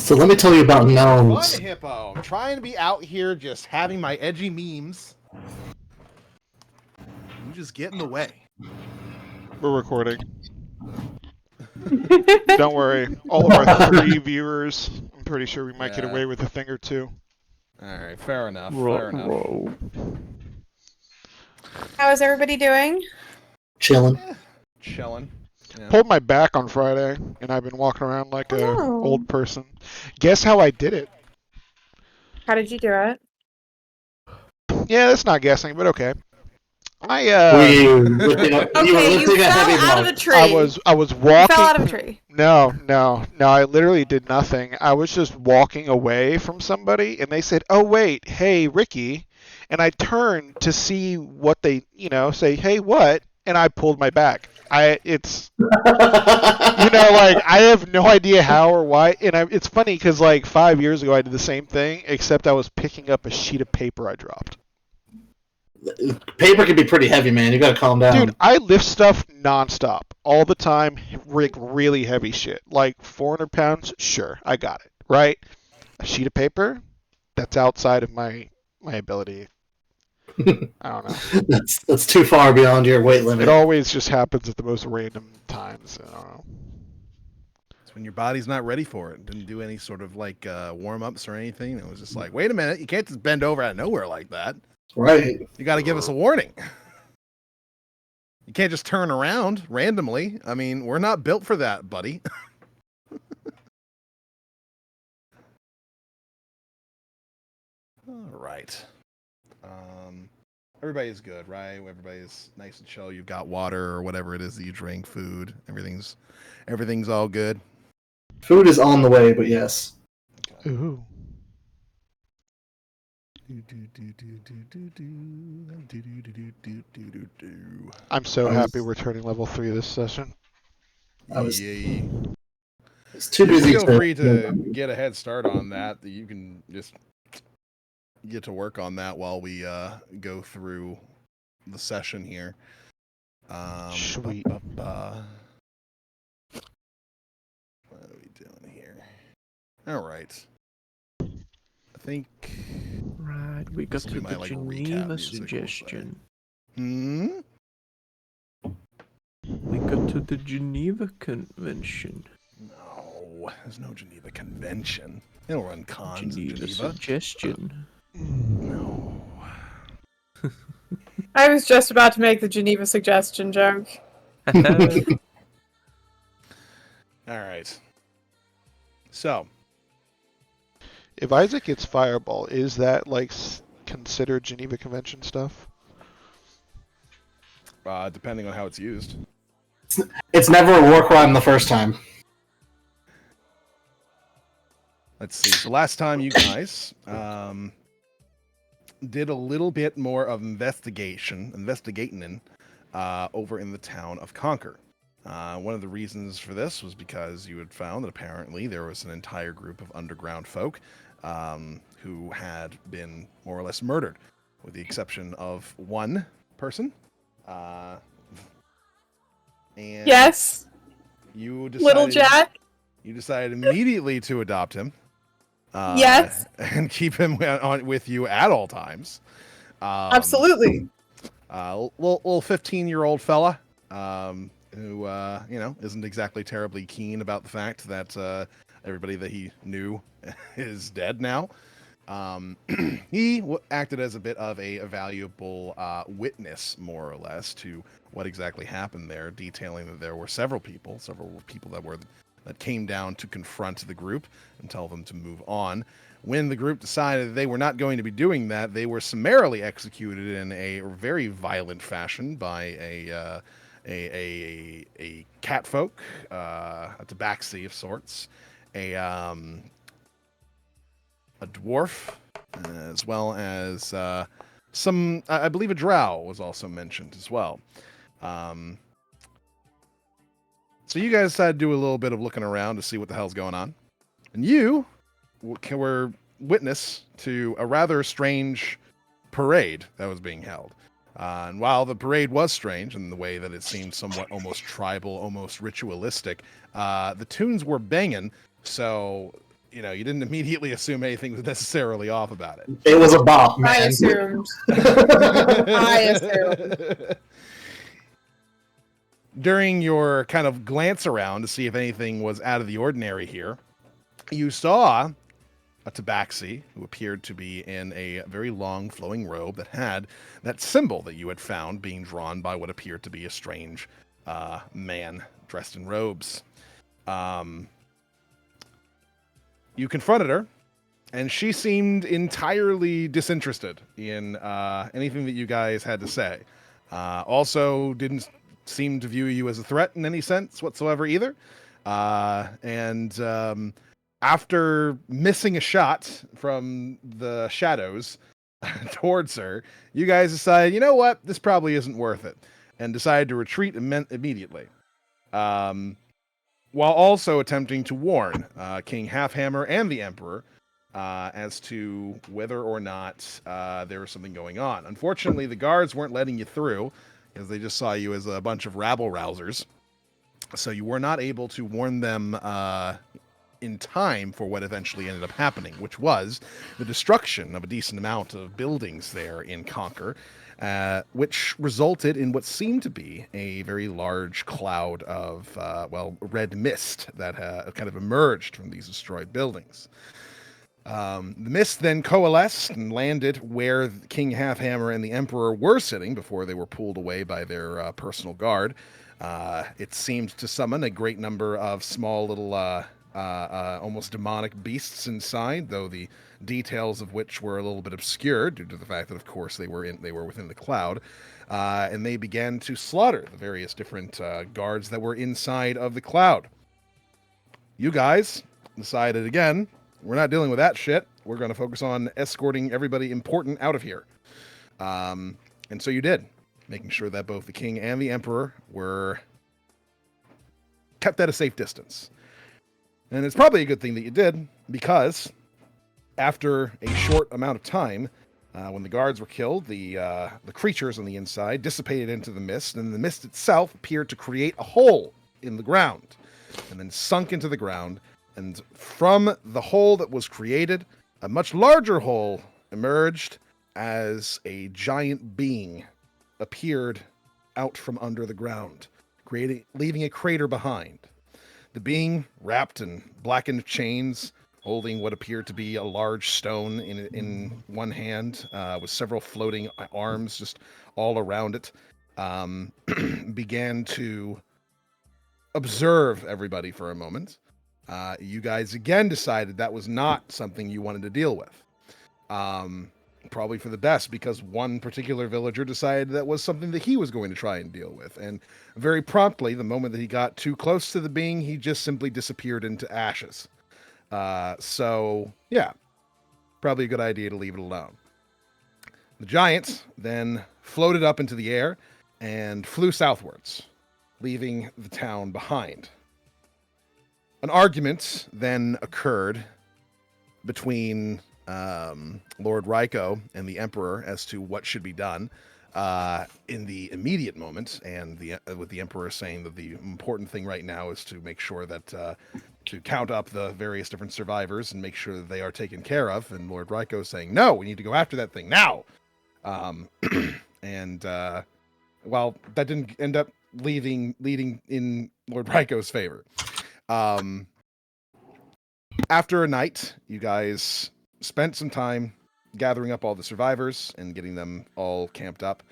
So let me tell you about gnomes. Fun hippo. I'm trying to be out here just having my edgy memes. You just get in the way. We're recording. Don't worry. All of our 3 viewers, I'm pretty sure we might get away with a thing or two. Alright, fair enough. Fair enough. How is everybody doing? Chilling. Chilling. Yeah. Pulled my back on Friday, and I've been walking around like a old person. Guess how I did it? How did you do it? Yeah, that's not guessing, but okay. Were you lifting a heavy out of block? a tree. I was walking. You fell out of a tree. No. I literally did nothing. I was just walking away from somebody, and they said, "Oh wait, hey Ricky," and I turned to see what they, say, "Hey, what?" And I pulled my back. It's I have no idea how or why. And it's funny because 5 years ago I did the same thing, except I was picking up a sheet of paper I dropped. Paper can be pretty heavy, man. You gotta calm down. Dude, I lift stuff nonstop, all the time, really heavy shit. 400 pounds, sure, I got it, right? A sheet of paper, that's outside of my ability. I don't know. That's too far beyond your weight limit. It always just happens at the most random times. I don't know. It's when your body's not ready for it. Didn't do any sort of warm-ups or anything. It was just like, wait a minute, you can't just bend over out of nowhere like that. Right. You got to give us a warning. You can't just turn around randomly. I mean, we're not built for that, buddy. All right. Everybody's good, right? Everybody's nice and chill. You've got water or whatever it is that you drink, food. Everything's all good. Food is on the way, but yes. Okay. Ooh. I'm so happy we're turning level 3 this session. It's too busy. Feel free to get a head start on that. You can just get to work on that while we go through the session here. Sweet. What are we doing here? All right. I think. Right, we got to the Geneva suggestion. Hmm? We got to the Geneva Convention. No, there's no Geneva Convention. They don't run cons in Geneva. Suggestion. No. I was just about to make the Geneva suggestion joke. All right. So. If Isaac gets Fireball, is that considered Geneva Convention stuff? Depending on how it's used. It's never a war crime the first time. Let's see. So last time you guys did a little bit more of investigating over in the town of Conquer. One of the reasons for this was because you had found that apparently there was an entire group of underground folk who had been more or less murdered, with the exception of one person. And yes. You decided, Little Jack. You decided immediately to adopt him. Yes. And keep him with you at all times. Absolutely. Little 15-year-old fella. Who isn't exactly terribly keen about the fact that everybody that he knew is dead now. He acted as a bit of a valuable witness, more or less, to what exactly happened there, detailing that there were several people that came down to confront the group and tell them to move on. When the group decided they were not going to be doing that, they were summarily executed in a very violent fashion by a catfolk, a tabaxi of sorts, a dwarf, as well as some, I believe a drow was also mentioned as well. So you guys decided to do a little bit of looking around to see what the hell's going on. And you were witness to a rather strange parade that was being held. And while the parade was strange in the way that it seemed somewhat almost tribal, almost ritualistic, the tunes were banging, so you know, you didn't immediately assume anything was necessarily off about it. It was a bop, man. I assumed. I assumed. During your kind of glance around to see if anything was out of the ordinary here, you saw a tabaxi who appeared to be in a very long flowing robe that had that symbol that you had found being drawn by what appeared to be a strange man dressed in robes. You confronted her, and she seemed entirely disinterested in anything that you guys had to say. Also didn't seem to view you as a threat in any sense whatsoever either. After missing a shot from the shadows towards her, you guys decided, you know what, this probably isn't worth it, and decided to retreat immediately. While also attempting to warn King Halfhammer and the Emperor as to whether or not there was something going on. Unfortunately, the guards weren't letting you through, because they just saw you as a bunch of rabble-rousers. So you were not able to warn them in time for what eventually ended up happening, which was the destruction of a decent amount of buildings there in Conquer, which resulted in what seemed to be a very large cloud of, red mist that kind of emerged from these destroyed buildings. The mist then coalesced and landed where King Halfhammer and the Emperor were sitting before they were pulled away by their personal guard. It seemed to summon a great number of small little, almost demonic beasts inside, though the details of which were a little bit obscured due to the fact that, of course, they were within the cloud. And they began to slaughter the various different guards that were inside of the cloud. You guys decided again, we're not dealing with that shit. We're going to focus on escorting everybody important out of here. And so you did, making sure that both the king and the emperor were kept at a safe distance. And it's probably a good thing that you did, because after a short amount of time, when the guards were killed, the creatures on the inside dissipated into the mist, and the mist itself appeared to create a hole in the ground, and then sunk into the ground. And from the hole that was created, a much larger hole emerged as a giant being appeared out from under the ground, leaving a crater behind. The being, wrapped in blackened chains, holding what appeared to be a large stone in one hand, with several floating arms just all around it, began to observe everybody for a moment. You guys again decided that was not something you wanted to deal with. Probably for the best, because one particular villager decided that was something that he was going to try and deal with. And very promptly, the moment that he got too close to the being, he just simply disappeared into ashes. So, yeah, probably a good idea to leave it alone. The giant then floated up into the air and flew southwards, leaving the town behind. An argument then occurred between Lord Ryko and the Emperor as to what should be done in the immediate moment, and with the Emperor saying that the important thing right now is to make sure that to count up the various different survivors and make sure that they are taken care of, and Lord Ryko saying, no, we need to go after that thing now. While that didn't end up leading in Lord Ryko's favor. After a night, you guys spent some time gathering up all the survivors and getting them all camped up.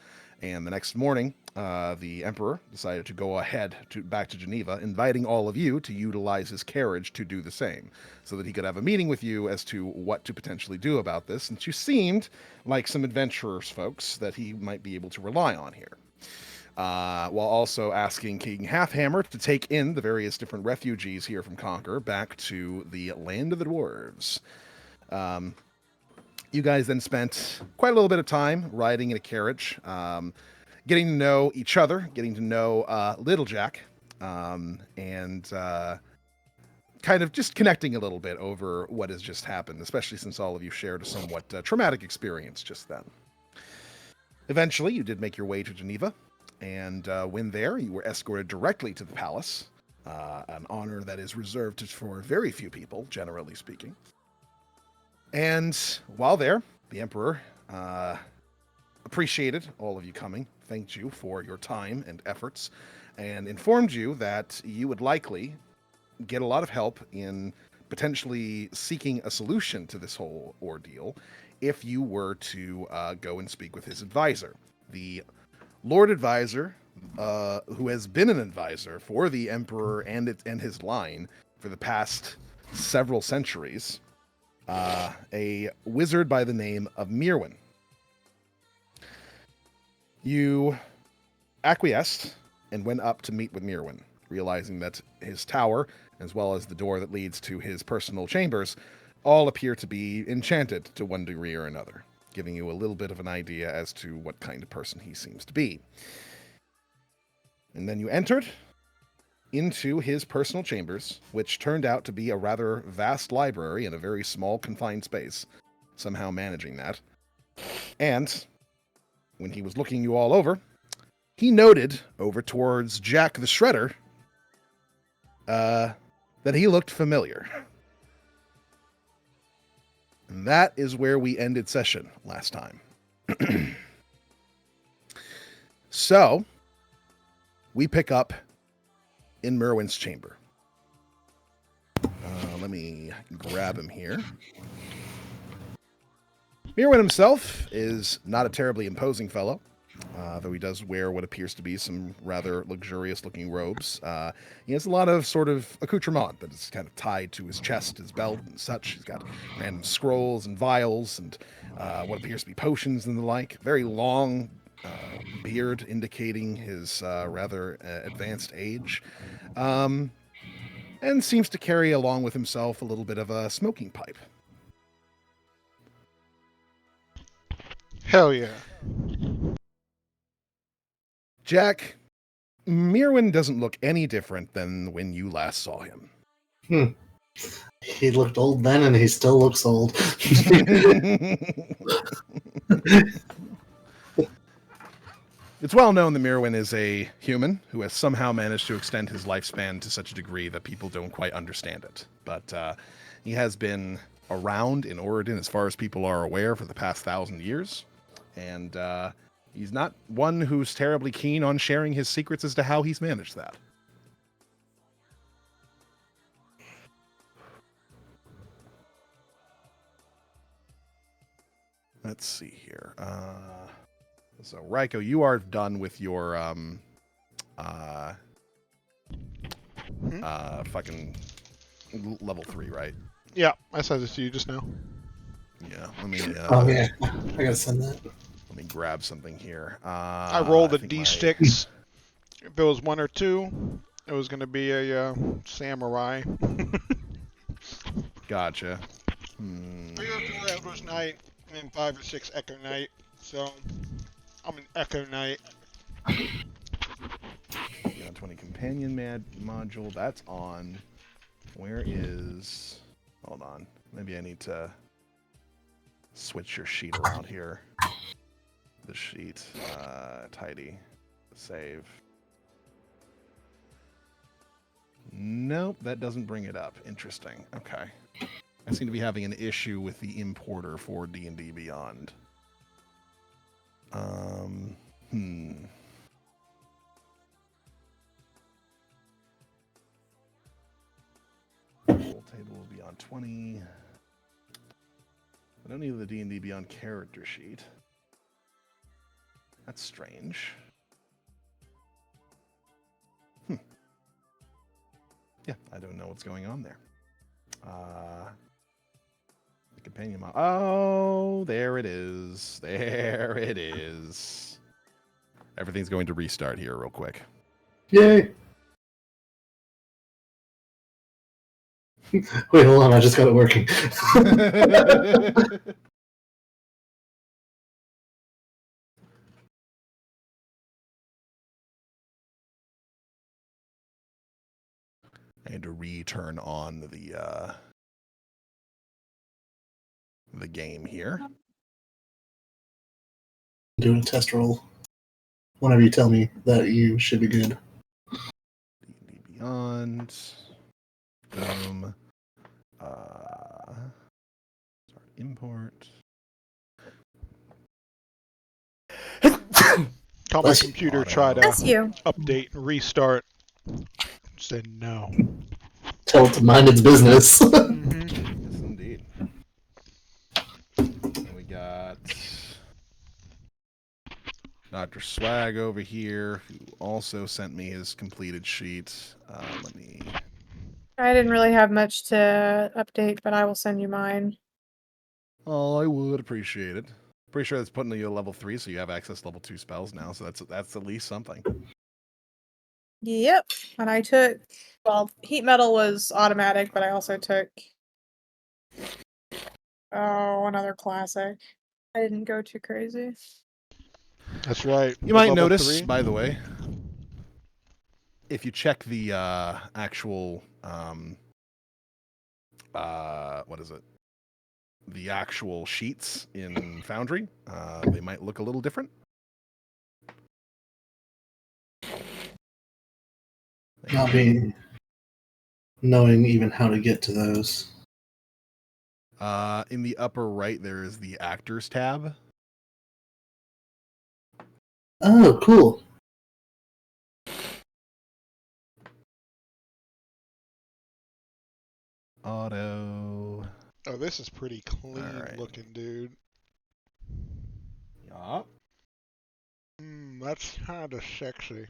And the next morning, the Emperor decided to go ahead back to Geneva, inviting all of you to utilize his carriage to do the same, so that he could have a meeting with you as to what to potentially do about this, since you seemed like some adventurers folks that he might be able to rely on here. While also asking King Halfhammer to take in the various different refugees here from Conquer back to the land of the dwarves. You guys then spent quite a little bit of time riding in a carriage, getting to know each other, getting to know Little Jack, and kind of just connecting a little bit over what has just happened, especially since all of you shared a somewhat traumatic experience just then. Eventually, you did make your way to Geneva. And when there, you were escorted directly to the palace, an honor that is reserved for very few people, generally speaking. And while there, the Emperor appreciated all of you coming, thanked you for your time and efforts, and informed you that you would likely get a lot of help in potentially seeking a solution to this whole ordeal if you were to go and speak with his advisor. The Lord Advisor, who has been an advisor for the Emperor and his line for the past several centuries, a wizard by the name of Mirwin. You acquiesced and went up to meet with Mirwin, realizing that his tower, as well as the door that leads to his personal chambers, all appear to be enchanted to one degree or another, giving you a little bit of an idea as to what kind of person he seems to be. And then you entered into his personal chambers, which turned out to be a rather vast library in a very small, confined space, somehow managing that. And when he was looking you all over, he noted over towards Jack the Shredder that he looked familiar. And that is where we ended session last time. So, we pick up in Merwin's chamber. Let me grab him here. Merwin himself is not a terribly imposing fellow, though he does wear what appears to be some rather luxurious-looking robes. He has a lot of sort of accoutrement that is kind of tied to his chest, his belt, and such. He's got random scrolls and vials and what appears to be potions and the like. Very long beard indicating his rather advanced age. And seems to carry along with himself a little bit of a smoking pipe. Hell yeah. Jack, Mirwin doesn't look any different than when you last saw him. He looked old then, and he still looks old. It's well known that Mirwin is a human who has somehow managed to extend his lifespan to such a degree that people don't quite understand it. But he has been around in Oregon, as far as people are aware, for the past 1,000 years. And he's not one who's terribly keen on sharing his secrets as to how he's managed that. Let's see here. So, Raiko, you are done with your fucking level 3, right? Yeah, I said this to you just now. Yeah. Let me. Oh yeah, I gotta send that. Let me grab something here. I rolled a D6. If it was 1 or 2, it was going to be a samurai. Gotcha. I go through Elder's Knight and then 5 or 6 Echo Knight. So I'm an Echo Knight. 20 companion module. That's on. Where is? Hold on. Maybe I need to switch your sheet around here. The sheet. Tidy. Save. Nope, that doesn't bring it up. Interesting. Okay. I seem to be having an issue with the importer for D&D Beyond. Full table will be on 20. I don't need the D&D Beyond character sheet. That's strange. Yeah, I don't know what's going on there. The companion mod. Oh, there it is. There it is. Everything's going to restart here real quick. Yay! Wait, hold on. I just got it working. I had to return on the game here. Doing a test roll. Whenever you tell me that you should be good. D&D Beyond. Boom. Start import. Call my computer, try to Bless you. update and restart. Said no. Tell it to mind its business. Mm-hmm. Yes, indeed. And we got Dr. Swag over here, who also sent me his completed sheet. Let me. I didn't really have much to update, but I will send you mine. Oh, I would appreciate it. Pretty sure that's putting you at level 3, so you have access to level 2 spells now. So that's at least something. Yep. And I took, well, heat metal was automatic, but I also took, another classic. I didn't go too crazy. That's right. You might Level notice, 3. by the way, if you check the actual, what is it? The actual sheets in Foundry, they might look a little different. Not me knowing even how to get to those. In the upper right, there is the Actors tab. Oh, cool. Auto. Oh, this is pretty clean Alright. looking, dude. Yup. That's kind of sexy.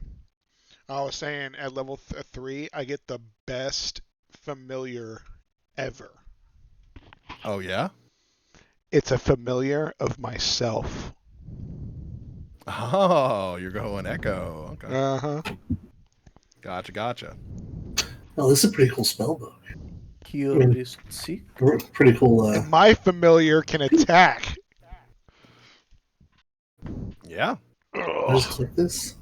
I was saying at level 3, I get the best familiar ever. Oh, yeah? It's a familiar of myself. Oh, you're going Echo. Okay. Uh-huh. Gotcha. Oh, this is a pretty cool spell book. Cure is sick. Pretty cool. And my familiar can attack. Yeah. I just click this.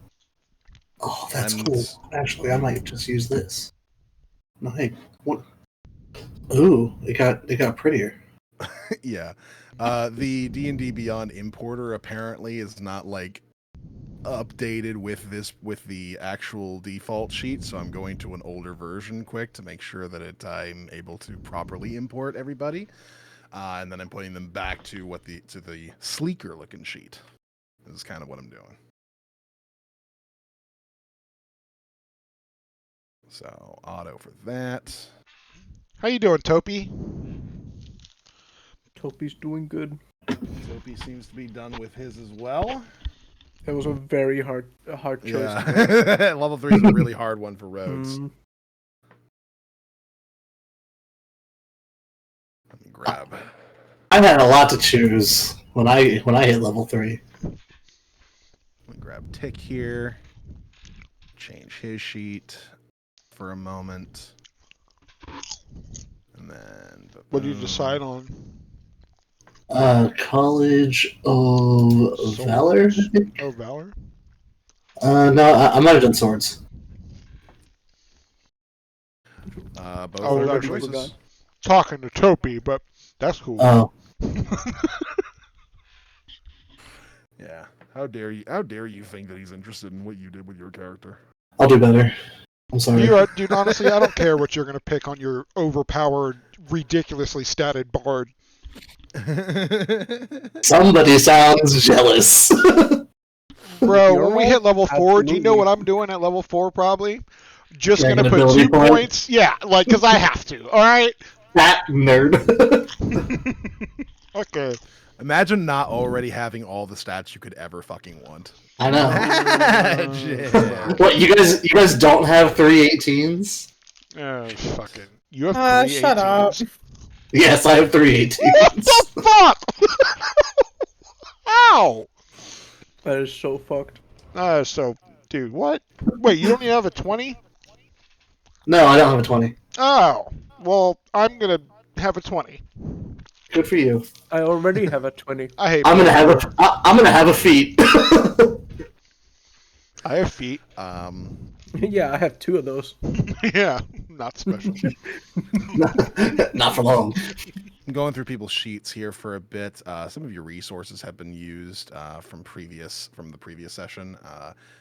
Oh, that's And- cool. Actually, I might just use this. No, hey, what? Ooh, it got prettier. Yeah. The D&D Beyond importer apparently is not like updated with the actual default sheet, so I'm going to an older version quick to make sure that I'm able to properly import everybody. And then I'm putting them back to the sleeker looking sheet. This is kind of what I'm doing. So auto for that. How you doing, Topi? Topi's doing good. Soapy seems to be done with his as well. That was a very hard choice. Yeah. Level 3 is a really hard one for roads. Let me grab. I had a lot to choose when I hit level 3. Let me grab Tick here. Change his sheet for a moment. And then. What did you decide on? College of Valor, I think? Oh, Valor? No, I might have done swords. Both Oh, are I good forgot. choices. Talking to Topi, but that's cool. Oh, Yeah. How dare you think that he's interested in what you did with your character? I'll do better. I'm sorry. Dude, honestly, I don't care what you're going to pick on your overpowered, ridiculously statted bard. Somebody sounds jealous. Bro, You're when we right. hit level 4, do you know Absolutely. what I'm doing at level 4 probably? Just Getting going to an put ability 2 point? points. Yeah, like, because I have to, alright? That nerd. Okay. Imagine not already having all the stats you could ever fucking want. I know. Imagine. What, you guys don't have 318s? Oh, fucking. You have 3 Shut up. 18s? Yes, I have 318s. What the fuck? How? That is so fucked. So, dude, what? Wait, you don't even have a 20? No, I don't have a 20. Oh, well, I'm gonna have a 20. Good for you. I already have a 20. I hate I'm gonna myself. have a feat. I have feet. Yeah, I have 2 of those. Yeah, not special. Not for long. I'm going through people's sheets here for a bit. Some of your resources have been used from the previous session.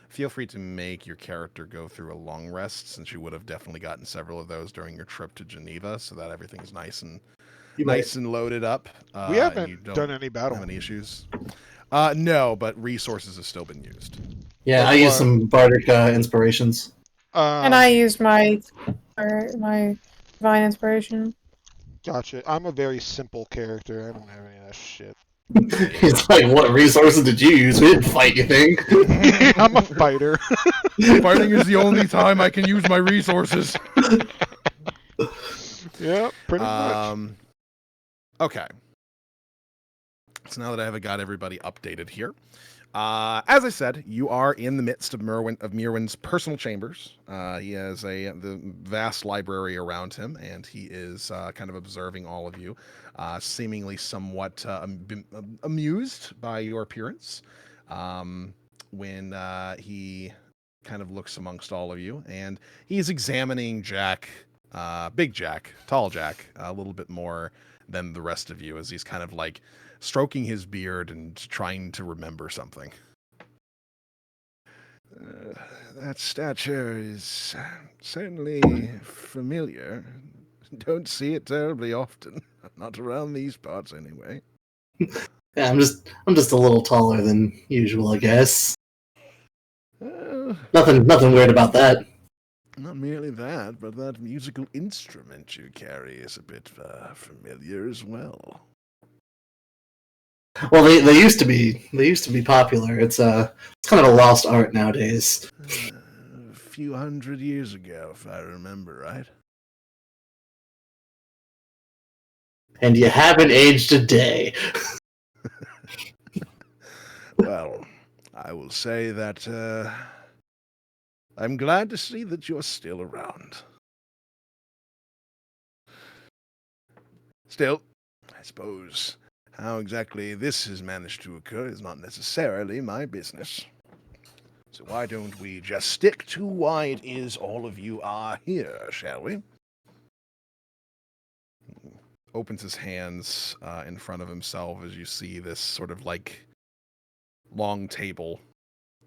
Feel free to make your character go through a long rest, since you would have definitely gotten several of those during your trip to Geneva, so that everything's nice and loaded up. We haven't and you don't done any battle. have any issues. No, but resources have still been used. Yeah, I used some bardic inspirations. And I used my divine inspiration. Gotcha. I'm a very simple character. I don't have any of that shit. He's like, what resources did you use? We didn't fight, you think? I'm a fighter. Fighting is the only time I can use my resources. Yeah, pretty much. Okay. So now that I have got everybody updated here, as I said, you are in the midst of Mirwin's personal chambers. He has the vast library around him, and he is kind of observing all of you, seemingly somewhat amused by your appearance. When he kind of looks amongst all of you, and he's examining Jack, Big Jack, Tall Jack, a little bit more than the rest of you, as he's kind of like stroking his beard and trying to remember something. That stature is certainly familiar. Don't see it terribly often. Not around these parts, anyway. Yeah, I'm just a little taller than usual, I guess. Nothing weird about that. Not merely that, but that musical instrument you carry is a bit familiar as well. Well, they used to be popular. It's kind of a lost art nowadays. A few hundred years ago, if I remember right. And you haven't aged a day. Well, I will say that I'm glad to see that you're still around. Still, I suppose how exactly this has managed to occur is not necessarily my business. So why don't we just stick to why it is all of you are here, shall we? Opens his hands in front of himself as you see this sort of like long table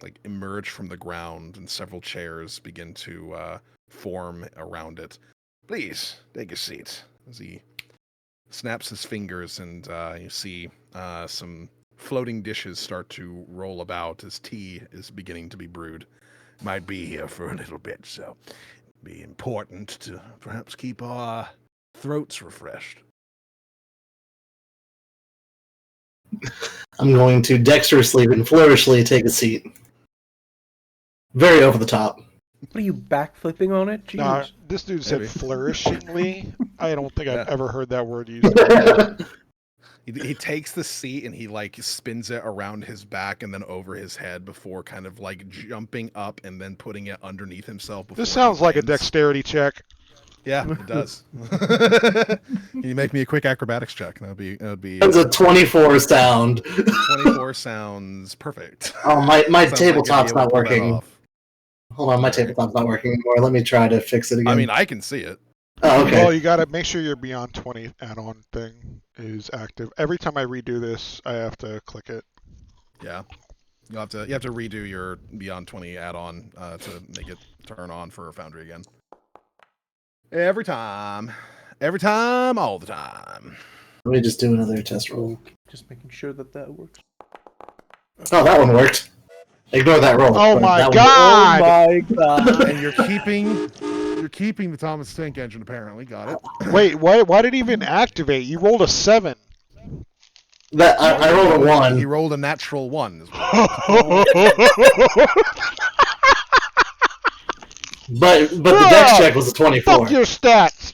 like emerge from the ground, and several chairs begin to form around it. Please take a seat. As he snaps his fingers, and you see some floating dishes start to roll about as tea is beginning to be brewed. Might be here for a little bit, so it'd be important to perhaps keep our throats refreshed. I'm going to dexterously and flourishly take a seat. Very over the top. What are you backflipping on it? Jeez. Nah, this dude said Maybe. flourishingly. I don't think I've Yeah. ever heard that word used. He takes the seat and he like spins it around his back and then over his head before kind of like jumping up and then putting it underneath himself. This sounds like a lands. dexterity check. Yeah, it does. Can you make me a quick acrobatics check? That would be. That's a 24 sound. 24 sounds perfect. Oh, my Sounds tabletop's like you'd be able to not pull that working. off. Hold on, my tabletop's not working anymore. Let me try to fix it again. I mean, I can see it. Oh, okay. Well, you gotta make sure your Beyond 20 add-on thing is active. Every time I redo this, I have to click it. Yeah. You have to redo your Beyond 20 add-on to make it turn on for Foundry again. Every time, all the time. Let me just do another test roll. Just making sure that works. Oh, that one worked. Ignore that roll. Oh but my that one- god! Oh my god! And you're keeping the Thomas Tank Engine, apparently. Got it. Wait, why did it even activate? You rolled a 7. That I rolled a 1. He rolled a natural 1 as well. But the dex check was a 24. Fuck your stats!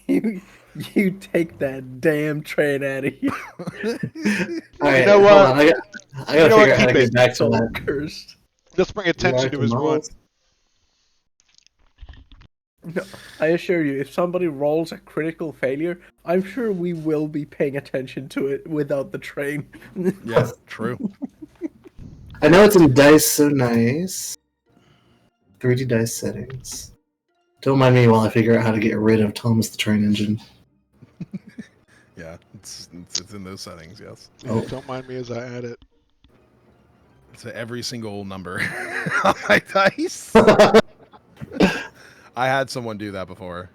You take that damn train out of here. Alright, You know hold what? on. I gotta You know what? figure out how to Keep get it. back to So that. cursed. Let's bring attention to his wound. No, I assure you, if somebody rolls a critical failure, I'm sure we will be paying attention to it without the train. Yeah, true. I know it's in dice, so nice. 3D dice settings. Don't mind me while I figure out how to get rid of Thomas the Train Engine. Yeah, it's in those settings. Yes. Yeah, don't mind me as I add it. To every single number on my dice. I had someone do that before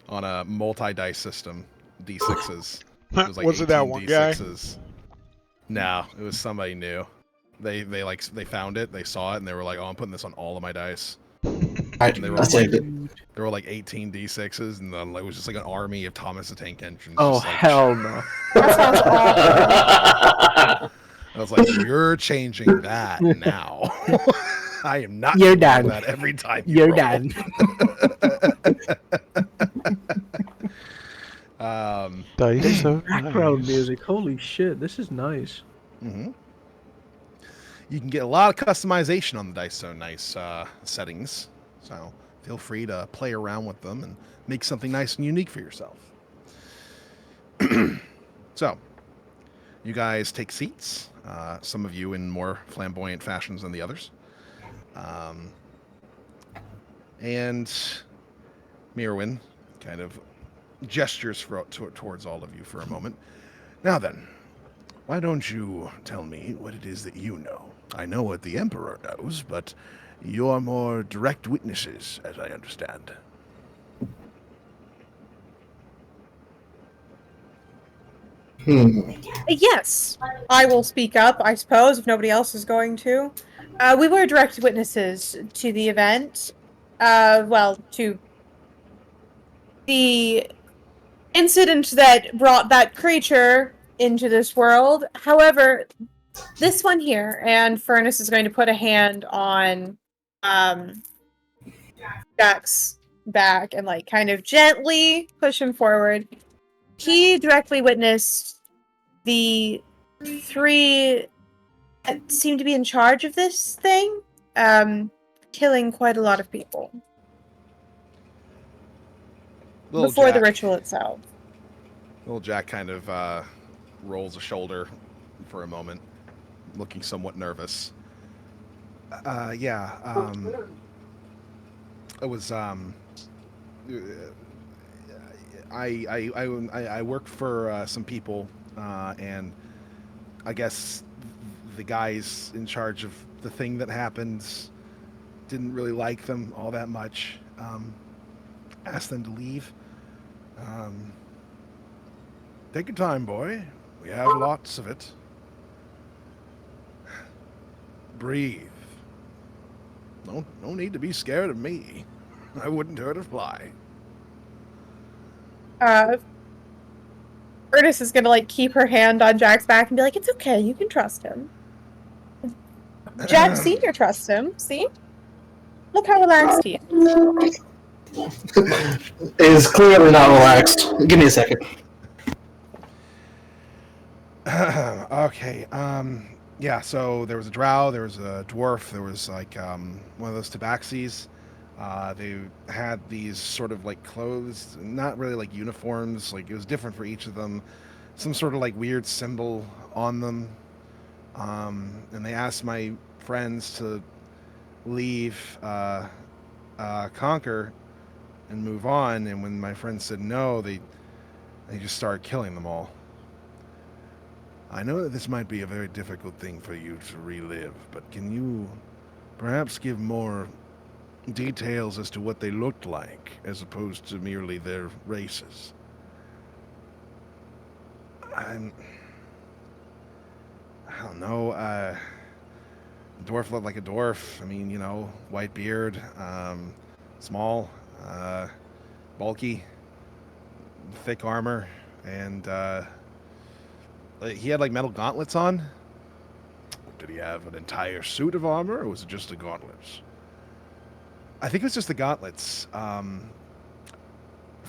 on a multi-dice system, D6s. It was like Was it that one guy? D6s. No, it was somebody new. They found it, they saw it, and they were like, "Oh, I'm putting this on all of my dice." They were I saved it. There were like 18 D6s, and then it was just like an army of Thomas the Tank Engines. Oh, just like, hell no. That sounds awful. I was like, "You're changing that now." I am not You're doing done. that every time you You're roll. done. Dice so Background nice. music. Holy shit, this is nice. You can get a lot of customization on the Dice So Nice settings, so feel free to play around with them and make something nice and unique for yourself. So, you guys take seats, some of you in more flamboyant fashions than the others. And Mirwin kind of gestures towards all of you for a moment. Now then, why don't you tell me what it is that you know? I know what the Emperor knows, but you're more direct witnesses, as I understand. Yes, I will speak up, I suppose, if nobody else is going to. We were direct witnesses to the event. To the incident that brought that creature into this world. However, this one here, and Furnace is going to put a hand on Jack's back and like kind of gently push him forward. He directly witnessed the three that seem to be in charge of this thing, killing quite a lot of people before the ritual itself. Little Jack kind of rolls a shoulder for a moment, looking somewhat nervous. It was I worked for some people, and I guess the guys in charge of the thing that happened didn't really like them all that much. Asked them to leave. Take your time, boy. We have lots of it. Breathe. No need to be scared of me. I wouldn't hurt a fly. Ernest is gonna like keep her hand on Jack's back and be like, "It's okay, you can trust him." Jack Senior trusts him. See, look how relaxed he is. Is clearly not relaxed. Give me a second. Okay. Yeah. So there was a drow. There was a dwarf. There was like one of those tabaxis. They had these sort of like clothes, not really like uniforms. Like it was different for each of them. Some sort of like weird symbol on them. And they asked my friends to leave Conquer and move on. And when my friends said no, they just started killing them all. I know that this might be a very difficult thing for you to relive, but can you perhaps give more details as to what they looked like, as opposed to merely their races? I don't know. Dwarf looked like a dwarf. I mean, you know, white beard, small, bulky, thick armor, and he had like metal gauntlets on. Did he have an entire suit of armor, or was it just the gauntlets? I think it was just the gauntlets, from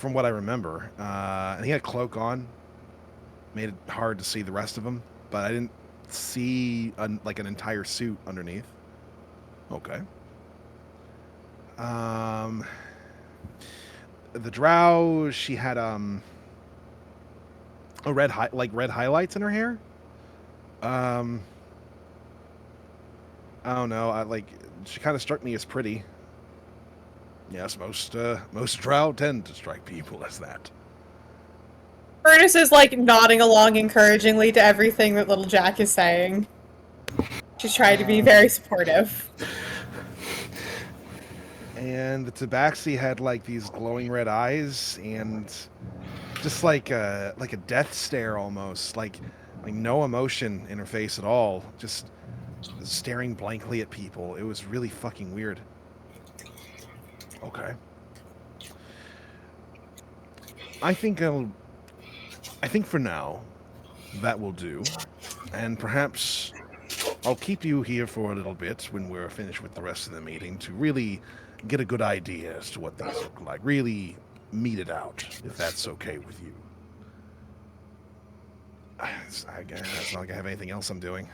what I remember. And he had a cloak on. Made it hard to see the rest of him, but I didn't see like an entire suit underneath. Okay. The drow, she had red highlights in her hair. I don't know. She kind of struck me as pretty. Yes, most drow tend to strike people as that. Ernest is like nodding along encouragingly to everything that little Jack is saying. She's trying to be very supportive. And the Tabaxi had like these glowing red eyes and just like a death stare almost, like no emotion in her face at all, just staring blankly at people. It was really fucking weird. Okay. I think for now that will do. And perhaps I'll keep you here for a little bit when we're finished with the rest of the meeting to really get a good idea as to what these look like. Really meet it out, if that's okay with you. I guess it's not like I have anything else I'm doing.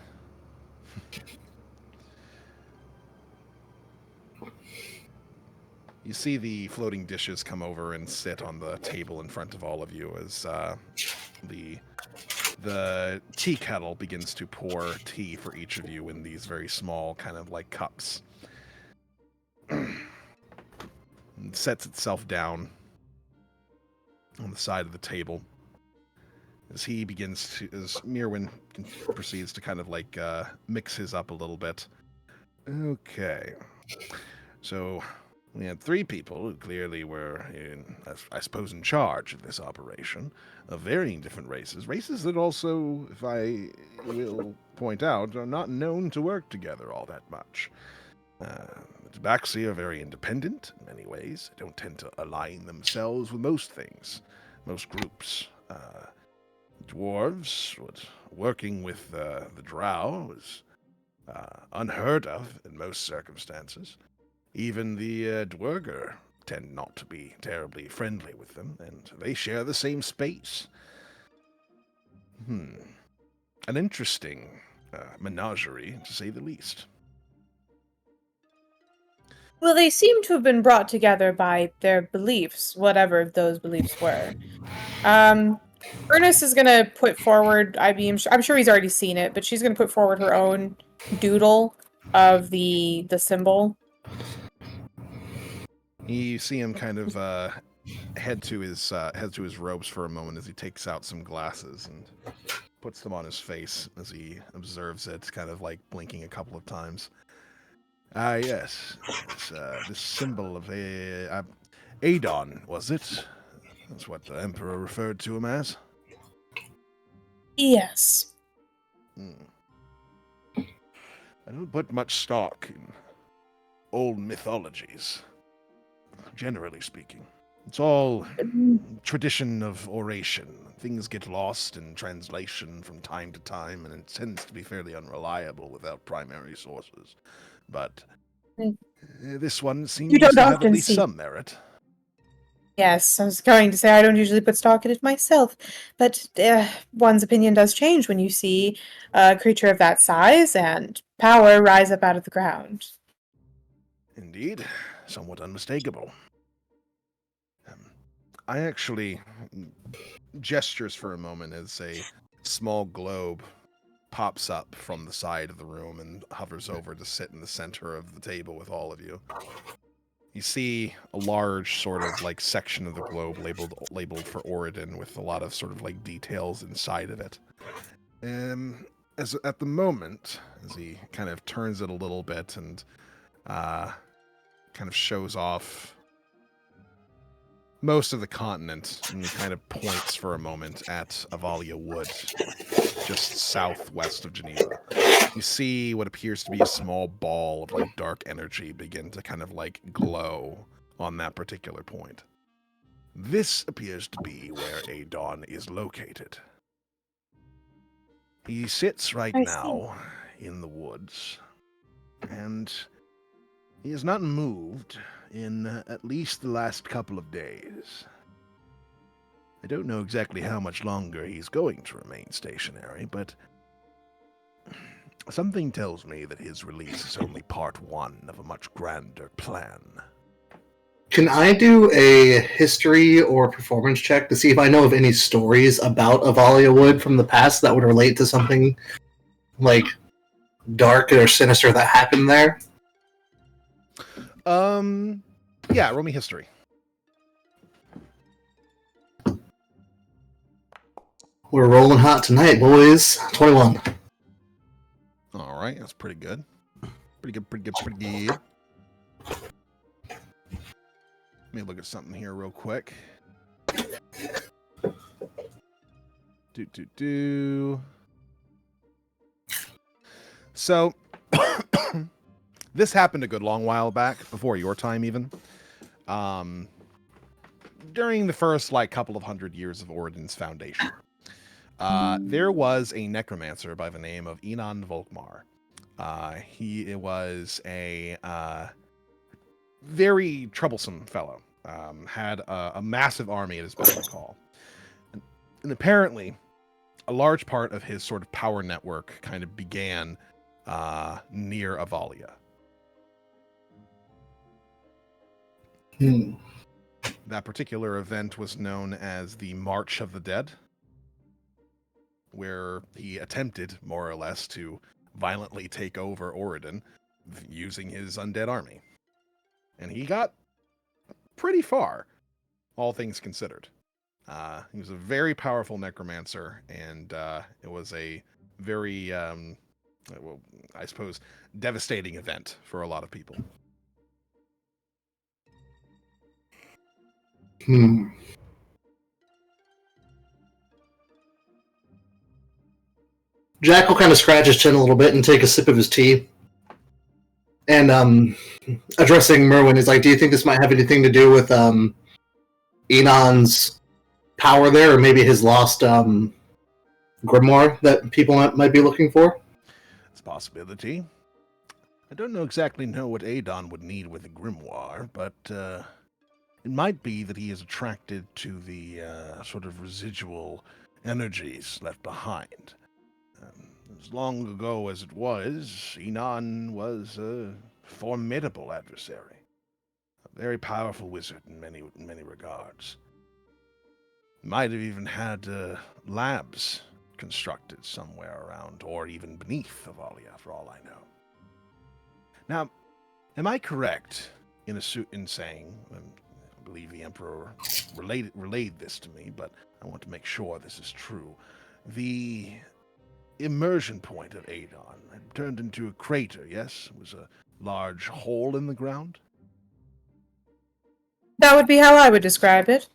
You see the floating dishes come over and sit on the table in front of all of you as the tea kettle begins to pour tea for each of you in these very small kind of like cups. And sets itself down on the side of the table as he begins to, as Mirwin proceeds to kind of like mix his up a little bit. Okay. So we had 3 people who clearly were, I suppose, in charge of this operation, of varying different races. Races that also, if I will point out, are not known to work together all that much. The Tabaxi are very independent in many ways. They don't tend to align themselves with most things, most groups. Dwarves, working with the drow was unheard of in most circumstances. Even the Dwerger tend not to be terribly friendly with them, and they share the same space. An interesting menagerie, to say the least. Well, they seem to have been brought together by their beliefs, whatever those beliefs were. Ernest is gonna put forward. I'm sure he's already seen it, but she's gonna put forward her own doodle of the symbol. You see him kind of head to his robes for a moment as he takes out some glasses and puts them on his face as he observes it, kind of like blinking a couple of times. Yes. It's, this symbol of Adon, was it? That's what the Emperor referred to him as. Yes. I don't put much stock in old mythologies, generally speaking. It's all tradition of oration. Things get lost in translation from time to time, and it tends to be fairly unreliable without primary sources. But this one seems to have at least some merit. Yes, I was going to say I don't usually put stock in it myself, but one's opinion does change when you see a creature of that size and power rise up out of the ground. Indeed, somewhat unmistakable. I actually gestures for a moment as a small globe pops up from the side of the room and hovers over to sit in the center of the table with all of you. You see a large sort of like section of the globe labeled for Oridon with a lot of sort of like details inside of it. As at the moment, as he kind of turns it a little bit and kind of shows off most of the continent and kind of points for a moment at Avalia Wood, just southwest of Geneva. You see what appears to be a small ball of like dark energy begin to kind of like glow on that particular point. This appears to be where Adon is located. He sits right now in the woods, and he has not moved in at least the last couple of days. I don't know exactly how much longer he's going to remain stationary, but something tells me that his release is only part 1 of a much grander plan. Can I do a history or performance check to see if I know of any stories about Avalia Wood from the past that would relate to something like dark or sinister that happened there? Yeah, roll me history. We're rolling hot tonight, boys. 21. All right, that's pretty good. Pretty good, pretty good, pretty good. Let me look at something here real quick. Do. So, this happened a good long while back, before your time even. During the first, couple of hundred years of Oridan's foundation. There was a necromancer by the name of Enon Volkmar. He was a very troublesome fellow. Had a massive army at his beck and call. And apparently, a large part of his sort of power network kind of began near Avalia. That particular event was known as the March of the Dead, where he attempted, more or less, to violently take over Oridan using his undead army. And he got pretty far, all things considered. He was a very powerful necromancer, and it was a very, well, I suppose, devastating event for a lot of people. Jack will kind of scratch his chin a little bit and take a sip of his tea. And addressing Merwin, is like, do you think this might have anything to do with Enon's power there, or maybe his lost grimoire that people might be looking for? It's a possibility. I don't exactly know what Adon would need with a grimoire, but it might be that he is attracted to the sort of residual energies left behind. As long ago as it was, Enon was a formidable adversary. A very powerful wizard in many regards. Might have even had labs constructed somewhere around, or even beneath Avalia, for all I know. Now, am I correct in saying, I believe the Emperor relayed this to me, but I want to make sure this is true, the immersion point of Adon had turned into a crater, yes? It was a large hole in the ground? That would be how I would describe it.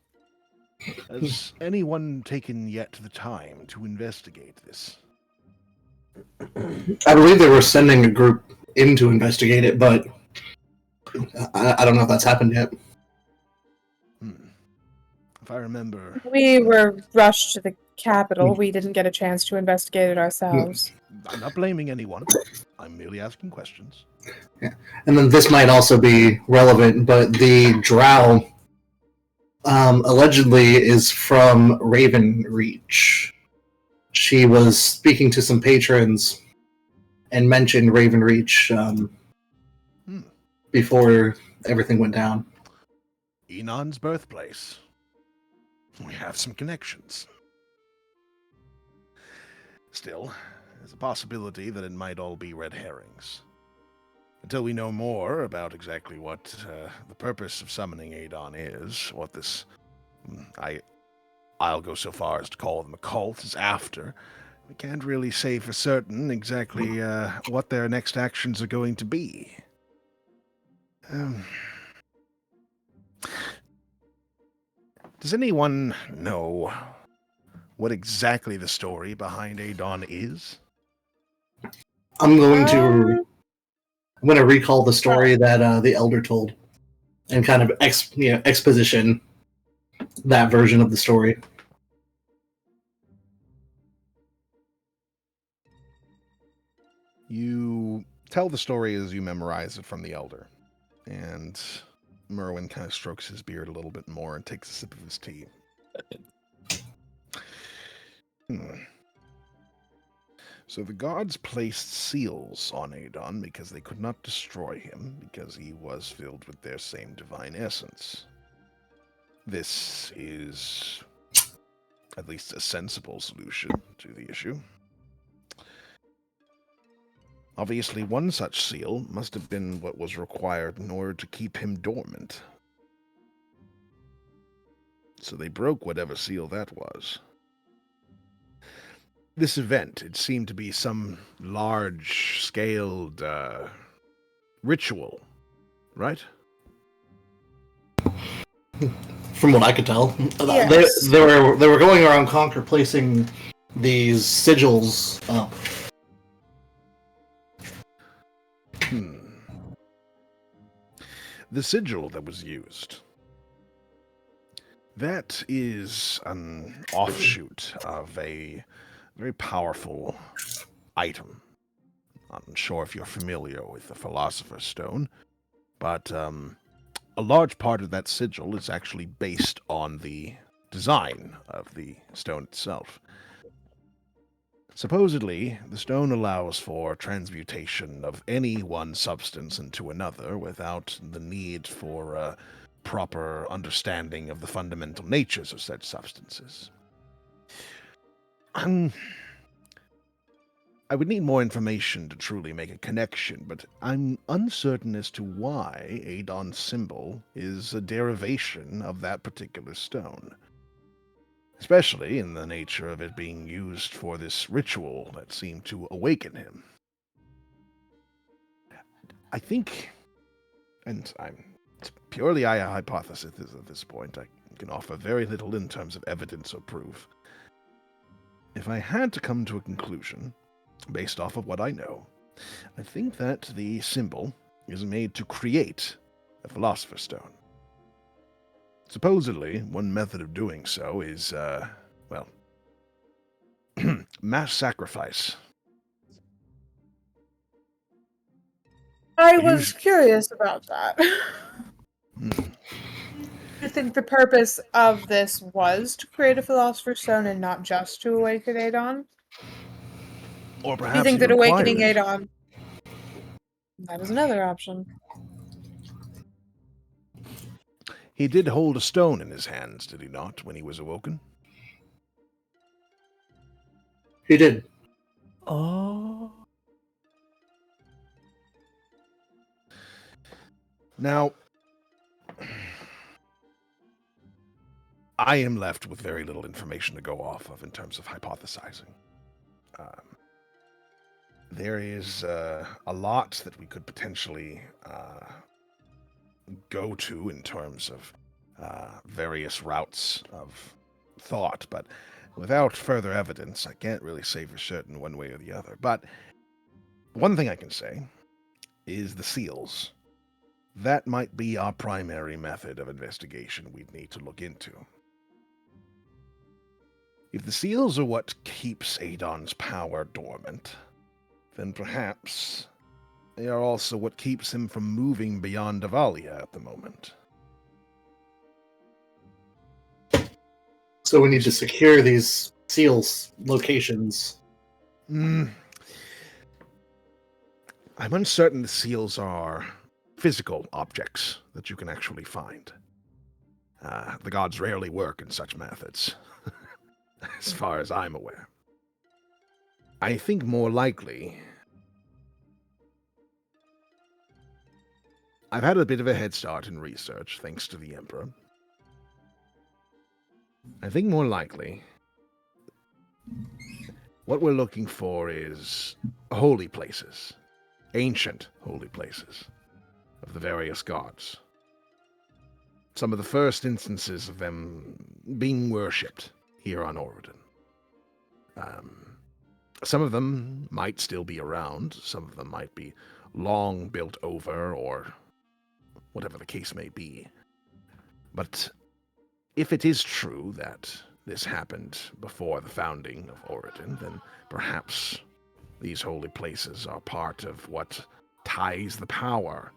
Has anyone taken yet the time to investigate this? I believe they were sending a group in to investigate it, but I don't know if that's happened yet. If I remember... We were rushed to the capital. We didn't get a chance to investigate it ourselves. I'm not blaming anyone. I'm merely asking questions. Yeah. And then this might also be relevant, but the drow allegedly is from Ravenreach. She was speaking to some patrons and mentioned Ravenreach before everything went down. Enon's birthplace. We have some connections. Still, there's a possibility that it might all be red herrings. Until we know more about exactly what the purpose of summoning Adon is, what this, I'll go so far as to call them a cult, is after, we can't really say for certain exactly what their next actions are going to be. Does anyone know what exactly the story behind Adon is? I'm going to recall the story that the Elder told, and kind of exposition that version of the story. You tell the story as you memorize it from the Elder, and Merwin kind of strokes his beard a little bit more and takes a sip of his tea. So the gods placed seals on Adon because they could not destroy him, because he was filled with their same divine essence. This is at least a sensible solution to the issue. Obviously, one such seal must have been what was required in order to keep him dormant. So they broke whatever seal that was. This event, it seemed to be some large-scaled ritual, right? From what I could tell, Yes. they were going around Conquer placing these sigils up. The sigil that was used, that is an offshoot of a very powerful item. I'm sure if you're familiar with the Philosopher's Stone, but a large part of that sigil is actually based on the design of the stone itself. Supposedly, the stone allows for transmutation of any one substance into another without the need for a proper understanding of the fundamental natures of such substances. I would need more information to truly make a connection, but I'm uncertain as to why Adon's symbol is a derivation of that particular stone. Especially in the nature of it being used for this ritual that seemed to awaken him. I think, and it's purely a hypothesis at this point, I can offer very little in terms of evidence or proof. If I had to come to a conclusion, based off of what I know, I think that the symbol is made to create a Philosopher's Stone. Supposedly, one method of doing so is, mass sacrifice. I was curious about that. I think the purpose of this was to create a Philosopher's Stone and not just to awaken Adon. Or perhaps Do you think he that awakening required it. Adon... That is another option. He did hold a stone in his hands, did he not, when he was awoken? He did. Oh. Now, I am left with very little information to go off of in terms of hypothesizing. There is a lot that we could potentially go to in terms of various routes of thought, but without further evidence, I can't really say for certain one way or the other. But one thing I can say is the seals. That might be our primary method of investigation we'd need to look into. If the seals are what keeps Adon's power dormant, then perhaps they are also what keeps him from moving beyond Avalia at the moment. So we need to secure these seals locations. I'm uncertain the seals are physical objects that you can actually find. The gods rarely work in such methods, as far as I'm aware. I think more likely, I've had a bit of a head start in research, thanks to the Emperor. I think more likely, what we're looking for is holy places, ancient holy places of the various gods. Some of the first instances of them being worshipped here on Oridon. Some of them might still be around, some of them might be long built over, or whatever the case may be. But if it is true that this happened before the founding of Oridon, then perhaps these holy places are part of what ties the power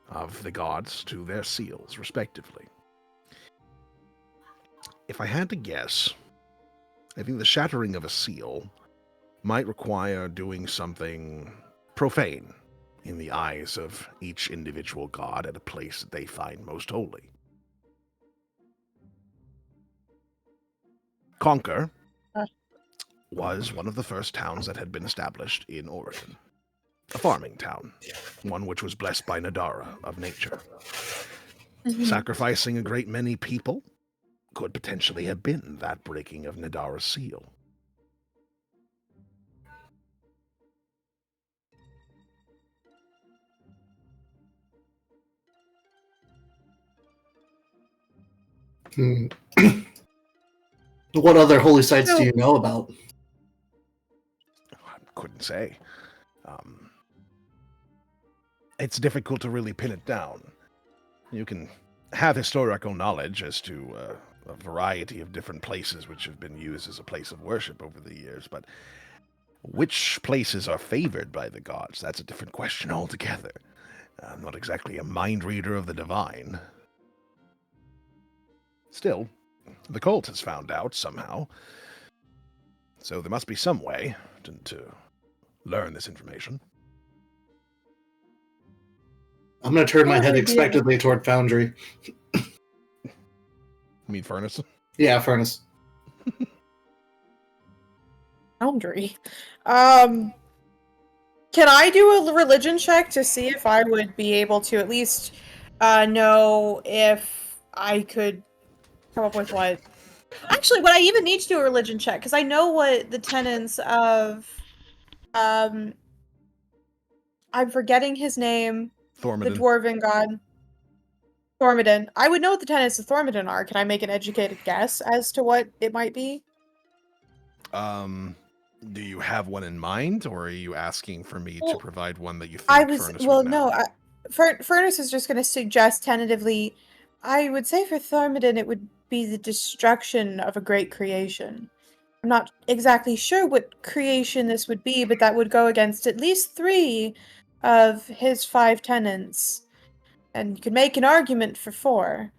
of the gods to their seals, respectively. If I had to guess, I think the shattering of a seal might require doing something profane in the eyes of each individual god at a place that they find most holy. Conquer was one of the first towns that had been established in Oridon. A farming town, one which was blessed by Nadara of nature. Sacrificing a great many people could potentially have been that breaking of Nadara's seal. Hmm. What other holy sites do you know about? I couldn't say. It's difficult to really pin it down. You can have historical knowledge as to a variety of different places which have been used as a place of worship over the years, but which places are favored by the gods? That's a different question altogether. I'm not exactly a mind reader of the divine. Still, the cult has found out somehow, so there must be some way to learn this information. I'm going to turn my head Probably, yeah. expectantly toward Foundry. You mean furnace? Yeah, Furnace. Foundry. Can I do a religion check to see if I would be able to at least know if I could come up with what? Actually, would I even need to do a religion check? Because I know what the tenets of I'm forgetting his name. Thormodon. The dwarven god. Thormodon. I would know what the tenets of Thormodon are. Can I make an educated guess as to what it might be? Do you have one in mind, or are you asking for me to Well, provide one that you think I was Furnace would know? no. Furnace is just going to suggest tentatively. I would say for Thormodon it would be the destruction of a great creation. I'm not exactly sure what creation this would be, but that would go against at least 3 of his 5 tenets. And you could make an argument for 4.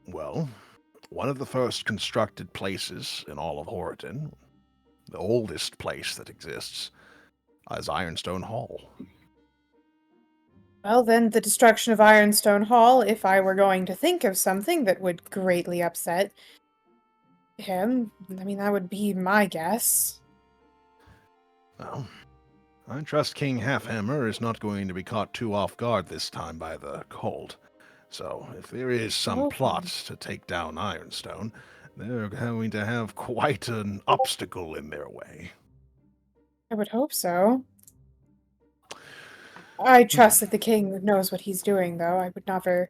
Well, one of the first constructed places in all of Horridon, the oldest place that exists, is Ironstone Hall. Well, then, the destruction of Ironstone Hall, if I were going to think of something that would greatly upset him, I mean, that would be my guess. Well, I trust King Halfhammer is not going to be caught too off guard this time by the cold. So, if there is some plot to take down Ironstone, they're going to have quite an obstacle in their way. I would hope so. I trust that the king knows what he's doing, though. I would never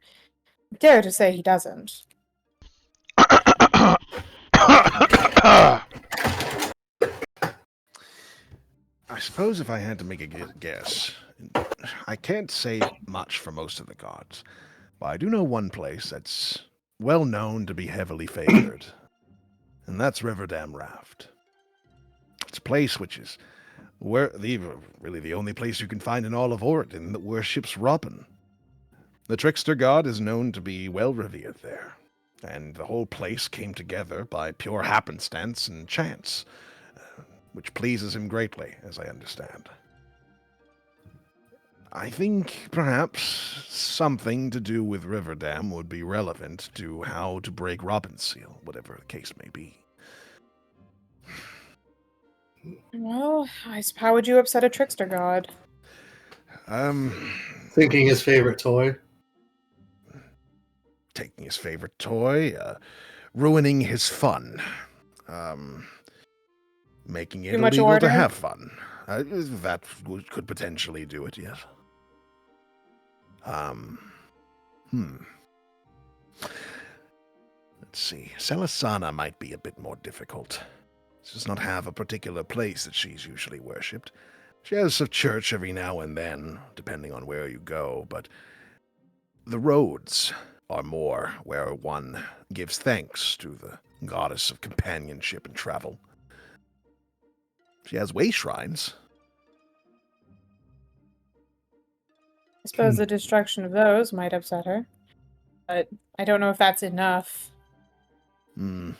dare to say he doesn't. I suppose if I had to make a guess, I can't say much for most of the gods, but I do know one place that's well known to be heavily favored, and that's Riverdam Raft. It's a place which is really the only place you can find in all of Oregon that worships Robin. The trickster god is known to be well revered there, and the whole place came together by pure happenstance and chance, which pleases him greatly, as I understand. I think perhaps something to do with Riverdam would be relevant to how to break Robin's seal, whatever the case may be. Well, how would you upset a trickster god? Thinking his favorite toy. Taking his favorite toy, ruining his fun, making it Too much illegal order? to have fun. That could potentially do it, yes. Let's see. Selisana might be a bit more difficult. She does not have a particular place that she's usually worshipped. She has a church every now and then, depending on where you go, but the roads are more where one gives thanks to the goddess of companionship and travel. She has way shrines. I suppose the destruction of those might upset her. But I don't know if that's enough. You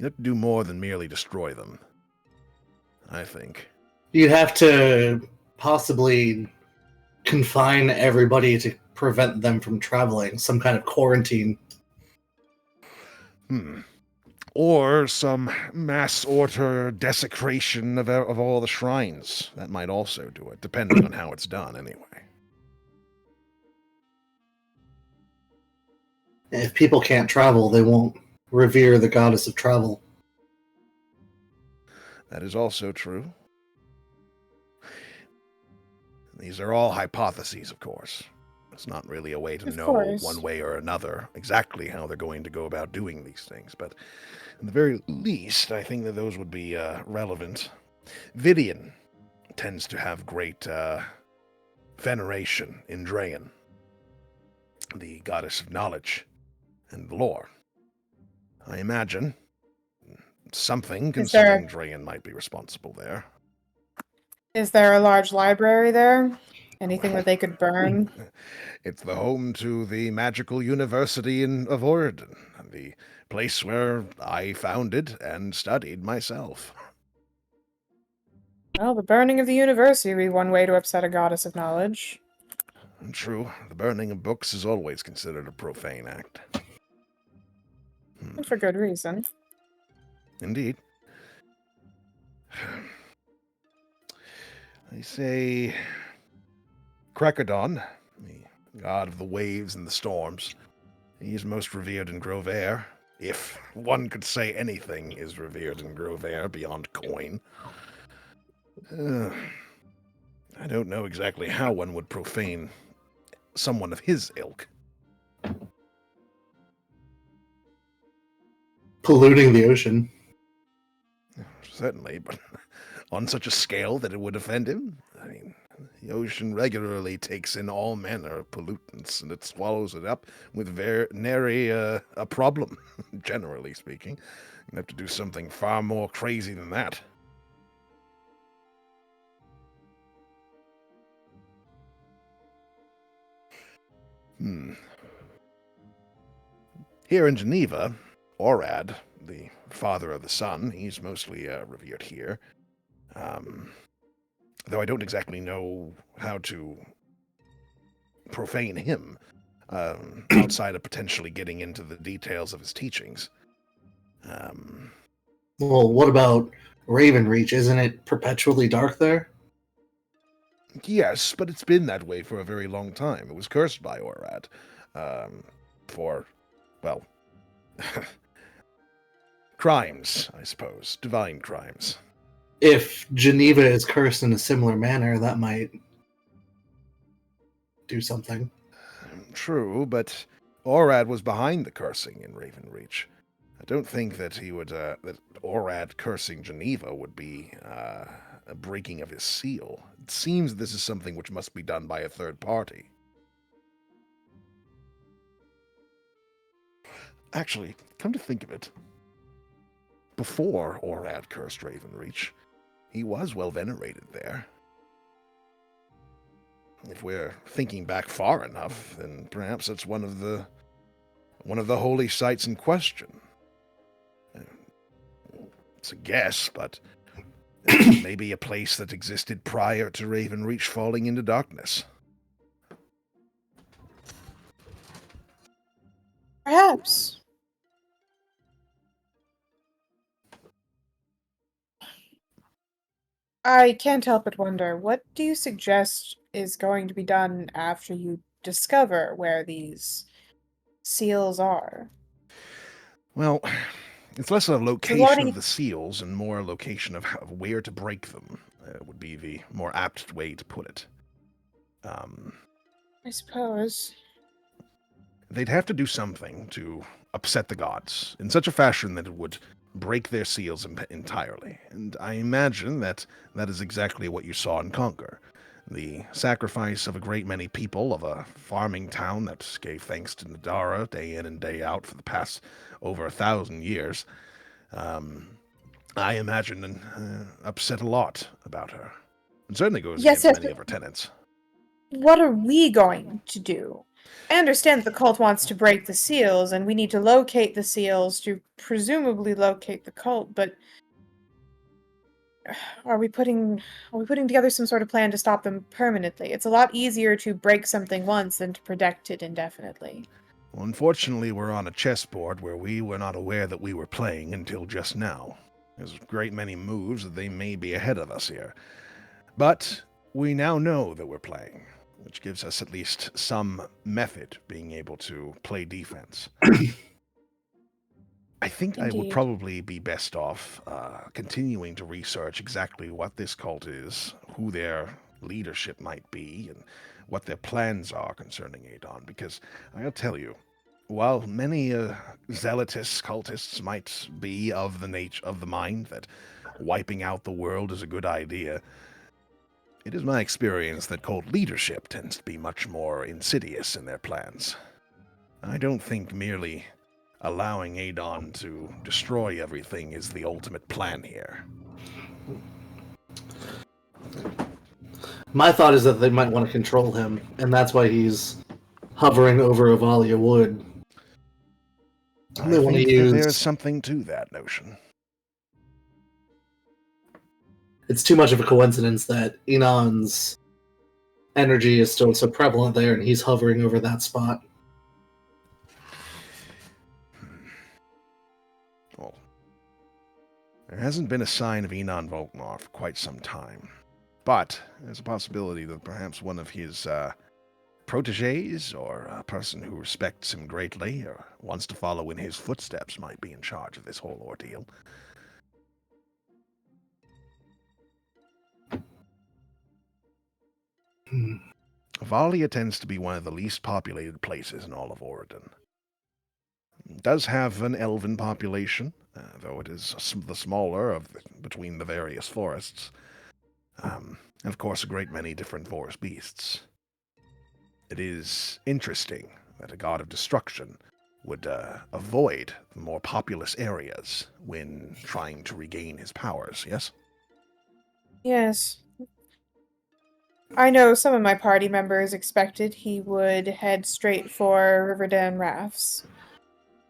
have to do more than merely destroy them, I think. You'd have to possibly confine everybody to prevent them from traveling, some kind of quarantine. Or some mass order desecration of all the shrines. That might also do it, depending on how it's done, anyway. If people can't travel, they won't revere the goddess of travel. That is also true. These are all hypotheses, of course. It's not really a way to Of know course. one way or another exactly how they're going to go about doing these things, but at the very least, I think that those would be relevant. Vidian tends to have great veneration in Draen, the goddess of knowledge and lore. I imagine something concerning Draen might be responsible there. Is there a large library there? Anything that they could burn? It's the home to the Magical University of Oregon, the place where I founded and studied myself. Well, the burning of the university would be one way to upset a goddess of knowledge. True, the burning of books is always considered a profane act. And for good reason. Indeed. They say Krekadon, the god of the waves and the storms, he is most revered in Grovair, if one could say anything is revered in Grovair beyond coin. I don't know exactly how one would profane someone of his ilk. Polluting the ocean. Certainly, but on such a scale that it would offend him? I mean, the ocean regularly takes in all manner of pollutants, and it swallows it up with nary a problem, generally speaking. You have to do something far more crazy than that. Here in Geneva, Orad, the father of the sun, he's mostly revered here. Though I don't exactly know how to profane him, outside of potentially getting into the details of his teachings. Well, what about Ravenreach? Isn't it perpetually dark there? Yes, but it's been that way for a very long time. It was cursed by Orad. For, well, crimes, I suppose. Divine crimes. If Geneva is cursed in a similar manner, that might do something. True, but Orad was behind the cursing in Ravenreach. I don't think that he would, that Orad cursing Geneva would be a breaking of his seal. It seems this is something which must be done by a third party. Actually, come to think of it, before Orad cursed Ravenreach, he was well venerated there. If we're thinking back far enough, then perhaps it's one of the holy sites in question. It's a guess, but maybe a place that existed prior to Ravenreach falling into darkness. Perhaps. I can't help but wonder, what do you suggest is going to be done after you discover where these seals are? Well, it's less a So what location do of you... the seals and more a location of where to break them, would be the more apt way to put it. I suppose. They'd have to do something to upset the gods in such a fashion that it would break their seals entirely. And I imagine that that is exactly what you saw in Conquer. The sacrifice of a great many people of a farming town that gave thanks to Nadara day in and day out for the past over 1,000 years. I imagine upset a lot about her. It certainly goes Yes, against yes, many of her tenets. what are we going to do? I understand that the cult wants to break the seals, and we need to locate the seals to presumably locate the cult, but are we putting together some sort of plan to stop them permanently? It's a lot easier to break something once than to protect it indefinitely. Well, unfortunately, we're on a chessboard where we were not aware that we were playing until just now. There's a great many moves that they may be ahead of us here. But we now know that we're playing. which gives us at least some method being able to play defense. I think I would Indeed. probably be best off continuing to research exactly what this cult is, who their leadership might be, and what their plans are concerning Adon, because I'll tell you, while many zealotous cultists might be of the nature of the mind that wiping out the world is a good idea, it is my experience that cult leadership tends to be much more insidious in their plans. I don't think merely allowing Adon to destroy everything is the ultimate plan here. My thought is that they might want to control him, and that's why he's hovering over Avalia Wood. I They want think to that use... there's something to that notion. It's too much of a coincidence that Enon's energy is still so prevalent there, and he's hovering over that spot. Well, there hasn't been a sign of Enon Volkmar for quite some time. But there's a possibility that perhaps one of his proteges, or a person who respects him greatly, or wants to follow in his footsteps, might be in charge of this whole ordeal. Valia tends to be one of the least populated places in all of Oregon. It does have an elven population, though it is the smaller of between the various forests. And of course, a great many different forest beasts. It is interesting that a god of destruction would avoid the more populous areas when trying to regain his powers, yes? Yes. I know some of my party members expected he would head straight for Riverdale Rafts.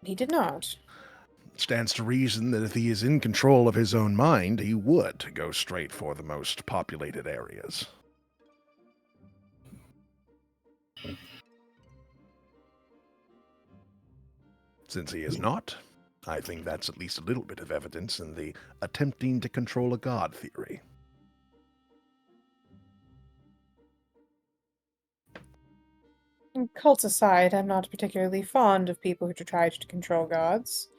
He did not. It stands to reason that if he is in control of his own mind, he would go straight for the most populated areas. Since he is not, I think that's at least a little bit of evidence in the attempting to control a god theory. Cults aside, I'm not particularly fond of people who try to control gods.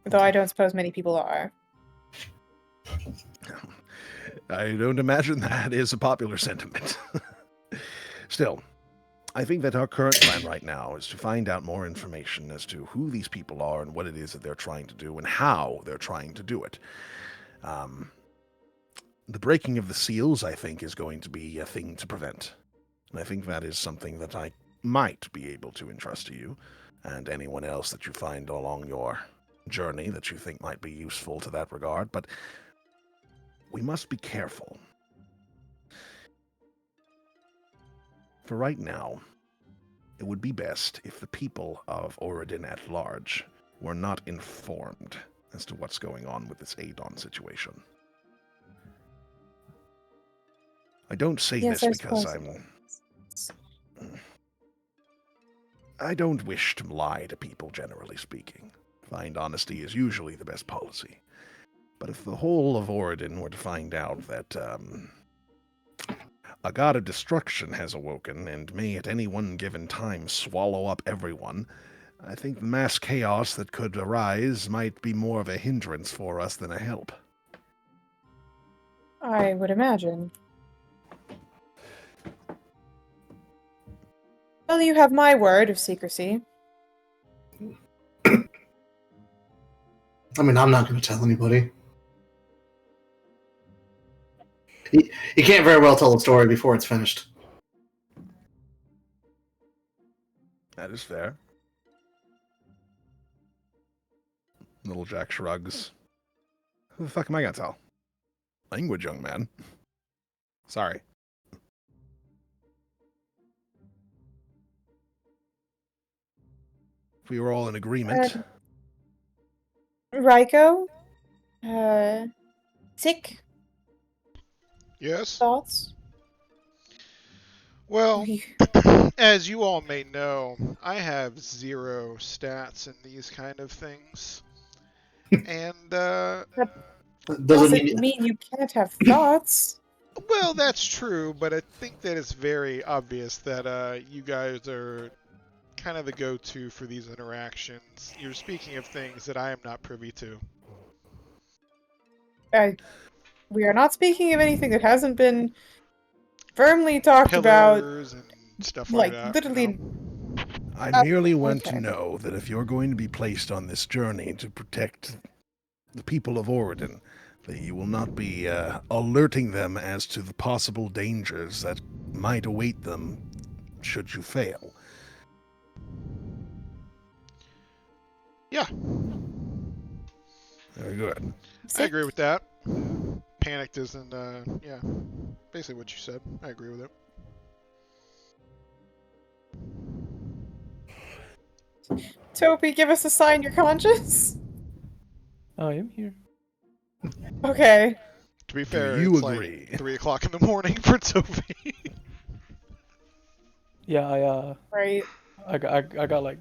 Though I don't suppose many people are. I don't imagine that is a popular sentiment. Still, I think that our current plan right now is to find out more information as to who these people are and what it is that they're trying to do and how they're trying to do it. The breaking of the seals, I think, is going to be a thing to prevent. And I think that is something that I might be able to entrust to you and anyone else that you find along your journey that you think might be useful to that regard. But we must be careful. For right now, it would be best if the people of Oregon at large were not informed as to what's going on with this Adon situation. I don't say Yes, this I because suppose. I don't wish to lie to people, generally speaking. Find honesty is usually the best policy. But if the whole of Oregon were to find out that a god of destruction has awoken and may at any one given time swallow up everyone, I think the mass chaos that could arise might be more of a hindrance for us than a help. I would imagine. Well, you have my word of secrecy. I mean, I'm not going to tell anybody. You can't very well tell a story before it's finished. That is fair. Little Jack shrugs. Who the fuck am I gonna tell? Language, young man. Sorry. If we were all in agreement. Raiko? Sick Yes. thoughts? Well, as you all may know, I have 0 stats in these kind of things. And, Doesn't Doesn't mean... mean you can't have thoughts. Well, that's true, but I think that it's very obvious that you guys are kind of the go-to for these interactions. You're speaking of things that I am not privy to. We are not speaking of anything that hasn't been firmly talked about. Pillars and stuff like Like, that. literally. I merely want to Okay. know that if you're going to be placed on this journey to protect the people of Oregon, that you will not be alerting them as to the possible dangers that might await them should you fail. Yeah, Very good. I agree with that. Panicked isn't, yeah, basically what you said. I agree with it. Toby, give us a sign you're conscious. I am here. Okay. To be fair, you it's agree? like 3 o'clock in the morning for Toby. Yeah, Right. I got like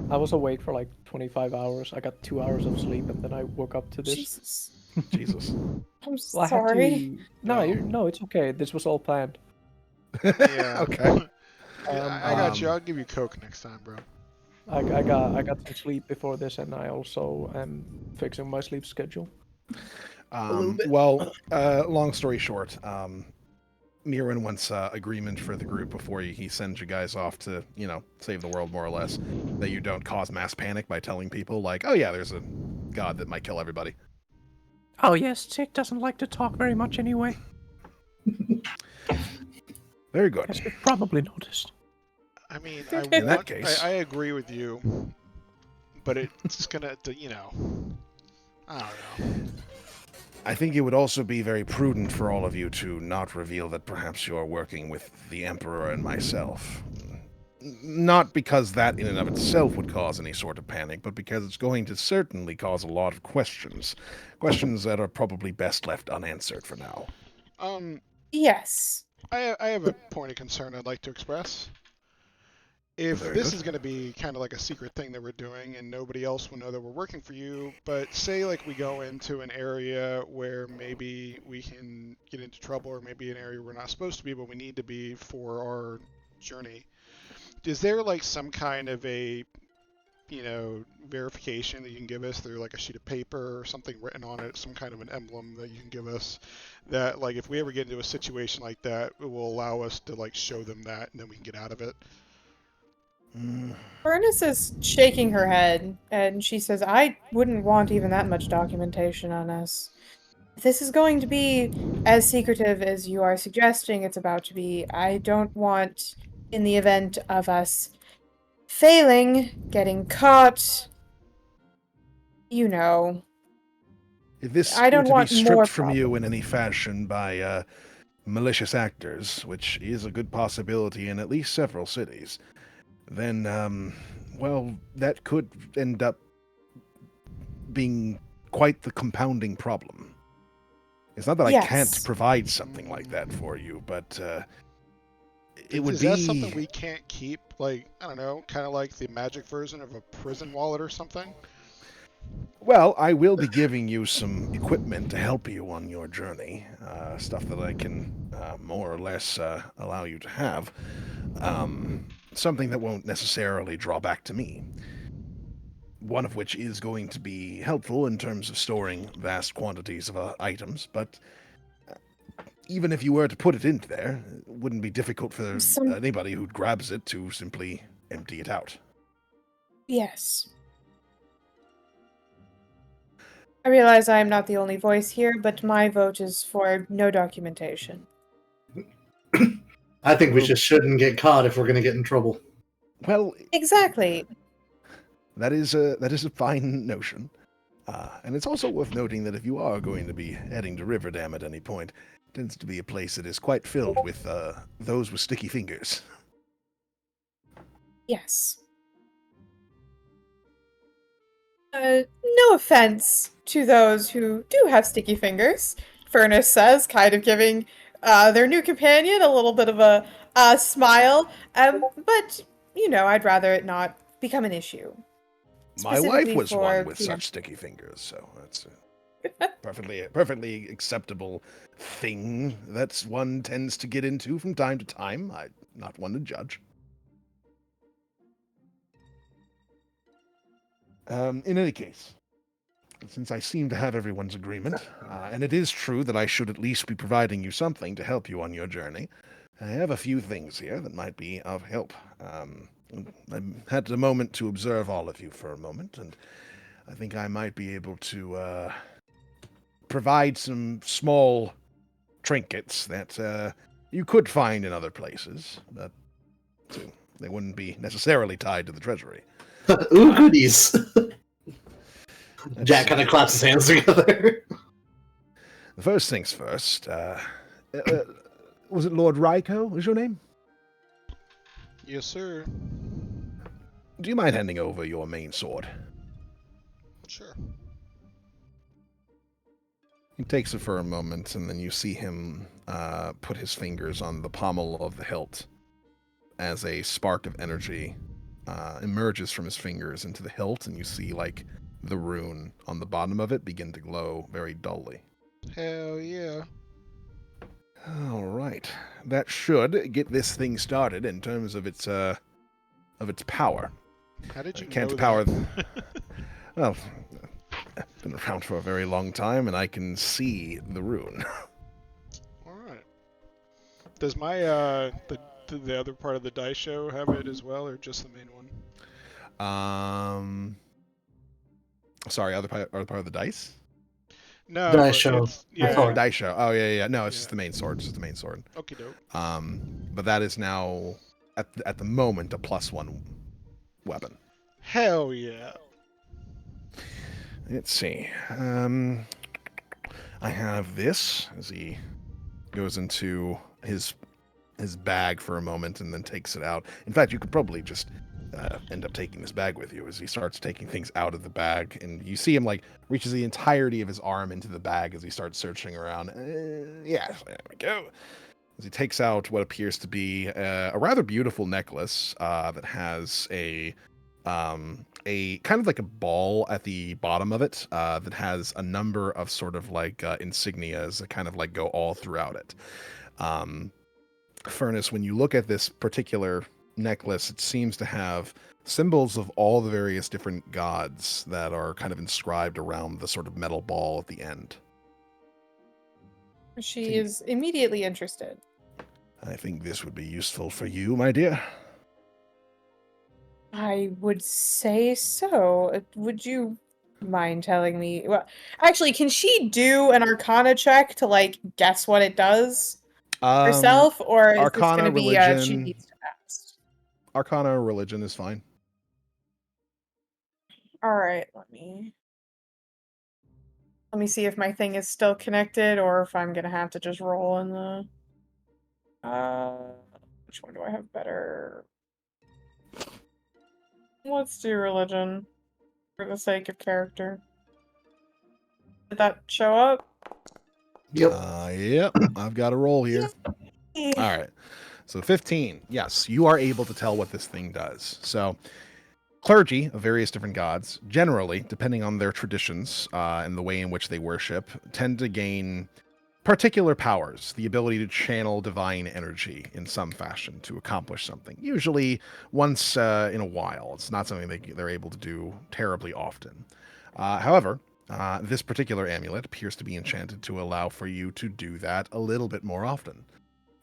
I was awake for like 25 hours. I got 2 hours of sleep, and then I woke up to this. Jesus. Jesus. I'm Well, I had sorry. to. No, no, it's okay. This was all planned. Yeah. Okay. I got you. I'll give you Coke next time, bro. I got some sleep before this, and I also am fixing my sleep schedule. Well, long story short, Mirren wants agreement for the group before he sends you guys off to, save the world, more or less, that you don't cause mass panic by telling people, like, oh yeah, there's a god that might kill everybody. Oh yes, Tick doesn't like to talk very much anyway. Very good. As you've probably noticed. I mean, In that case. I agree with you, but it's gonna, I don't know. I think it would also be very prudent for all of you to not reveal that perhaps you're working with the Emperor and myself. Not because that in and of itself would cause any sort of panic, but because it's going to certainly cause a lot of questions. Questions that are probably best left unanswered for now. Yes. I have a point of concern I'd like to express. If Very this good. is going to be kind of like a secret thing that we're doing and nobody else will know that we're working for you, but say like we go into an area where maybe we can get into trouble, or maybe an area we're not supposed to be but we need to be for our journey, is there like some kind of a verification that you can give us through like a sheet of paper or something written on it, some kind of an emblem that you can give us, that like if we ever get into a situation like that, it will allow us to like show them that and then we can get out of it? Furnace is shaking her head, and she says, I wouldn't want even that much documentation on us. If this is going to be as secretive as you are suggesting it's about to be, I don't want, in the event of us failing, getting caught, If this I don't were to be want more stripped from you problems. in any fashion by malicious actors, which is a good possibility in at least several cities, then, well, that could end up being quite the compounding problem. It's not that I can't Yes. provide something like that for you, but it would Is be... that something we can't keep, like, I don't know, kind of like the magic version of a prison wallet or something? Well, I will be giving you some equipment to help you on your journey, stuff that I can more or less allow you to have. Something that won't necessarily draw back to me. One of which is going to be helpful in terms of storing vast quantities of items, but even if you were to put it into there, it wouldn't be difficult for anybody who grabs it to simply empty it out. Yes. I realize I am not the only voice here, but my vote is for no documentation. I think we just shouldn't get caught if we're going to get in trouble. Well, Exactly. that is a fine notion. And it's also worth noting that if you are going to be heading to Riverdam at any point, it tends to be a place that is quite filled with those with sticky fingers. Yes. No offense to those who do have sticky fingers, Furnace says, kind of giving their new companion a little bit of a smile. But, I'd rather it not become an issue. My wife Specifically was one for with the such sticky fingers, so that's... Perfectly acceptable thing that one tends to get into from time to time. I'm not one to judge. In any case, since I seem to have everyone's agreement, and it is true that I should at least be providing you something to help you on your journey, I have a few things here that might be of help. I had a moment to observe all of you for a moment, and I think I might be able to provide some small trinkets that you could find in other places, but they wouldn't be necessarily tied to the treasury. Ooh, goodies. Jack Let's kind of see. claps his hands together. The first things first, was it Lord Raiko, was your name? Yes, sir. Do you mind handing over your main sword? Sure. He takes it for a moment, and then you see him put his fingers on the pommel of the hilt as a spark of energy emerges from his fingers into the hilt, and you see, like, the rune on the bottom of it begin to glow very dully. Hell yeah. All right. That should get this thing started in terms of its power. How did you Can't know power. that? Well, I've been around for a very long time, and I can see the rune. All right. Does my the other part of the dice show have it as well, or just the main one? Sorry, other part of the dice? No, Dice but show. it's yeah. Sword. Dice show. Oh yeah. No, it's Yeah. just the main sword. It's just the main sword. Okie doke. But that is now at the moment a +1 weapon. Hell yeah. Let's see. I have this as he goes into his bag for a moment and then takes it out. In fact, you could probably just end up taking this bag with you as he starts taking things out of the bag, and you see him like reaches the entirety of his arm into the bag as he starts searching around. Yeah, there we go. As he takes out what appears to be a rather beautiful necklace that has a kind of like a ball at the bottom of it that has a number of sort of like insignias that kind of like go all throughout it. Furnace, when you look at this particular necklace, it seems to have symbols of all the various different gods that are kind of inscribed around the sort of metal ball at the end. She is immediately interested. I think this would be useful for you, my dear. I would say so. Would you mind telling me? Well, actually, can she do an Arcana check to like guess what it does herself, or is this Arcana, going to be she religion. needs to ask? Arcana or religion is fine. All right, let me see if my thing is still connected, or if I'm gonna have to just roll in the. Which one do I have better? Let's do religion for the sake of character. Did that show up? Yep. Yep. I've got a roll here. All right. So 15. Yes, you are able to tell what this thing does. So clergy of various different gods, generally, depending on their traditions and the way in which they worship, tend to gain particular powers, the ability to channel divine energy in some fashion to accomplish something, usually once in a while. It's not something they're able to do terribly often. However, this particular amulet appears to be enchanted to allow for you to do that a little bit more often.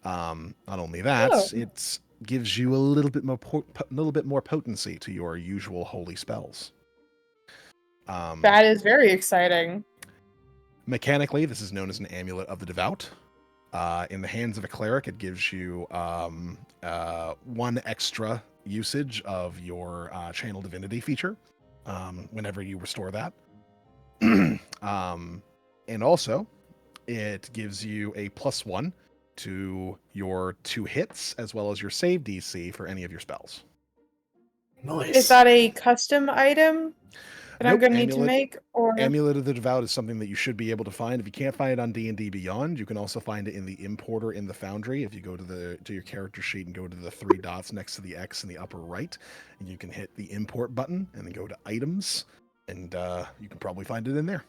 Not only that, it gives you a little bit more potency to your usual holy spells. That is very exciting. Mechanically, this is known as an amulet of the devout. In the hands of a cleric, it gives you 1 extra usage of your channel divinity feature whenever you restore that. And also, it gives you a +1 to your 2 hits, as well as your save DC for any of your spells. Nice. Is that a custom item that I'm Nope, going to need to make? Or Amulet of the Devout is something that you should be able to find. If you can't find it on D&D Beyond, you can also find it in the importer in the Foundry. If you go to your character sheet and go to the 3 dots next to the X in the upper right, and you can hit the import button and then go to items, and you can probably find it in there.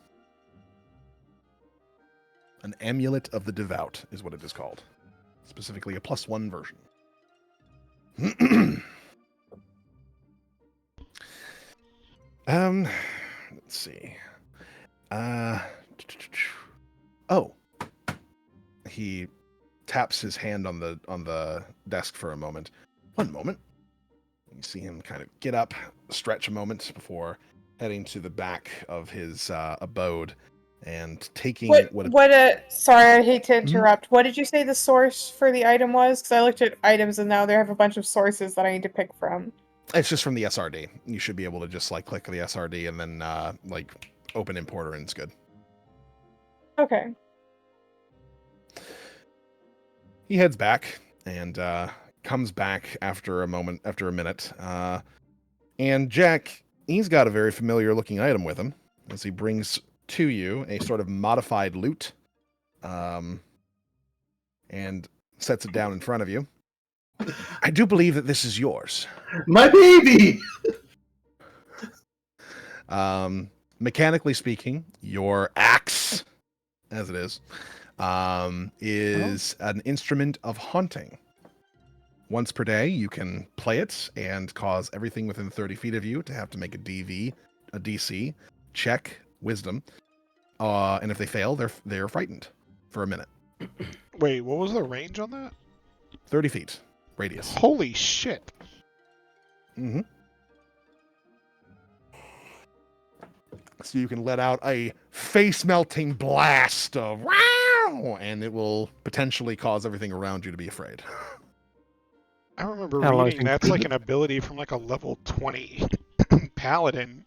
An Amulet of the Devout is what it is called. Specifically a +1 version. Let's see. Oh. He taps his hand on the desk for a moment. One moment. You see him kind of get up, stretch a moment before heading to the back of his abode and taking sorry, I hate to interrupt. What did you say the source for the item was? Because I looked at items and now they have a bunch of sources that I need to pick from. It's just from the SRD. You should be able to just like click the SRD and then like open importer and it's good. Okay. He heads back and comes back after a minute. And Jack, he's got a very familiar looking item with him as he brings to you a sort of modified lute and sets it down in front of you. I do believe that this is yours. My baby! Mechanically speaking, your axe, as it is an instrument of haunting. Once per day, you can play it and cause everything within 30 feet of you to have to make a DC, check, wisdom. And if they fail, they're frightened for a minute. Wait, what was the range on that? 30 feet radius. Holy shit. Mm-hmm. So you can let out a face-melting blast of wow, and it will potentially cause everything around you to be afraid. I remember reading that's like an ability from like a level 20 paladin.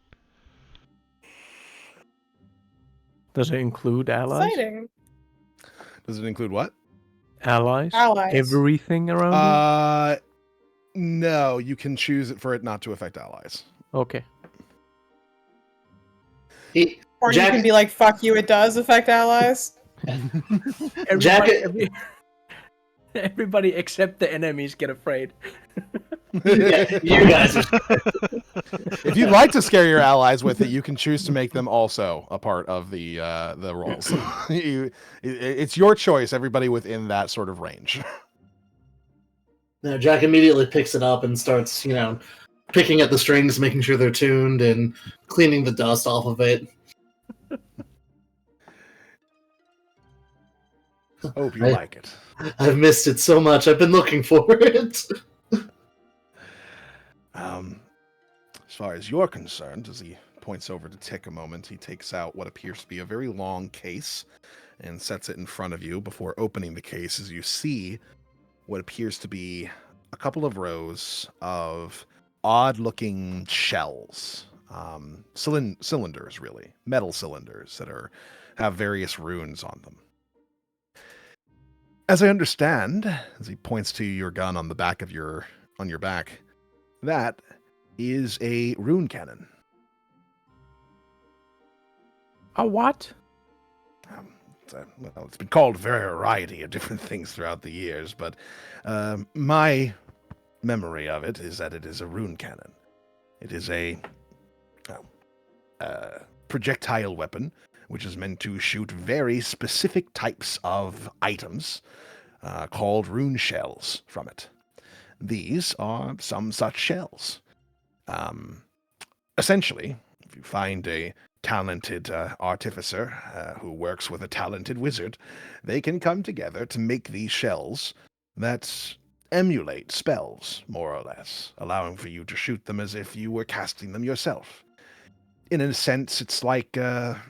Does it include allies? Exciting. Does it include what? Allies? Allies. Everything around No, you can choose it for it not to affect allies. you? Okay. Or Jack, you can be like, fuck you, it does affect allies. Everybody except the enemies get afraid. Yeah, you guys are. If you'd like to scare your allies with it, you can choose to make them also a part of the rolls. It's your choice, everybody within that sort of range. Now, Jack immediately picks it up and starts, picking at the strings, making sure they're tuned, and cleaning the dust off of it. Hope you like it. I've missed it so much. I've been looking for it. As far as you're concerned, as he points over to Tick a moment, he takes out what appears to be a very long case and sets it in front of you. Before opening the case, as you see what appears to be a couple of rows of odd-looking shells, cylinders, really, metal cylinders that have various runes on them. As I understand, as he points to your gun on the back of your back, that is a rune cannon. A what? It's been called a variety of different things throughout the years, but my memory of it is that it is a rune cannon. It is a projectile weapon, which is meant to shoot very specific types of items called rune shells from it. These are some such shells. Essentially, if you find a talented artificer who works with a talented wizard, they can come together to make these shells that emulate spells, more or less, allowing for you to shoot them as if you were casting them yourself. In a sense, it's like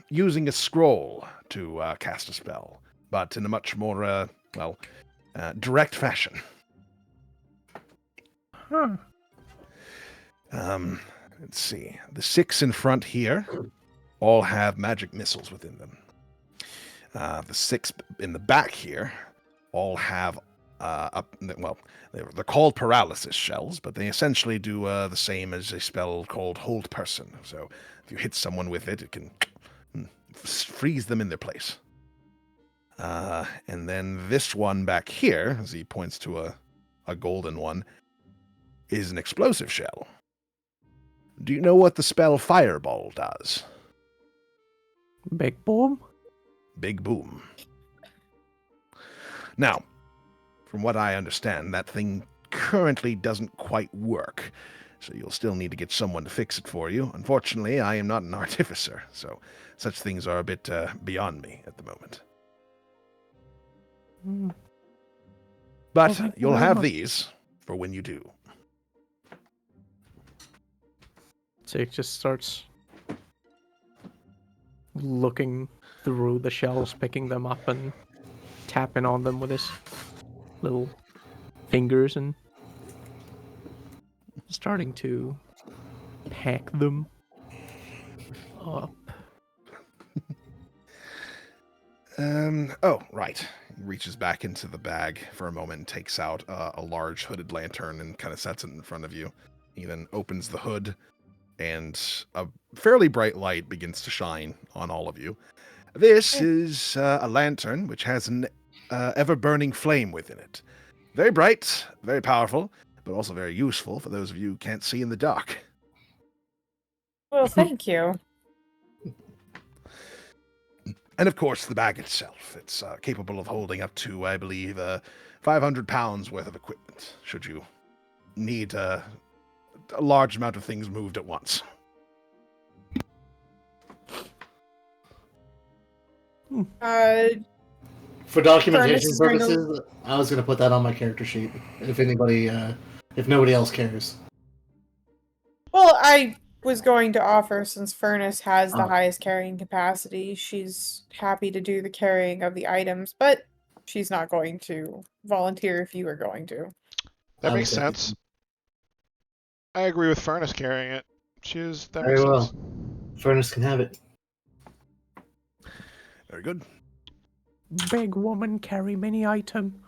using a scroll to cast a spell, but in a much more, direct fashion. Huh. Let's see. The 6 in front here all have magic missiles within them. The 6 in the back here all have, they're called paralysis shells, but they essentially do the same as a spell called Hold Person. So if you hit someone with it, it can freeze them in their place. And then this one back here, as he points to a golden one, is an explosive shell. Do you know what the spell Fireball does? Big boom? Big boom. Now, from what I understand, that thing currently doesn't quite work, so you'll still need to get someone to fix it for you. Unfortunately, I am not an artificer, so such things are a bit beyond me at the moment. But thank you you'll very have much. these for when you do. Jake just starts looking through the shelves, picking them up and tapping on them with his little fingers and starting to pack them up. Oh, right. He reaches back into the bag for a moment and takes out a large hooded lantern and kind of sets it in front of you. He then opens the hood, and a fairly bright light begins to shine on all of you. This is a lantern which has an ever-burning flame within it. Very bright, very powerful, but also very useful for those of you who can't see in the dark. Well, thank you. And of course, the bag itself. It's capable of holding up to, I believe, 500 pounds worth of equipment, should you need a large amount of things moved at once. For documentation Furnace is going to- purposes, I was going to put that on my character sheet. If anybody, if nobody else cares. Well, I was going to offer, since Furnace has the Oh. highest carrying capacity, she's happy to do the carrying of the items, but she's not going to volunteer if you were going to. That I makes was thinking- sense. I agree with Furnace carrying it. That Very makes well. sense. Furnace can have it. Very good. Big woman carry many item.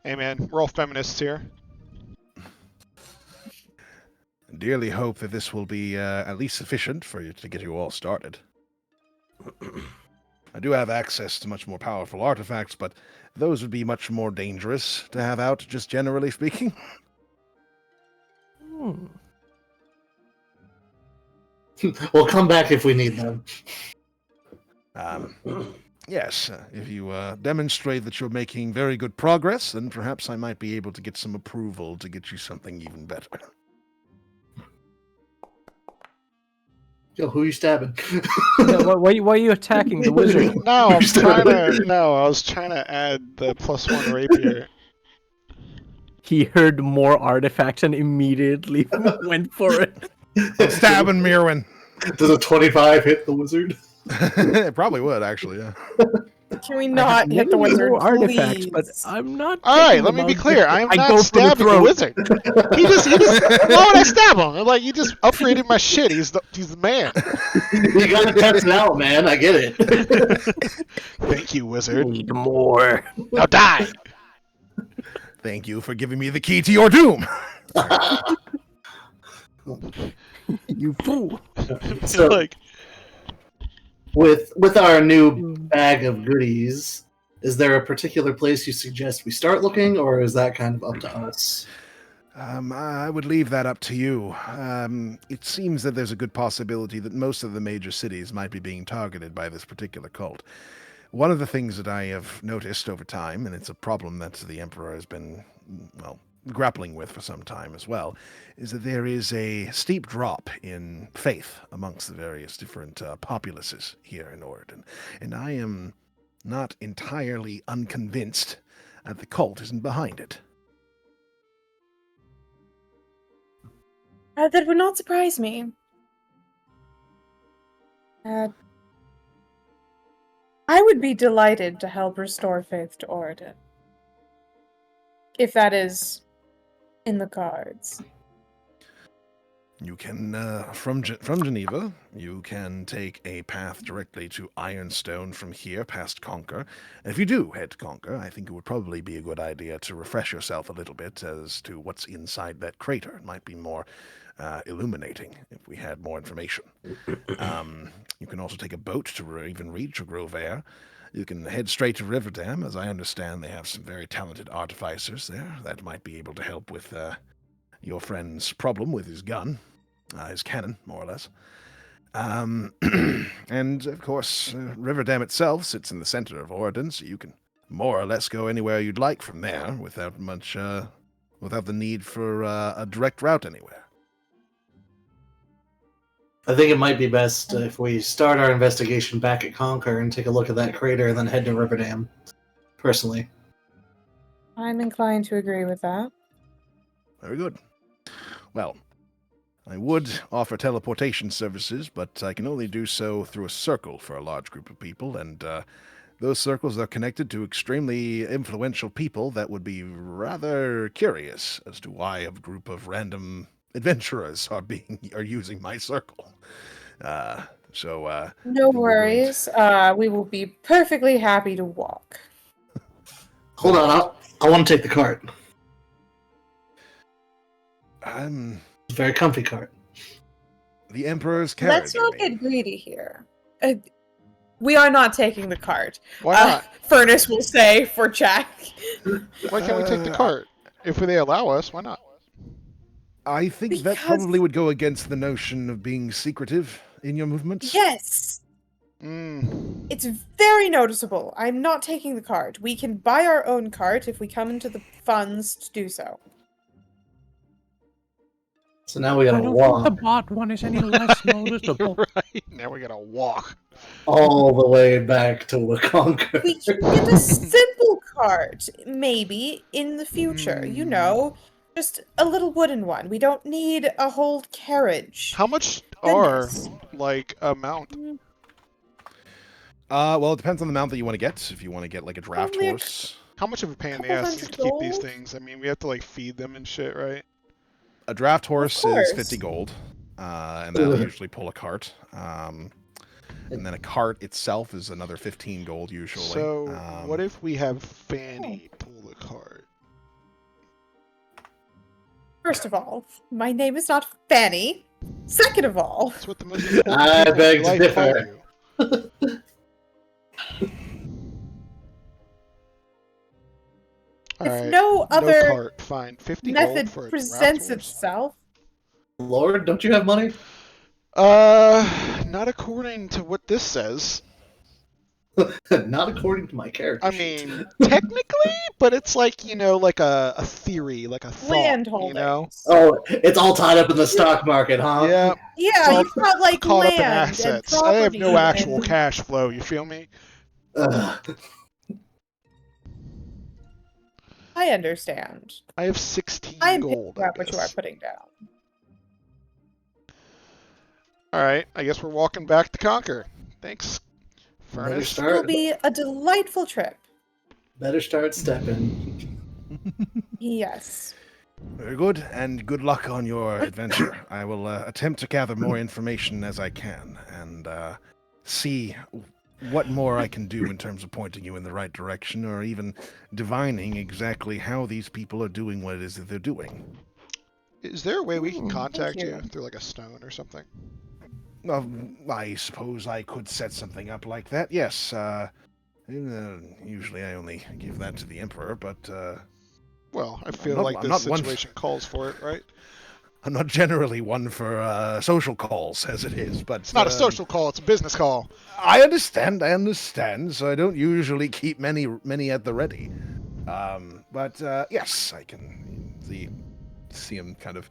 Hey man, we're all feminists here. Dearly hope that this will be at least sufficient for you to get you all started. I do have access to much more powerful artifacts, but those would be much more dangerous to have out, just generally speaking. We'll come back if we need them. Yes, if you demonstrate that you're making very good progress, then perhaps I might be able to get some approval to get you something even better. Yo, who you stabbing? Why are you attacking the wizard? No, I was trying to add the +1 rapier. He heard more artifacts and immediately went for it. Stabbing Mirwin. Does a 25 hit the wizard? It probably would, actually, yeah. Can we not hit the wizard, More artifacts, please? but I'm not. All right, taking let me them be out. clear. I am I not go for the stabbing the throat. wizard. He just. Why would I stab him? I'm like, you just upgraded my shit. He's the man. You gotta test it out, man. I get it. Thank you, wizard. Need more. Now die. Thank you for giving me the key to your doom. You fool. So, Like, with our new bag of goodies, is there a particular place you suggest we start looking, or is that kind of up to us? I would leave that up to you. It seems that there's a good possibility that most of the major cities might be being targeted by this particular cult. One of the things that I have noticed over time, and it's a problem that the Emperor has been, well, grappling with for some time as well, is that there is a steep drop in faith amongst the various different populaces here in Oregon. And I am not entirely unconvinced that the cult isn't behind it. That would not surprise me. I would be delighted to help restore faith to Oregon. If that is in the cards. You can, from Geneva, you can take a path directly to Ironstone from here, past Conquer. And if you do head to Conquer, I think it would probably be a good idea to refresh yourself a little bit as to what's inside that crater. It might be more illuminating if we had more information. You can also take a boat to even reach Grovair. You can head straight to Riverdam. As I understand, they have some very talented artificers there that might be able to help with your friend's problem with his gun, his cannon, more or less. And of course, Riverdam itself sits in the center of Oregon, so you can more or less go anywhere you'd like from there without much, without the need for a direct route anywhere. I think it might be best if we start our investigation back at Conquer and take a look at that crater and then head to Riverdam. Personally. I'm inclined to agree with that. Very good. Well, I would offer teleportation services, but I can only do so through a circle for a large group of people, and those circles are connected to extremely influential people that would be rather curious as to why a group of random adventurers are using my circle. No we're worries. We will be perfectly happy to walk. Hold on, I want to take the cart. It's a very comfy cart. The Emperor's carriage. Let's not get greedy here. We are not taking the cart. Why not? Furnace will say for Jack. Why can't we take the cart? If they allow us, why not? I think that probably would go against the notion of being secretive in your movements. Yes. It's very noticeable. I'm not taking the cart. We can buy our own cart if we come into the funds to do so. So now we I gotta don't walk think the bot one is any less noticeable. Right. Now we gotta walk. all the way back to Wakonka. We can get a simple cart, maybe, in the future. You know, just a little wooden one. We don't need a whole carriage. How much Goodness. a mount? Well, it depends on the mount that you want to get. If you want to get like a draft Only a horse. How much of a pain in the Couple ass is it to hundred keep these gold? things? I mean, we have to like feed them and shit, right? A draft horse is course. 50 gold, and that'll usually pull a cart. And then a cart itself is another 15 gold usually. So, what if we have Fanny pull the cart? First of all, my name is not Fanny. Second of all, That's what the most important I people beg in to life differ. call you. if Alright, no other cart, fine. 50 gold method for a presents draft horse. itself, Lord, don't you have money? Not according to what this says. Not according to my character. I mean, technically, but it's like, you know, like a theory, like a thought, land you know? holdings. Oh, it's all tied up in the stock market, huh? Yeah, Yeah, all you've got like caught land up in and assets. property. I have no actual and... cash flow, you feel me? I understand. I have 16 I am gold, picking I up what you are guess. putting down. Alright, I guess we're walking back to Conquer. Thanks, Better Furnace. It will start. be a delightful trip. Better start stepping. Yes. Very good, and good luck on your adventure. I will attempt to gather more information as I can, and see what more I can do in terms of pointing you in the right direction, or even divining exactly how these people are doing what it is that they're doing. Is there a way we can contact you. you through like a stone or something? I suppose I could set something up like that, yes. Usually I only give that to the Emperor, but Well, I feel not- like I'm this not one- situation calls for it, right? I'm not generally one for social calls, as it is, but... It's not a social call, it's a business call. I understand, so I don't usually keep many at the ready. But yes, I can see him kind of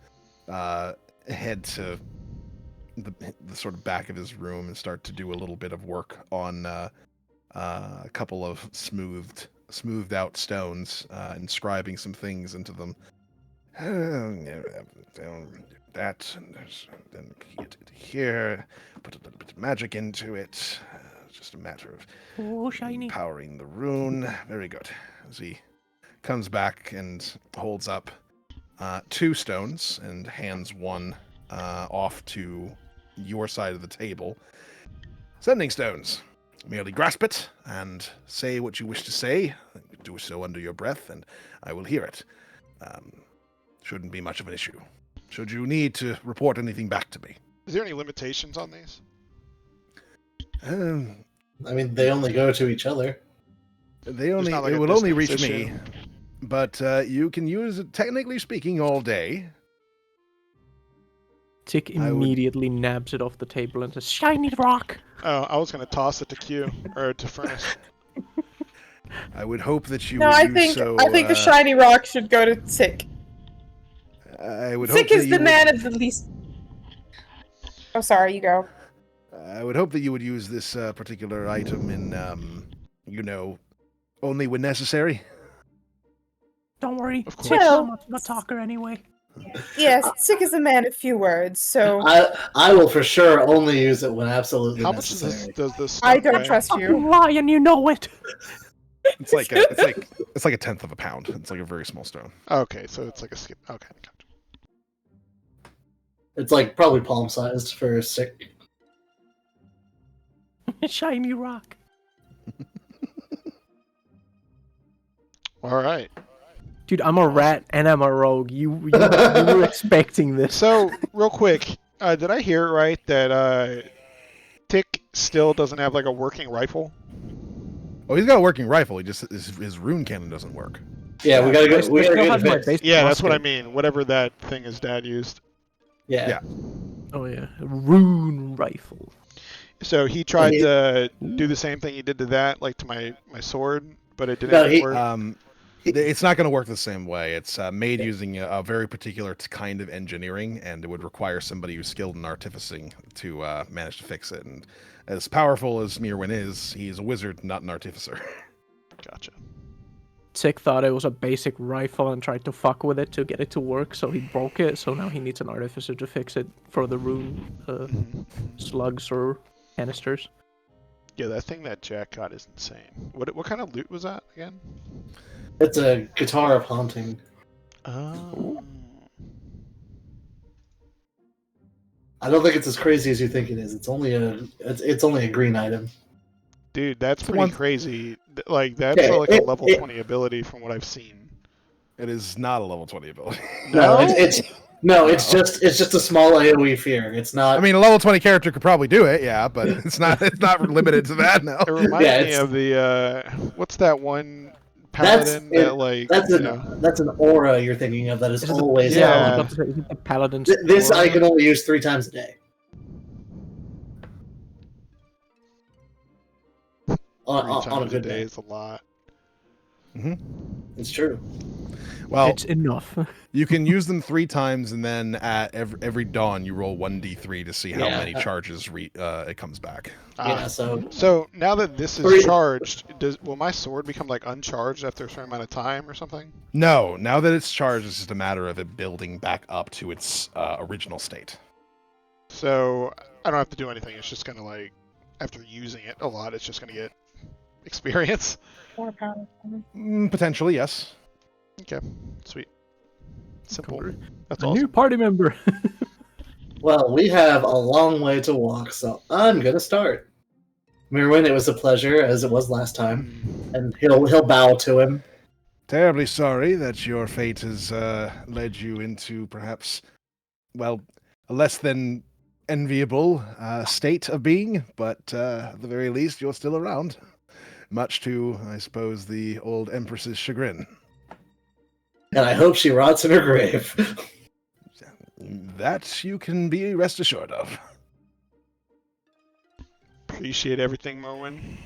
head to the sort of back of his room and start to do a little bit of work on a couple of smoothed out stones, inscribing some things into them. That, and then get it here, put a little bit of magic into it. Just a matter of Oh, shiny. powering the rune. Very good. As he comes back and holds up 2 stones and hands one off to your side of the table. Sending stones. Merely grasp it and say what you wish to say. Do so under your breath, and I will hear it. Shouldn't be much of an issue. Should you need to report anything back to me? Is there any limitations on these? I mean, they only go to each other. not like it a will only distance reach me, issue. but you can use it, technically speaking, all day. Tick immediately nabs it off the table and says, "Shiny rock." Oh, I was gonna toss it to Q or to Furnace. I would hope that you No, would I do think so. I think the shiny rock should go to Tick. I would hope Tick that is you the man of the least. Oh, sorry, you go. I would hope that you would use this particular item in, only when necessary. Don't worry, Of course. Tick's Well- not much of a talker anyway. Yes, Tick is a man of few words, so I will for sure only use it when absolutely How much necessary. does this I stuff don't weigh? trust you. Fucking lie, and you know it. It's like a tenth of a pound. It's like a very small stone. Okay, so it's like a skip. Okay, gotcha. It's like probably palm sized for a stick. Shiny rock. All right. Dude, I'm a rat and I'm a rogue. You were expecting this. So, real quick, did I hear it right that Tick still doesn't have like a working rifle? Oh, he's got a working rifle. He just his rune cannon doesn't work. Yeah, we gotta I go. still We gotta have get my it fixed. basic Yeah, that's what I musket. mean. Whatever that thing his dad used. Yeah. Oh yeah, rune rifle. So he tried he- to do the same thing he did to that, like to my sword, but it didn't No, he- work. It's not going to work the same way. It's made using a very particular kind of engineering, and it would require somebody who's skilled in artificing to manage to fix it. And as powerful as Mirwin is, he's a wizard, not an artificer. Gotcha. Tick thought it was a basic rifle and tried to fuck with it to get it to work, so he broke it. So now he needs an artificer to fix it for the rune slugs or canisters. Yeah, that thing that Jack got is insane. What kind of loot was that again? It's a guitar of haunting. Oh. I don't think it's as crazy as you think it is. It's only a green item. Dude, that's It's pretty one- crazy. Like that's Yeah, like a it- level it- 20 ability from what I've seen. It is not a level 20 ability. No, No? it's just a small AOE fear. It's not. I mean, a level 20 character could probably do it, yeah, but it's not limited to that now. It reminds Yeah, me it's- of the what's that one paladin that like that's an aura you're thinking of that is Is it the- always Yeah. I was on. about to say, is it the paladin's This I aura? can only use 3 times a day. three On a times good day day. is a lot. It's true. Well, It's enough. you can use them 3 times, and then at every dawn you roll 1d3 to see how Yeah. many charges it comes back. Yeah, so So now that this is Three- charged, will my sword become like uncharged after a certain amount of time or something? No, now that it's charged, it's just a matter of it building back up to its original state. So I don't have to do anything. It's just gonna like after using it a lot, it's just gonna get experience. More power. Potentially, yes. Okay, sweet, simple. Cool. That's A awesome. new party member. well, we have a long way to walk, so I'm gonna start. Mirwin, it was a pleasure as it was last time, and he'll bow to him. Terribly sorry that your fate has led you into perhaps, well, a less than enviable state of being, but at the very least, you're still around. Much to, I suppose, the old Empress's chagrin. And I hope she rots in her grave. That you can be rest assured of. Appreciate everything, Merwin.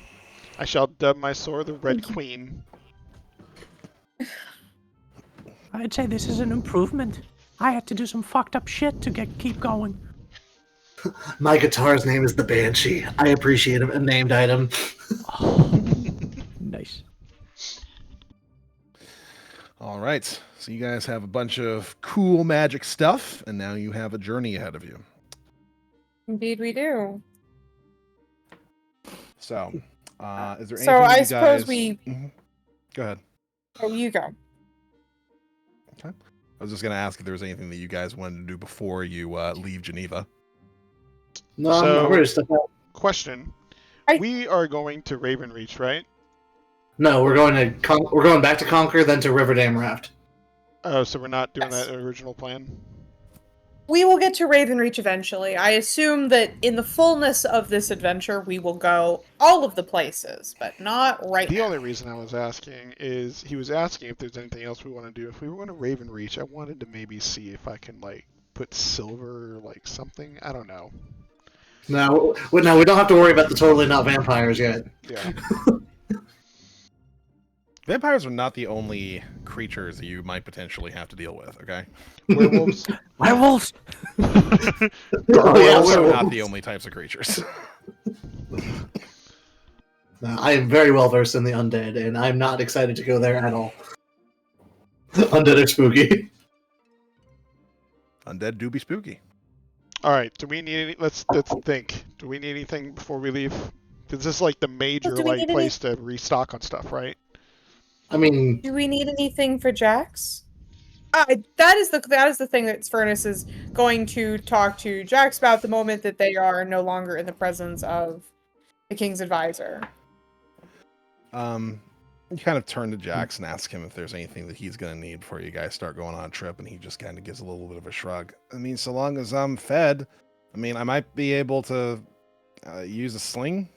I shall dub my sword the Red Queen. I'd say this is an improvement. I had to do some fucked up shit to keep going. My guitar's name is the Banshee. I appreciate a named item. Nice. All right, so you guys have a bunch of cool magic stuff, and now you have a journey ahead of you. Indeed, we do. So, is there anything So that I you suppose guys... we. Mhm. Go ahead. Oh, you go. I was just going to ask if there was anything that you guys wanted to do before you leave Geneva. No, So- I'm ready to step out. Question: We are going to Ravenreach, right? No, we're going back to Conquer, then to Riverdam Raft. Oh, so we're not doing Yes. that original plan. We will get to Ravenreach eventually. I assume that in the fullness of this adventure, we will go all of the places, but not right The now. only reason I was asking is he was asking if there's anything else we want to do. If we were going to Ravenreach, I wanted to maybe see if I can like put silver like something. I don't know. No, we don't have to worry about the totally not vampires yet. Yeah. Vampires are not the only creatures that you might potentially have to deal with, okay? Werewolves. Werewolves! Oh, yeah, Werewolves are werewolves. not the only types of creatures. No, I am very well versed in the undead, and I'm not excited to go there at all. Undead are spooky. Undead do be spooky. All right. Do we need any? Let's think. Do we need anything before we leave? This is like the major Do we like need place to restock on stuff, right? I mean, Do we need anything for Jax? That is the thing that Furnace is going to talk to Jax about the moment that they are no longer in the presence of the King's advisor. You kind of turn to Jax and ask him if there's anything that he's going to need before you guys start going on a trip, and he just kind of gives a little bit of a shrug. I mean, so long as I'm fed, I mean, I might be able to use a sling.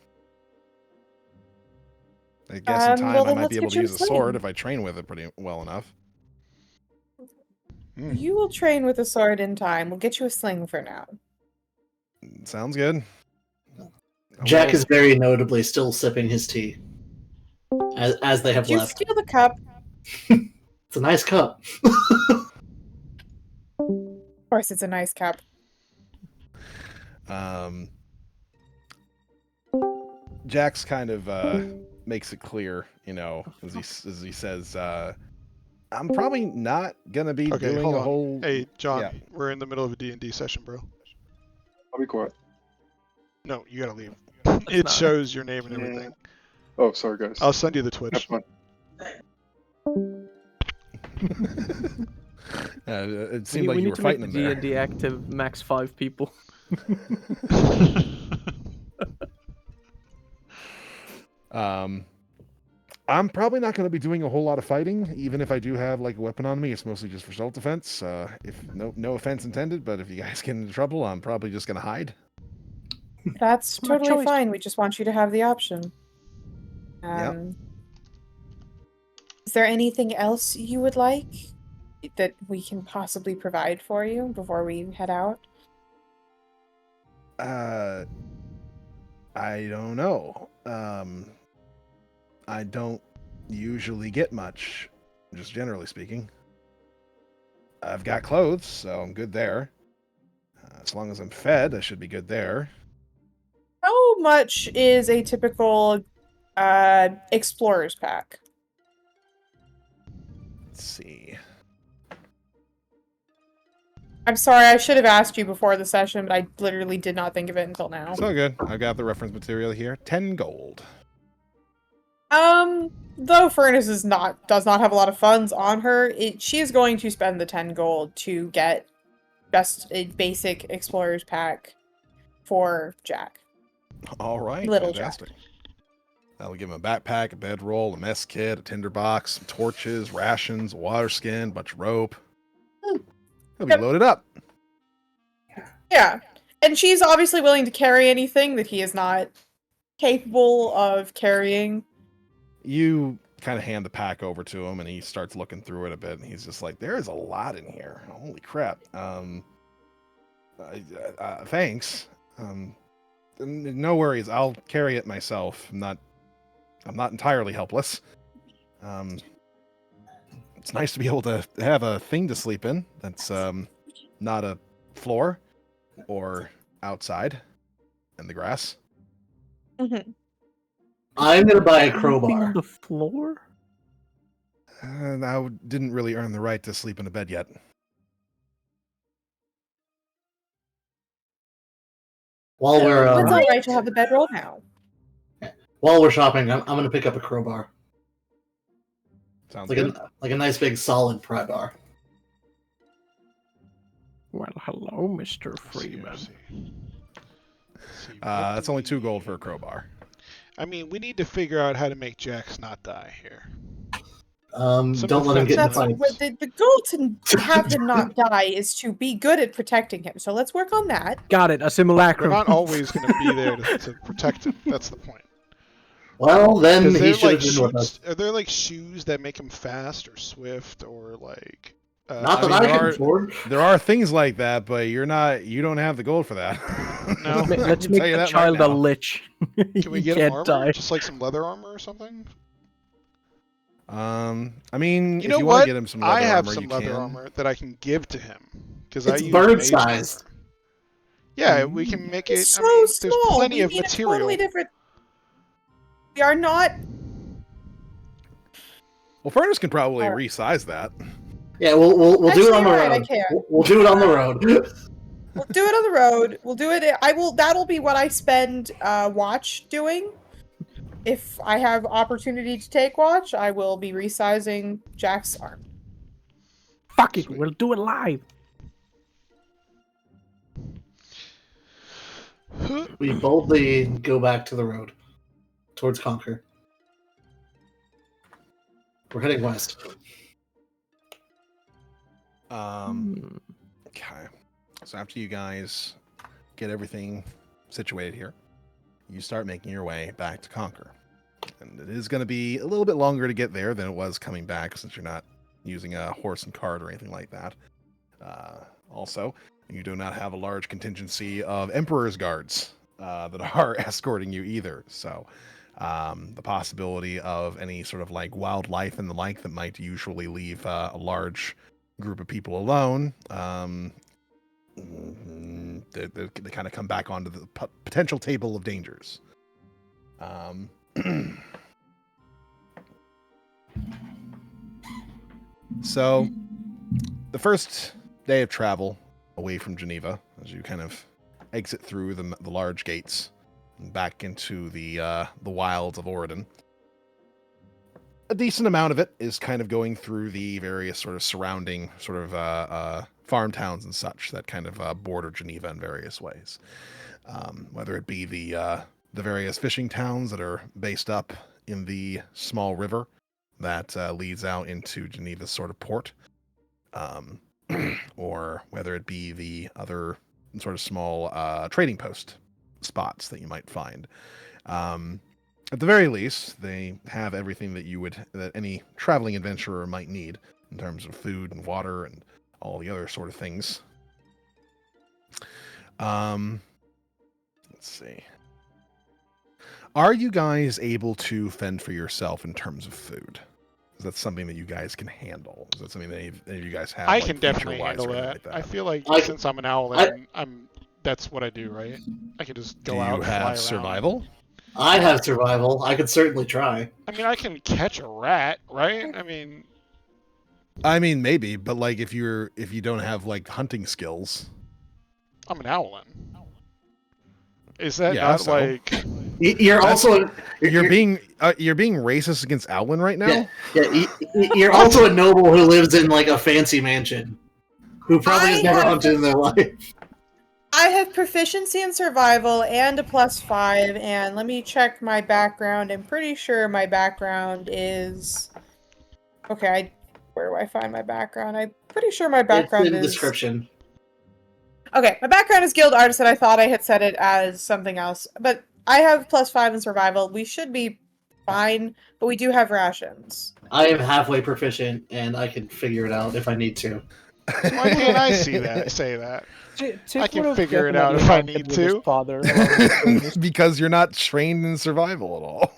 I guess in time well, I then might let's be able get to you a use a sword sling. if I train with it pretty well enough. You will train with a sword in time. We'll get you a sling for now. Sounds good. Jack Well, is very notably still sipping his tea, as they have Do you left. steal the cup? It's a nice cup. Of course, it's a nice cup. Jax kind of makes it clear, you know, as he says, I'm probably not gonna be Okay, doing hold a on. whole. Hey, John, Yeah. we're in the middle of a D&D session, bro. I'll be quiet. No, you gotta leave. That's It not- shows your name and everything. Oh, sorry, guys. I'll send you the That's Twitch. fine. It seemed like we you need were to make fighting the him there. D&D active max 5 people. I'm probably not going to be doing a whole lot of fighting, even if I do have like a weapon on me. It's mostly just for self-defense. If no offense intended, but if you guys get into trouble, I'm probably just going to hide. That's Smart totally choice. fine. We just want you to have the option. Yep. Is there anything else you would like that we can possibly provide for you before we head out? I don't know. I don't usually get much, just generally speaking. I've got clothes, so I'm good there. As long as I'm fed, I should be good there. How much is a typical explorer's pack? Let's see. I'm sorry, I should have asked you before the session, but I literally did not think of it until now. So good. I've got the reference material here. 10 gold. Though Furnace does not have a lot of funds on her, she is going to spend the 10 gold to get just a basic explorer's pack for Jack. All right. Little Fantastic. That'll give him a backpack, a bedroll, a mess kit, a tinderbox, some torches, rations, a water skin, a bunch of rope. He'll be Yep. loaded up. Yeah. And she's obviously willing to carry anything that he is not capable of carrying. You kind of hand the pack over to him, and he starts looking through it a bit, and he's just like, "There is a lot in here. Holy crap! Thanks. No worries. I'll carry it myself. I'm not entirely helpless. It's nice to be able to have a thing to sleep in that's not a floor or outside in the grass." Mm-hmm. I'm gonna buy a Sleeping crowbar. on the floor? I didn't really earn the right to sleep in a bed yet. While we're It's alright to have the bedroll now. while we're shopping, I'm gonna pick up a crowbar, Sounds like good. a nice big solid pry bar. Well, hello, Mr. Freeman. That's only 2 gold for a crowbar. I mean, we need to figure out how to make Jax not die here. Don't let him get in That's fights. the goal to have him not die is to be good at protecting him. So let's work on that. Got it, a We're simulacrum. not always going to be there to protect him. That's the point. Well, then Is he there should like have been with us. shoes? Are there like shoes that make him fast or swift or like Not that mean, I there can are- afford. There are things like that, but you don't have the gold for that. No. Let's I can make tell you the that child right a now. lich. Can we He get him can't armor? die. Just like some leather armor or something? I mean, You if know you want what? to get him some leather I have armor, some you leather can. armor that I can give to him because I It's use bird mage sized. armor. Yeah, we can make it. It's I so mean, there's small. plenty We of need material. a totally different. We are not. Well, Furnace can probably Alright. resize that. Yeah, we'll do it Actually, on the you're right, I road. can't. We'll do it on the road. We'll do it on the road. We'll do it. I will. That'll be what I spend watch doing. If I have opportunity to take watch, I will be resizing Jack's arm. Fuck it, Sweet. we'll do it live. We boldly go back to the road towards Conquer. We're heading west. Okay. So after you guys get everything situated here, you start making your way back to Conquer. And it is going to be a little bit longer to get there than it was coming back, since you're not using a horse and cart or anything like that. Also, you do not have a large contingency of Emperor's guards that are escorting you either. So the possibility of any sort of like wildlife and the like that might usually leave a large group of people alone, they kind of come back onto the potential table of dangers. So the first day of travel away from Geneva, as you kind of exit through the large gates and back into the wilds of Oregon, a decent amount of it is kind of going through the various sort of surrounding sort of farm towns and such that kind of border Geneva in various ways. Whether it be the various fishing towns that are based up in the small river that leads out into Geneva's sort of port, or whether it be the other sort of small trading post spots that you might find. At the very least, they have everything that any traveling adventurer might need in terms of food and water and all the other sort of things. Let's see. Are you guys able to fend for yourself in terms of food? Is that something that you guys can handle? Is that something that any of you guys have? I like, can definitely feature-wise or handle anything that. like I feel like I- since I'm an owl, I- that's what I do, right? I can just Do go out you and fly have around. survival? I have survival. I could certainly try. I mean, I can catch a rat, right? I mean, maybe, but like if you don't have like hunting skills, I'm an owlin. Is that Yeah, not so. like? You're also you're being racist against Owlin right now. you're also a noble who lives in like a fancy mansion, who probably has I never have- hunted in their life. I have proficiency in survival and a +5, and let me check my background. I'm pretty sure my background is. Okay, where do I find my background? I'm pretty sure my background It's in the is. description. Okay, my background is guild artist, and I thought I had set it as something else. But I have +5 in survival. We should be fine, but we do have rations. I am halfway proficient, and I can figure it out if I need to. Why can't I say that? I can figure it out if I need to. Father, Because you're not trained in survival at all.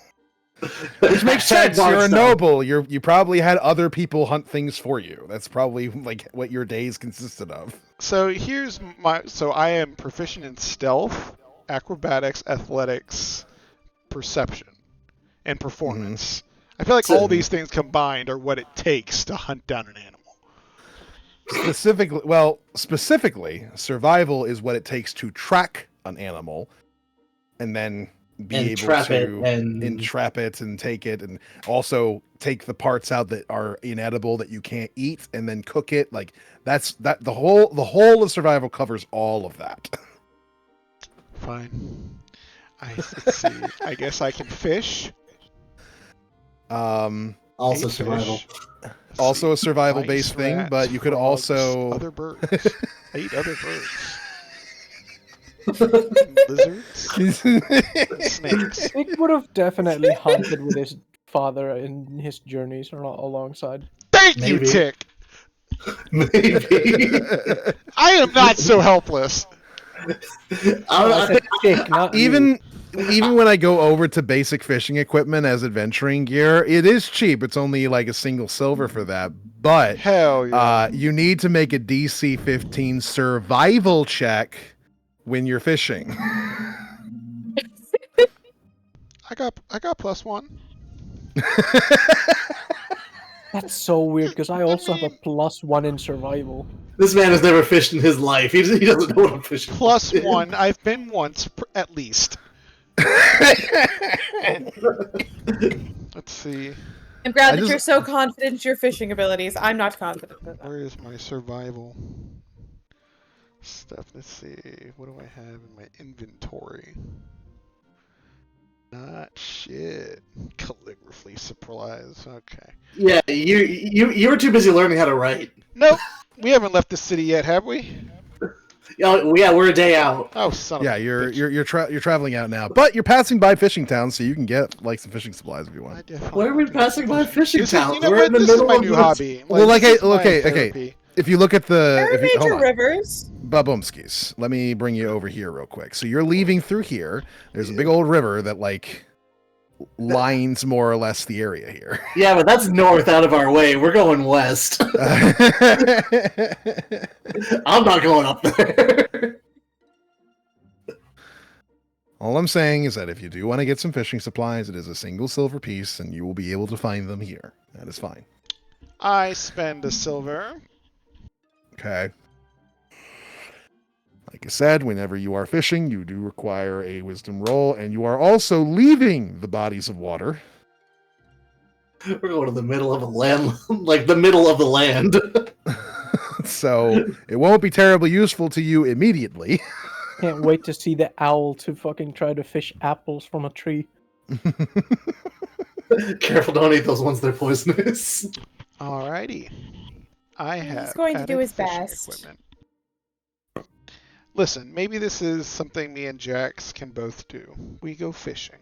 Which makes sense. Dark You're a stuff. noble. You probably had other people hunt things for you. That's probably like what your days consisted of. So I am proficient in stealth, acrobatics, athletics, perception, and performance. I feel like all these things combined are what it takes to hunt down an animal. Specifically, survival is what it takes to track an animal and then be able Entrap it to and- entrap it and take it, and also take the parts out that are inedible that you can't eat and then cook it. Like the whole of survival covers all of that. Fine. Let's see. I guess I can fish. Also Eat survival. fish. Also a Mice, survival-based thing, rats, but you could frogs, also other birds. I eat other birds. Lizards, snakes. Nick would have definitely hunted with his father in his journeys or not alongside. Thank Maybe. you, Tick. Maybe. I am not so helpless. I said chick, not you. Even when I go over to basic fishing equipment as adventuring gear, it is cheap. It's only like a single silver for that. But Hell yeah. you need to make a DC 15 survival check when you're fishing. I got +1. That's so weird because I also have a +1 in survival. This man has never fished in his life. He doesn't know what I'm fishing. +1. I've been once, at least. Let's see. I'm glad that you're so confident in your fishing abilities. I'm not confident in that. Where is my survival stuff? Let's see. What do I have in my inventory? Not shit. Calligraphy supplies. Okay. Yeah, you were too busy learning how to write. Nope. We haven't left the city yet, have we? Oh, yeah, we're a day out. Oh, son of a bitch. you're traveling out now, but you're passing by fishing towns, so you can get like some fishing supplies if you I want. definitely Why are we do. passing by fishing This is- towns? you know We're what? in the This is middle my of new this- hobby. Well, like, this is my okay. therapy. If you look at the There are major hold on. rivers. Babumskis, let me bring you over here real quick. So you're leaving through here. There's a big old river that like lines more or less the area here. Yeah, but that's north out of our way. We're going west. I'm not going up there. All I'm saying is that if you do want to get some fishing supplies, it is a single silver piece, and you will be able to find them here. That is fine. I spend a silver. Okay. Like I said, whenever you are fishing, you do require a wisdom roll, and you are also leaving the bodies of water. We're going to the middle of a land, like the middle of the land. So it won't be terribly useful to you immediately. Can't wait to see the owl to fucking try to fish apples from a tree. Careful, don't eat those ones, they're poisonous. Alrighty. I have going to do added his fishing best. equipment. Listen, maybe this is something me and Jax can both do. We go fishing.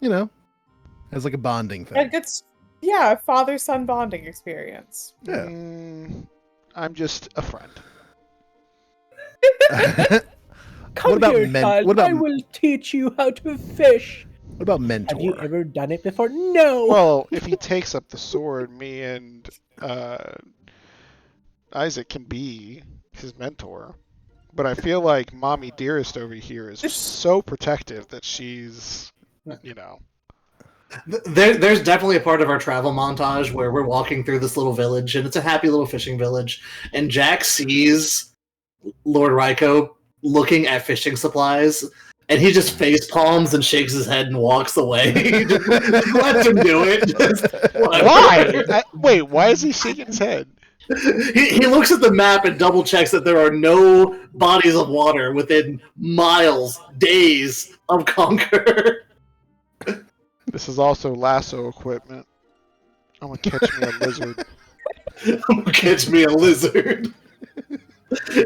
You know, as like a bonding A thing. good, yeah, father-son bonding experience. Yeah. I'm just a friend. Come about here, child. what about I will teach you how to fish. what about mentor? Have you ever done it before? No. Well, if he takes up the sword, me and Isaac can be his mentor. But I feel like Mommy Dearest over here is so protective that she's, you know. There's definitely a part of our travel montage where we're walking through this little village, and it's a happy little fishing village, and Jack sees Lord Ryko looking at fishing supplies, and he just face palms and shakes his head and walks away. Just let him do it. Just whatever. Why? Wait, why is he shaking his head? He looks at the map and double checks that there are no bodies of water within miles, days of Conquer. This is also lasso equipment. I'm gonna catch me a lizard. Catch me a lizard.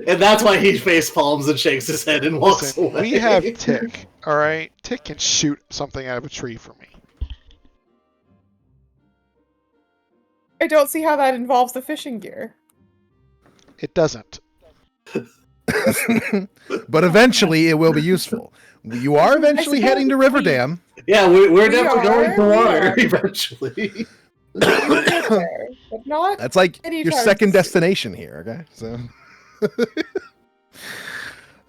And that's why he face palms and shakes his head and walks Listen, away. we have Tick, alright? Tick can shoot something out of a tree for me. I don't see how that involves the fishing gear. It doesn't. But eventually it will be useful. You are eventually heading to Riverdam. Yeah, we're definitely are, going to we water are. eventually. We'll get there, but not That's like any your time second soon. destination here, okay? So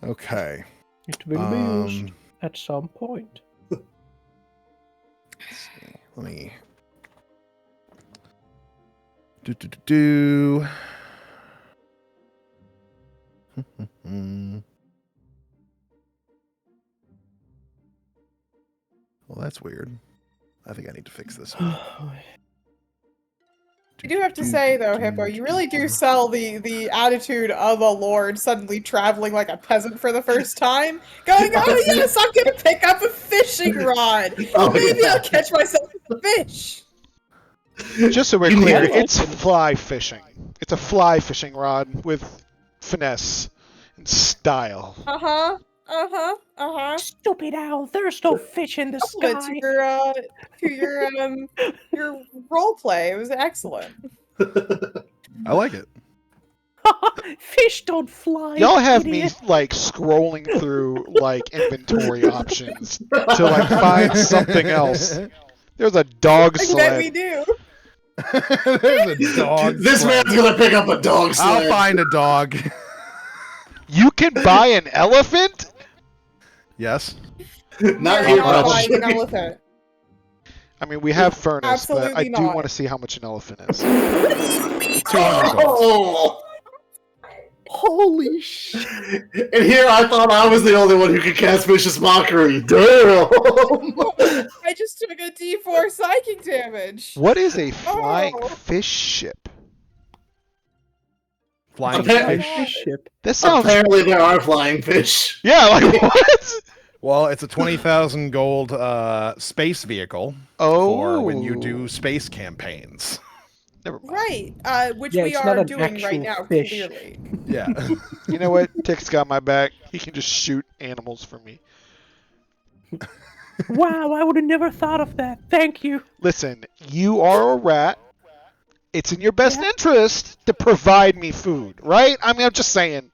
okay. It will be used at some point. Let's see. Let me do. Well, that's weird. I think I need to fix this one. You do have to say though, Hippo, you really do sell the attitude of a lord suddenly traveling like a peasant for the first time, going, "Oh yes, I'm gonna pick up a fishing rod. Oh, Maybe yeah. I'll catch myself a fish." Just so we're You clear, need- it's fly fishing. It's a fly fishing rod with finesse and style. Uh huh. Stupid owl, there's no fish in the Compliment sky. to your role play. It was excellent. I like it. Fish don't fly. Y'all have idiot. me like scrolling through like inventory options to like find something else. There's a dog I bet sled. we do. There's a dog. This sled. man's gonna pick up a dog sled. I'll find a dog. You can buy an elephant? Yes. Not We're here, not much. buying an elephant. I mean, we have furnace, but I Absolutely do not. want to see how much an elephant is. 200 gold. Oh! Holy shit. And here I thought I was the only one who could cast Vicious Mockery. Damn! I just took a D4 psychic damage. What is a flying Oh. fish ship? Flying Okay. fish. Ship. This sounds. Apparently there are flying fish. Yeah, like what? Well, it's a 20,000 gold space vehicle Oh. for when you do space campaigns. Never mind. Right, which Yeah, we it's not are an doing right actual now, fish. clearly. Yeah. You know what? Tick's got my back. He can just shoot animals for me. Wow, I would have never thought of that. Thank you. Listen, you are a rat. It's in your best interest to provide me food, right? I mean, I'm just saying.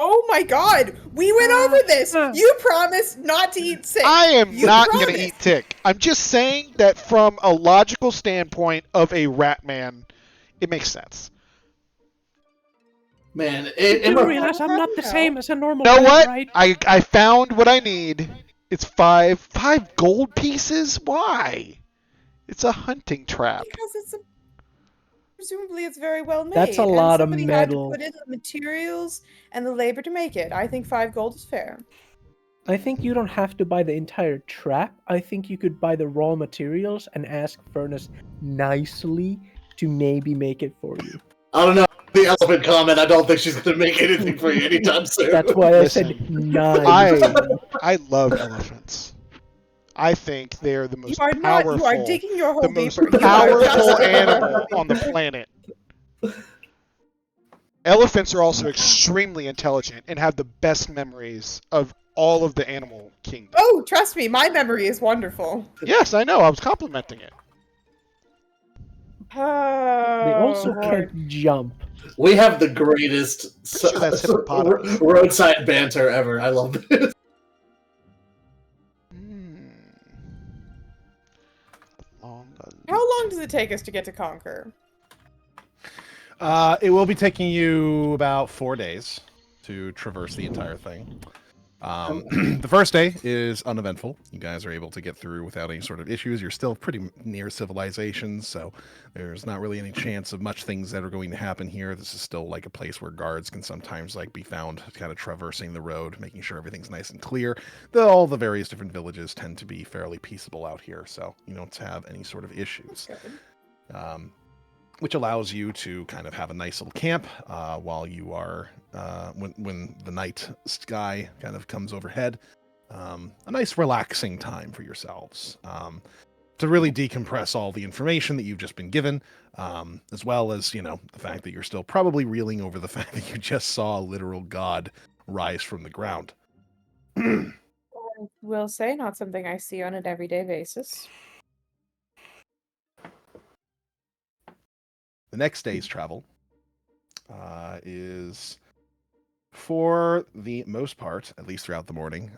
Oh my god, we went over this! You promised not to eat sick! I am You not going to promised. eat Tick. I'm just saying that from a logical standpoint of a rat man, it makes sense. Man, You realize I'm not the same as a normal You know man, what? right? I found what I need. It's five gold pieces? Why? It's a hunting trap. Because presumably it's very well made. That's a and lot of somebody metal. had to put in the materials and the labor to make it. I think 5 gold is fair. I think you don't have to buy the entire trap. I think you could buy the raw materials and ask Furnace nicely to maybe make it for you. I don't know. The elephant comment, I don't think she's going to make anything for you anytime soon. That's why I said Listen, nice. I love elephants. I think they're the You most are not. powerful, You are digging your hole the most deeper. You are powerful just- animal on the planet. Elephants are also extremely intelligent and have the best memories of all of the animal kingdom. Oh, trust me, my memory is wonderful. Yes, I know. I was complimenting it. They also Oh, can't jump. We have the greatest Pretty sure that's hippopotamus. roadside banter ever. I love this. How long does it take us to get to Conquer? It will be taking you about 4 days to traverse the entire thing. The first day is uneventful. You guys are able to get through without any sort of issues. You're still pretty near civilization, so there's not really any chance of much things that are going to happen here. This is still like a place where guards can sometimes like be found kind of traversing the road, making sure everything's nice and clear. All the various different villages tend to be fairly peaceable out here, so you don't have any sort of issues. Which allows you to kind of have a nice little camp while you are, when the night sky kind of comes overhead. A nice relaxing time for yourselves to really decompress all the information that you've just been given, as well as, you know, the fact that you're still probably reeling over the fact that you just saw a literal god rise from the ground. Will say not something I see on an everyday basis. The next day's travel is, for the most part, at least throughout the morning,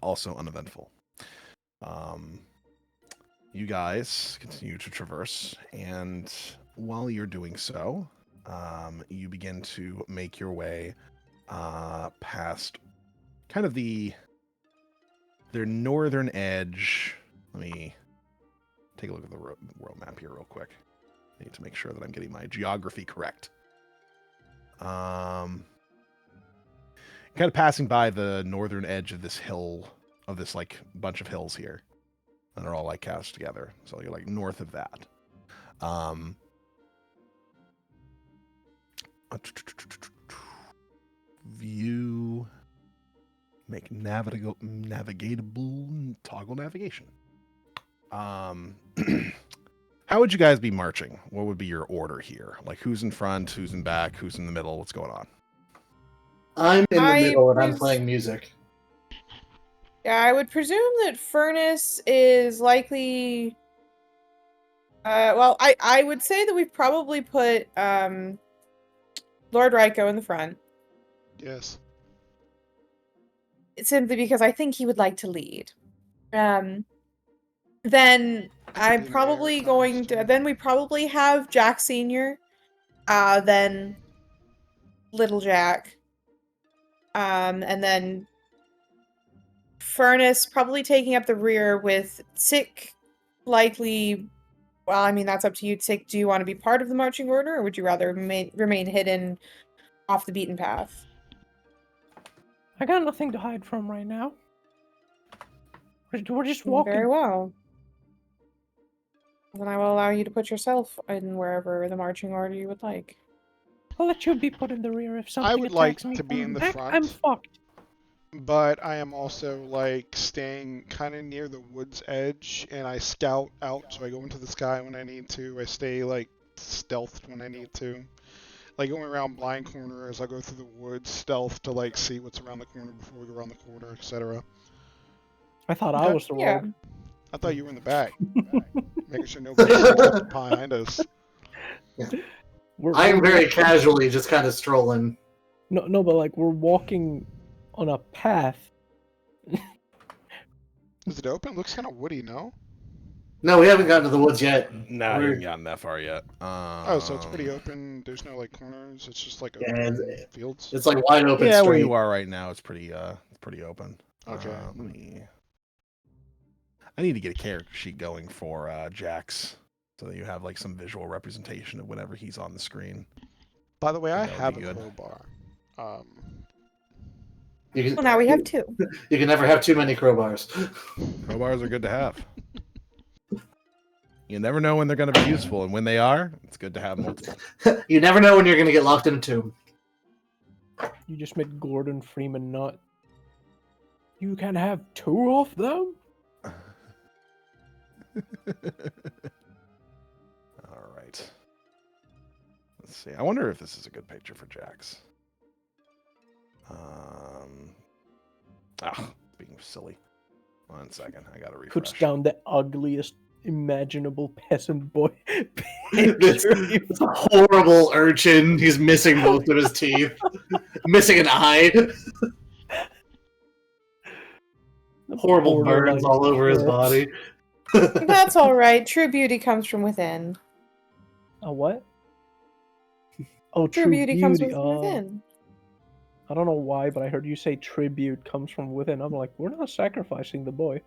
also uneventful. You guys continue to traverse, and while you're doing so, you begin to make your way past kind of their northern edge. Let me take a look at the world map here real quick. I need to make sure that I'm getting my geography correct. Kind of passing by the northern edge of this hill, of this like bunch of hills here, and they're all like cast together. So you're like north of that. View, make navigatable, toggle navigation. How would you guys be marching? What would be your order here? Like, who's in front, who's in back, who's in the middle, what's going on? I'm in the I middle and I'm pres- playing music. Yeah, I would presume that Furnace is likely. Well, I would say that we've probably put Lord Ryko in the front, Yes. simply because I think he would like to lead. Then I'm be an probably air going to. costume. Then we probably have Jack Senior, then Little Jack, and then Furnace probably taking up the rear with Tick likely. Well, I mean, that's up to you, Tick. Do you want to be part of the marching order, or would you rather remain hidden off the beaten path? I got nothing to hide from right now. We're just walking. Very well. Then I will allow you to put yourself in wherever the marching order you would like. I'll let you be put in the rear if something would like attacks me. to be in the back, front. I'm fucked. But I am also like staying kind of near the wood's edge, and I scout out, so I go into the sky when I need to. I stay like stealthed when I need to. Like going around blind corners, I'll go through the woods stealth to like see what's around the corner before we go around the corner, etc. I thought I was the Yeah. rogue. I thought you were in the back, making sure nobody sneaks up behind us. I am very casually just kind of strolling. No, but like we're walking on a path. Is it open? It looks kind of woody, no? No, we haven't gotten to the woods yet. No, you We're- haven't gotten that far yet. Oh, so it's pretty open. There's no like corners. It's just like Yeah, open fields. It's like wide open Yeah, street. where you are right now, it's pretty open. Okay. I need to get a character sheet going for Jax, so that you have like some visual representation of whenever he's on the screen. By the way, I That would have be a good. crowbar. You can, Well, now we have two. you can never have too many crowbars. Crowbars are good to have. You never know when they're going to be useful, and when they are, it's good to have multiple. You never know when you're going to get locked in a tomb. You just made Gordon Freeman nut. You can have two of them? All right. Let's see. I wonder if this is a good picture for Jax. Being silly. 1 second. I gotta refresh. Puts down the ugliest imaginable peasant boy It's, picture. it's a horrible urchin. He's missing most of his teeth. Missing an eye. Horrible burns Borderline all over his corpse. body. That's all right. True beauty comes from within. A what? Oh, True beauty comes from within. I don't know why, but I heard you say tribute comes from within. I'm like, we're not sacrificing the boy.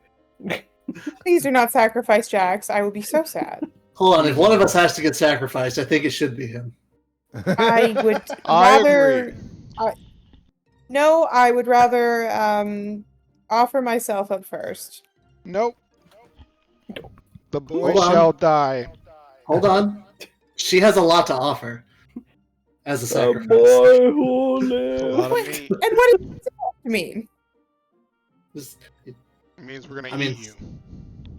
Please do not sacrifice Jax. I would be so sad. Hold on, if one of us has to get sacrificed, I think it should be him. I would I rather. agree. No, I would rather offer myself up first. Nope. The boy Hold on. shall die. Hold on. She has a lot to offer as a sacrifice. who It's a lot of meat. And what does that mean? Just- It means we're gonna I mean, eat you.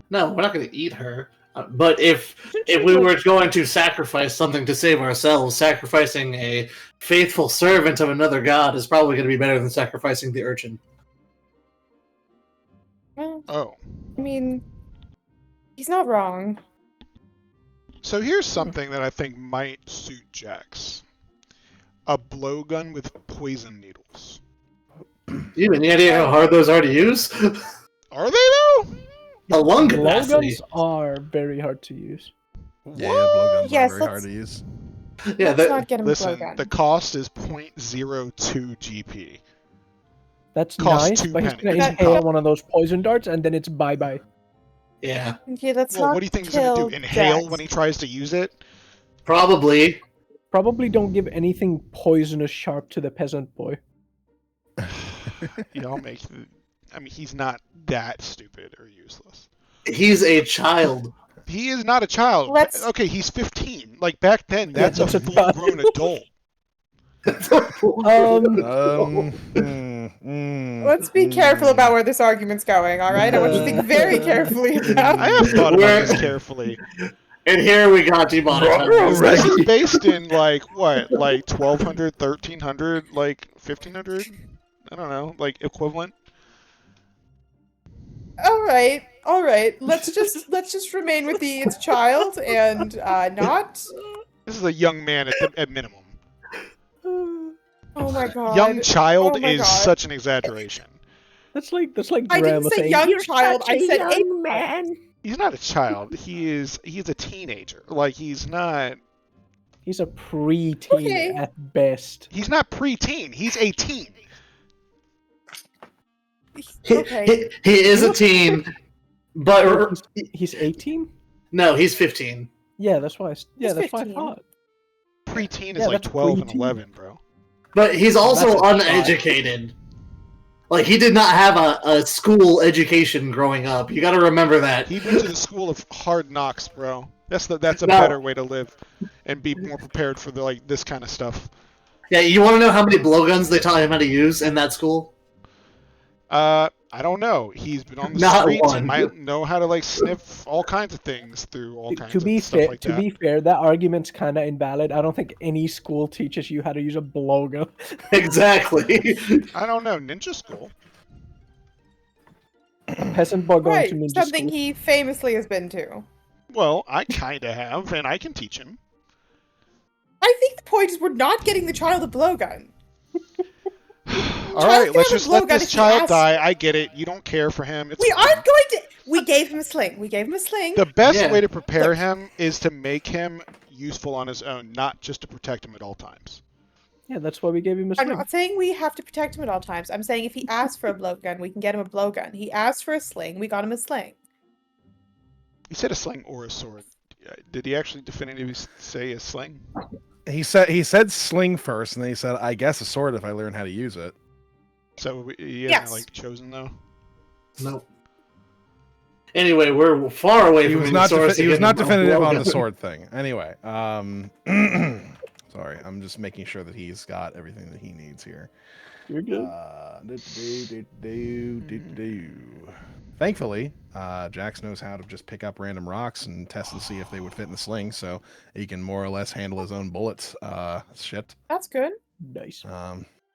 No, we're not going to eat her. But if we were going to sacrifice something to save ourselves, sacrificing a faithful servant of another god is probably going to be better than sacrificing the urchin. Well, Oh. I mean, he's not wrong. So here's something that I think might suit Jax. A blowgun with poison needles. Do you have any idea how hard those are to use? Are they though? The lung capacity. Blowguns are very hard to use. Yeah, blowguns Yes, are very let's- hard to use. Yeah, Let's not get him a Listen, blowgun. the cost is 0.02 GP. That's Costs nice, 2 but he's pennies. gonna That- inhale one of those poison darts and then it's bye-bye. yeah, Okay, let's Well, not what do you think he's kill gonna do? Inhale Jax. when he tries to use it? probably. Probably don't give anything poisonous sharp to the peasant boy. Y'all make. I mean, he's not that stupid or useless. He's a child. He is not a child. Let's- Okay, he's 15. Like back then, Yeah, that's a that's a child. full-grown adult. Let's be careful about where this argument's going, all right? I want you to think very carefully about I have thought about We're- this carefully. And here we got demonetized. This is based in like what, like 1200, 1300, like 1500. I don't know, like equivalent. All right. Let's just remain with the it's child and not. This is a young man at minimum. Oh my god. Young child Oh my is God. such an exaggeration. That's like I didn't grandma say saying, young "You're child, such I a said young man." He's not a child. He's a teenager. Like he's not. He's a preteen Okay. at best. He's not preteen. He's 18. Okay. He is a teen, but He's 18. no, he's 15. Yeah, that's why. He's That's why I 15. thought. Preteen is Yeah, like that's 12 and preteen. 11, bro. But he's also That's a child. uneducated. Like, he did not have a school education growing up. You gotta remember that. He went to the school of hard knocks, bro. That's a No. better way to live and be more prepared for this kind of stuff. Yeah, you want to know how many blowguns they taught him how to use in that school? I don't know. He's been on the Not streets. He one. might know how to like sniff all kinds of things through all kinds To be of stuff fair, like to that. be fair, that argument's kind of invalid. I don't think any school teaches you how to use a blowgun. Exactly. I don't know. Ninja school. Peasant boy going Right. to ninja Something school. he famously has been to. Well, I kind of have, and I can teach him. I think the point is we're not getting the child a blowgun. All right, can let's have a just let blowgun this if he child asks. die. I get it. You don't care for him. It's We fine. aren't going to. We gave him a sling. The best Yeah. way to prepare Look. him is to make him useful on his own, not just to protect him at all times. Yeah, that's why we gave him a I'm sling. not saying we have to protect him at all times. I'm saying if he asks for a blowgun, we can get him a blowgun. He asked for a sling. We got him a sling. He said a sling or a sword. Did he actually definitively say a sling? He said sling first, and then he said, "I guess a sword if I learn how to use it." So he hasn't Yes. like chosen though. Nope. Anyway, we're far away He from was any not source to he was give not him a definitive on the blowgun. sword thing. Anyway, sorry, I'm just making sure that he's got everything that he needs here. You're good. Thankfully, Jax knows how to just pick up random rocks and test and see if they would fit in the sling, so he can more or less handle his own bullets. Shit. That's good. Nice.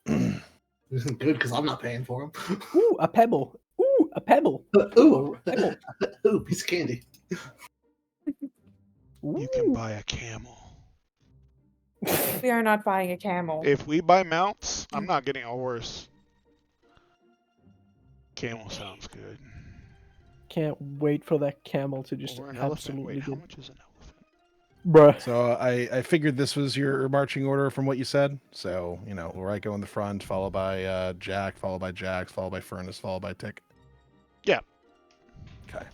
Good, because I'm not paying for him. Ooh, a pebble. Ooh, a pebble. Ooh, Pebble. ooh, piece of candy. You can buy a camel. We are not buying a camel. If we buy mounts, I'm not getting a horse. Camel sounds good. Can't wait for that camel to just Or an elephant. absolutely Wait, how get... much is an elephant? Bruh. So I figured this was your marching order from what you said. So, you know, where I go in the front, followed by Jack, followed by Jax, followed by Furnace, followed by Tick. Yeah. Okay.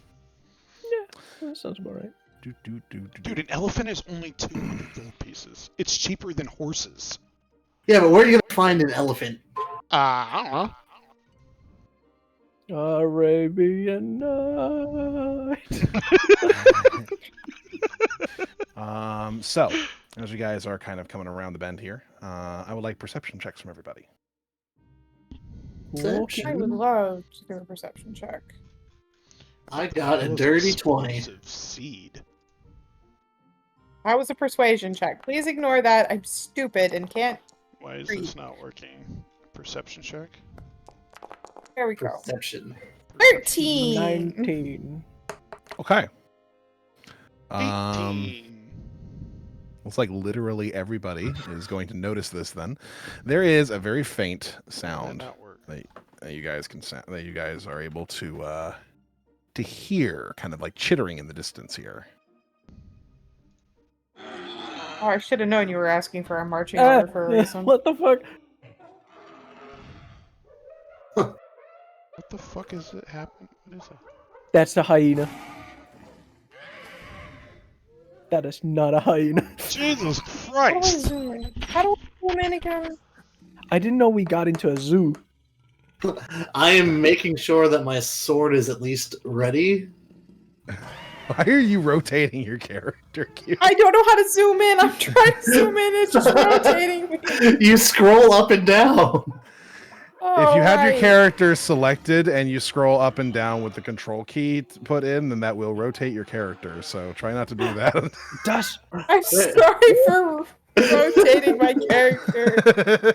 That sounds about right. Dude, an elephant is only 200 gold pieces. It's cheaper than horses. Yeah, but where are you gonna find an elephant? I don't know. Arabian Night. So, as you guys are kind of coming around the bend here, I would like perception checks from everybody. I would love to do a perception check. I got a Those dirty 20. explosive seed. That was a persuasion check. Please ignore that. I'm stupid and can't. Why is Three. this not working? Perception check? There we go. Perception. 13. 19. Okay. 18. Looks like literally everybody is going to notice this. Then there is a very faint Did that sound not work? that you guys are able to hear, kind of like chittering in the distance here. Oh, I should have known you were asking for a marching order for a reason. What the fuck? What the fuck is it happening? What is that? That's a hyena. That is not a hyena. Jesus How do I Christ! zoom in? How do I zoom in again? I didn't know we got into a zoo. I am making sure that my sword is at least ready. Why are you rotating your character? Q? I don't know how to zoom in. I'm trying to zoom in. It's just rotating me. You scroll up and down. If you have your Alright. character selected and you scroll up and down with the control key put in, then that will rotate your character. So try not to do that. Does I'm sorry for rotating my character.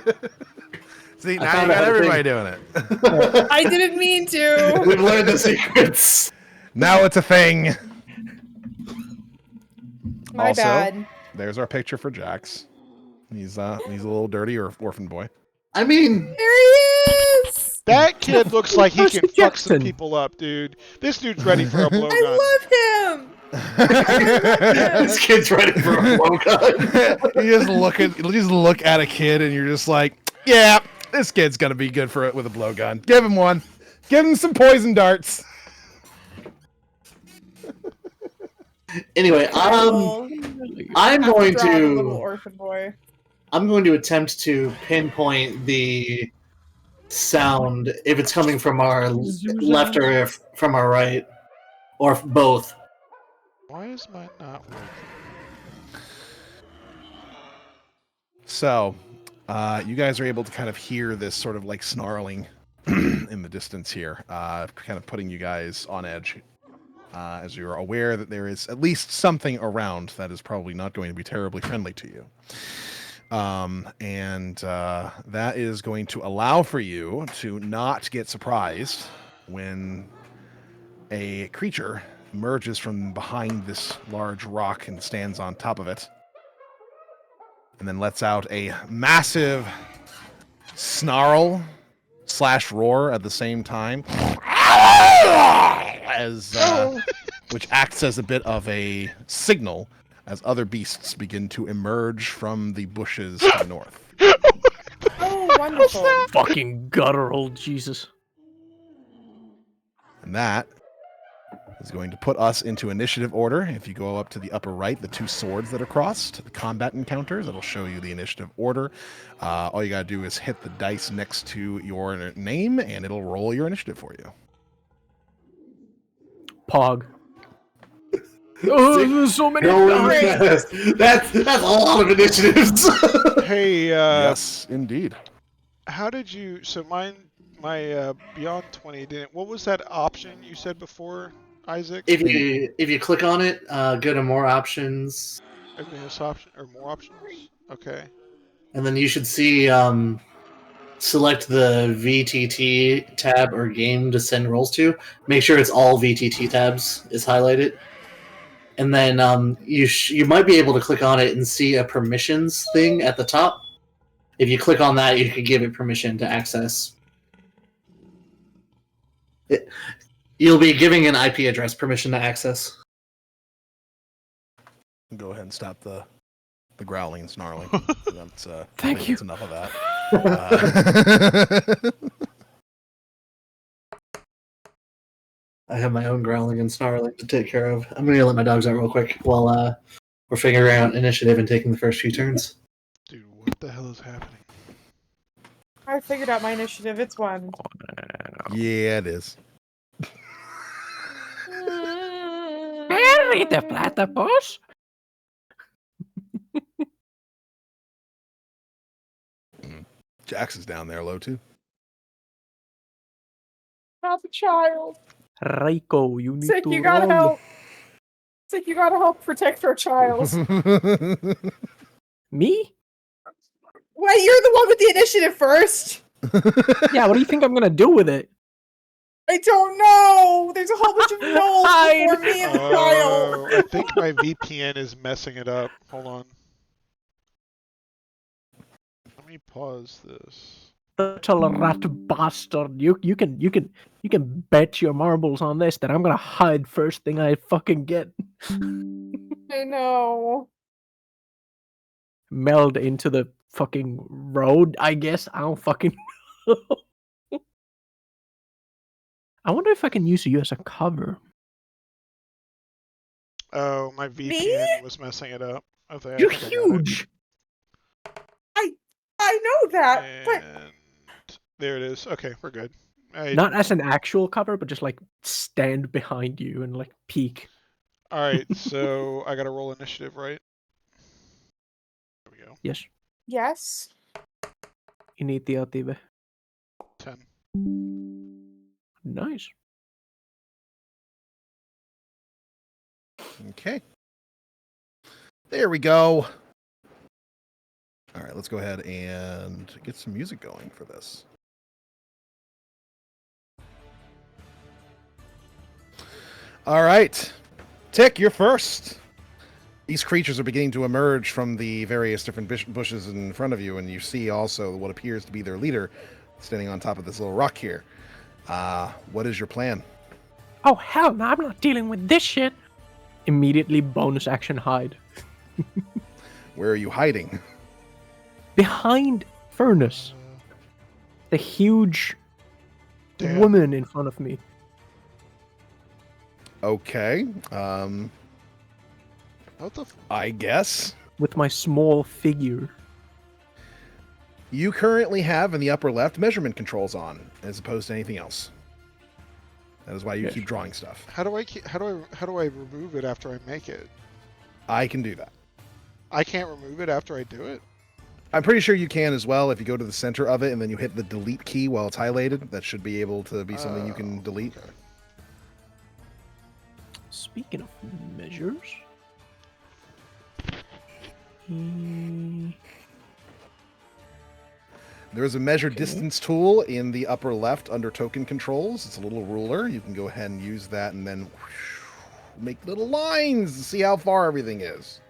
See, I now found you got out a everybody thing. doing it. I didn't mean to. We've learned the secrets. Now it's a thing. My Also, bad. There's our picture for Jax. He's a little dirty orphan boy. I mean, There he is. That kid looks like he Percy can fuck some Jackson. people up, dude. This dude's ready for a blowgun. I love him. this kid's ready for a blowgun. You just look at a kid and you're just like, yeah, this kid's gonna be good for it with a blowgun. Give him one. Give him some poison darts. Anyway, Oh, I'm going drawn a little to orphan boy. attempt to pinpoint the sound if it's coming from our left or if from our right, or both. Why is mine not working? So, you guys are able to kind of hear this sort of like snarling in the distance here, kind of putting you guys on edge. As you're aware that there is at least something around that is probably not going to be terribly friendly to you. That is going to allow for you to not get surprised when a creature emerges from behind this large rock and stands on top of it, and then lets out a massive snarl / roar at the same time, as which acts as a bit of a signal as other beasts begin to emerge from the bushes to the north. Oh, wonderful. fucking guttural Jesus. And that is going to put us into initiative order. If you go up to the upper right, the two swords that are crossed, the combat encounters, it'll show you the initiative order. All you gotta do is hit the dice next to your name, and it'll roll your initiative for you. Pog. Oh, there's so many guys. That's a lot of initiatives. Hey, Yes, indeed. how did you? So my Beyond 20 didn't. What was that option you said before, Isaac? if you click on it, go to more options, Advanced option or more options? Okay. and then you should see select the VTT tab or game to send rolls to. Make sure it's all VTT tabs is highlighted. And then you might be able to click on it and see a permissions thing at the top. If you click on that, you can give it permission to access. You'll be giving an IP address permission to access. Go ahead and stop the growling and snarling. That's, Thank you. That's enough of that. I have my own growling and snarling to take care of. I'm going to let my dogs out real quick while we're figuring out initiative and taking the first few turns. Dude, what the hell is happening? I figured out my initiative. It's 1. Yeah, it is. Mary the platypus. Jax is down there low too. Not the child. Raiko, you need Sick, to you gotta roll. help. Sick, you gotta help protect our child. Me? Wait, you're the one with the initiative first. Yeah, what do you think I'm gonna do with it? I don't know. There's a whole bunch of no's before me and the child. Oh, I think my VPN is messing it up. Hold on. Let me pause this. Little rat bastard. You can bet your marbles on this that I'm gonna hide first thing I fucking get. I know. Meld into the fucking road, I guess. I don't fucking know. I wonder if I can use you as a cover. Oh, my VPN was messing it up. Okay, You're I think I got it. huge. I know that, but And there it is. Okay, we're good. Not as an actual cover, but just like stand behind you and like peek. All right, so I got to roll initiative, right? There we go. Yes. yes. Initiative. 10. Nice. Okay. There we go. All right, let's go ahead and get some music going for this. All right. Tick, you're first. These creatures are beginning to emerge from the various different bushes in front of you, and you see also what appears to be their leader standing on top of this little rock here. What is your plan? Oh, hell no, I'm not dealing with this shit. Immediately bonus action hide. Where are you hiding? Behind Furnace. The huge Damn. woman in front of me. Okay. What the? I guess. With my small figure. You currently have in the upper left measurement controls on, as opposed to anything else. That is why you Yes. keep drawing stuff. How do I remove it after I make it? I can do that. I can't remove it after I do it. I'm pretty sure you can as well if you go to the center of it and then you hit the delete key while it's highlighted. That should be able to be something you can delete. Okay. Speaking of measures. There's a measure distance tool in the upper left under token controls. It's a little ruler. You can go ahead and use that and then make little lines to see how far everything is.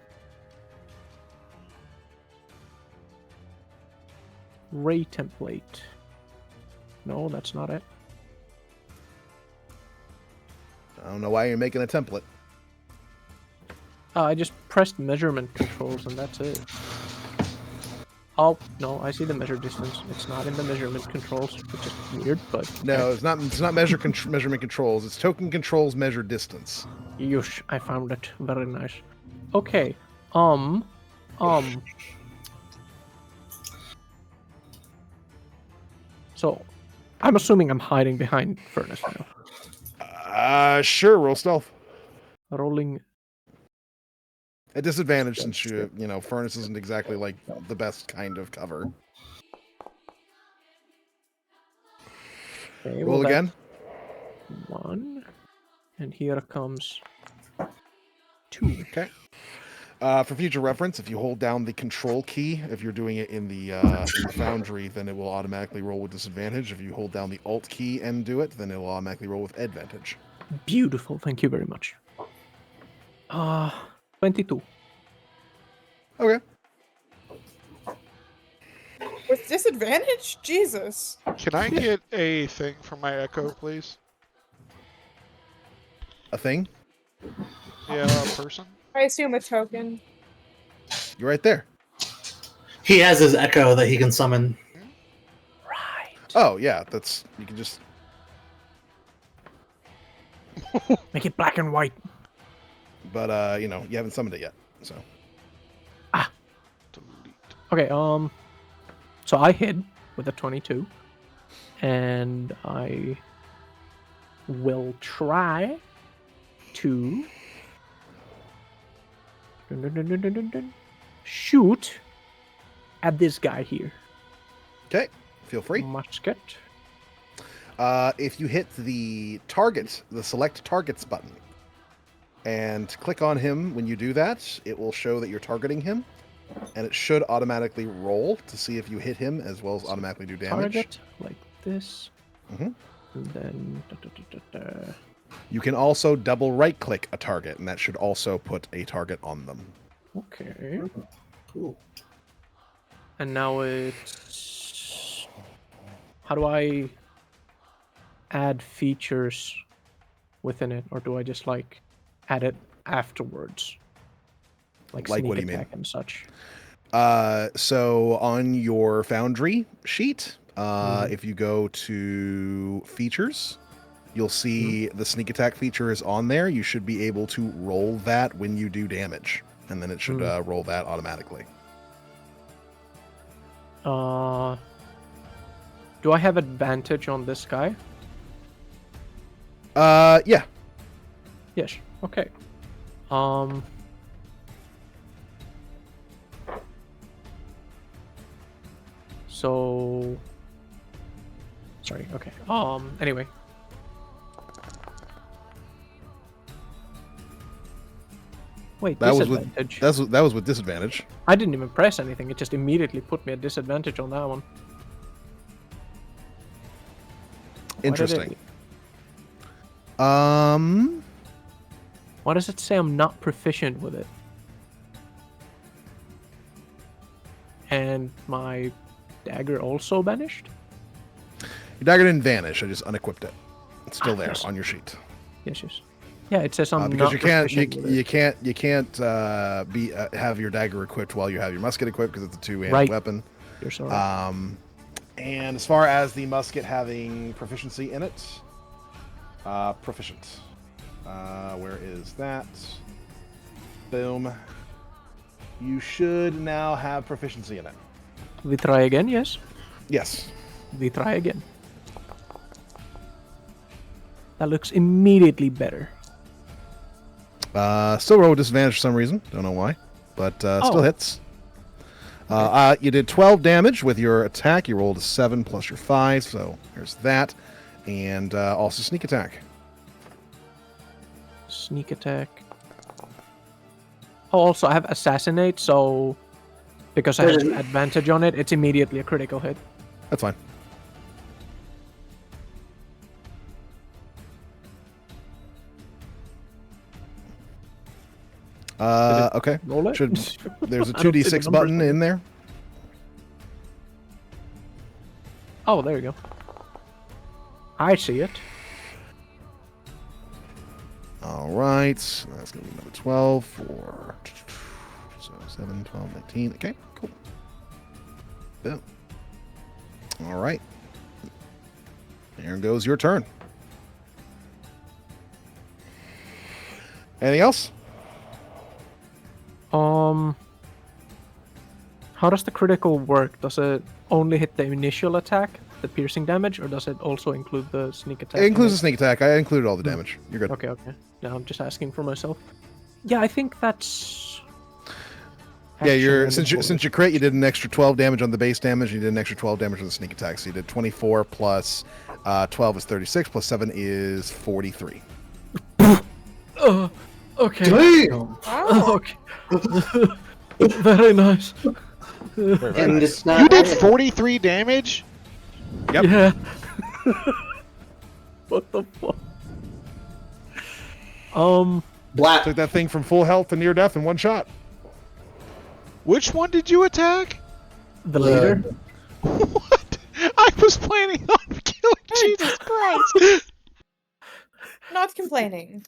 Ray template. No, that's not it. I don't know why you're making a template. I just pressed measurement controls and that's it. Oh, no, I see the measure distance. It's not in the measurement controls, which is weird, but... No, it's not measurement controls. It's token controls measure distance. Yush, I found it. Very nice. Okay, So, I'm assuming I'm hiding behind Furnace now. Sure, roll stealth. Rolling... At disadvantage since Furnace isn't exactly like the best kind of cover. Okay, Roll well, again. that's 1. And here comes 2. Okay. For future reference, if you hold down the control key, if you're doing it in the foundry, then it will automatically roll with disadvantage. If you hold down the alt key and do it, then it will automatically roll with advantage. Beautiful, thank you very much. 22. Okay. With disadvantage? Jesus. Can I get a thing for my echo, please? A thing? Yeah, a person. I assume a token. You're right there. He has his echo that he can summon. Right. Oh, yeah. You can just... Make it black and white. But, you haven't summoned it yet, so... Delete. Okay, so I hid with a 22. And I will try to shoot at this guy here. Okay. Feel free. Musket. If you hit the select targets button, and click on him when you do that, it will show that you're targeting him, and it should automatically roll to see if you hit him as well as automatically do damage. Target like this. Mhm. And then... You can also double right-click a target, and that should also put a target on them. Okay. Cool. And now it's... How do I add features within it? Or do I just, add it afterwards? Like Like sneak what do you mean? attack and such. So on your Foundry sheet, Mhm. if you go to features, you'll see the sneak attack feature is on there. You should be able to roll that when you do damage, and then it should roll that automatically. Do I have advantage on this guy? Yeah. Yes. Okay. So Sorry. Okay. Anyway. Wait. That was with disadvantage. that was with disadvantage. I didn't even press anything. It just immediately put me at disadvantage on that one. Why did Interesting. Why does it say I'm not proficient with it? And my dagger also vanished? Your dagger didn't vanish. I just unequipped it. It's still there Yes. on your sheet. Yes. Yeah, it says I'm Because not proficient with it. you can't have your dagger equipped while you have your musket equipped because it's a two-handed Right. weapon. You're so right. And as far as the musket having proficiency in it, proficient. Where is that? Boom. You should now have proficiency in it. We try again, yes? Yes. We try again. That looks immediately better. Still roll with disadvantage for some reason. Don't know why. But still hits. You did 12 damage with your attack. You rolled a 7 plus your 5, so there's that. And also sneak attack. Sneak attack. Oh, also I have assassinate, so because I have advantage on it, it's immediately a critical hit. That's fine. Okay. Roll it? There's a I don't see the 2d6 numbers button on it. in there. Oh, there you go. I see it. All right. So that's going to be number 12 for... So 7, 12, 19. Okay, cool. Boom. All right. There goes your turn. Anything else? How does the critical work? Does it only hit the initial attack, the piercing damage, or does it also include the sneak attack? It includes a sneak attack. I included all the damage. You're good. Okay. Now I'm just asking for myself. Yeah, I think that's. Yeah, since you crit, you did an extra 12 damage on the base damage. You did an extra 12 damage on the sneak attack. So you did 24 plus 12 is 36 plus 7 is 43. Okay. Damn! Okay. Very nice. And it's not You did 43 damage? Yep. Yeah. What the fuck? Black. Took that thing from full health to near death in one shot. Which one did you attack? The leader. What? I was planning on killing Jesus Christ. Not complaining.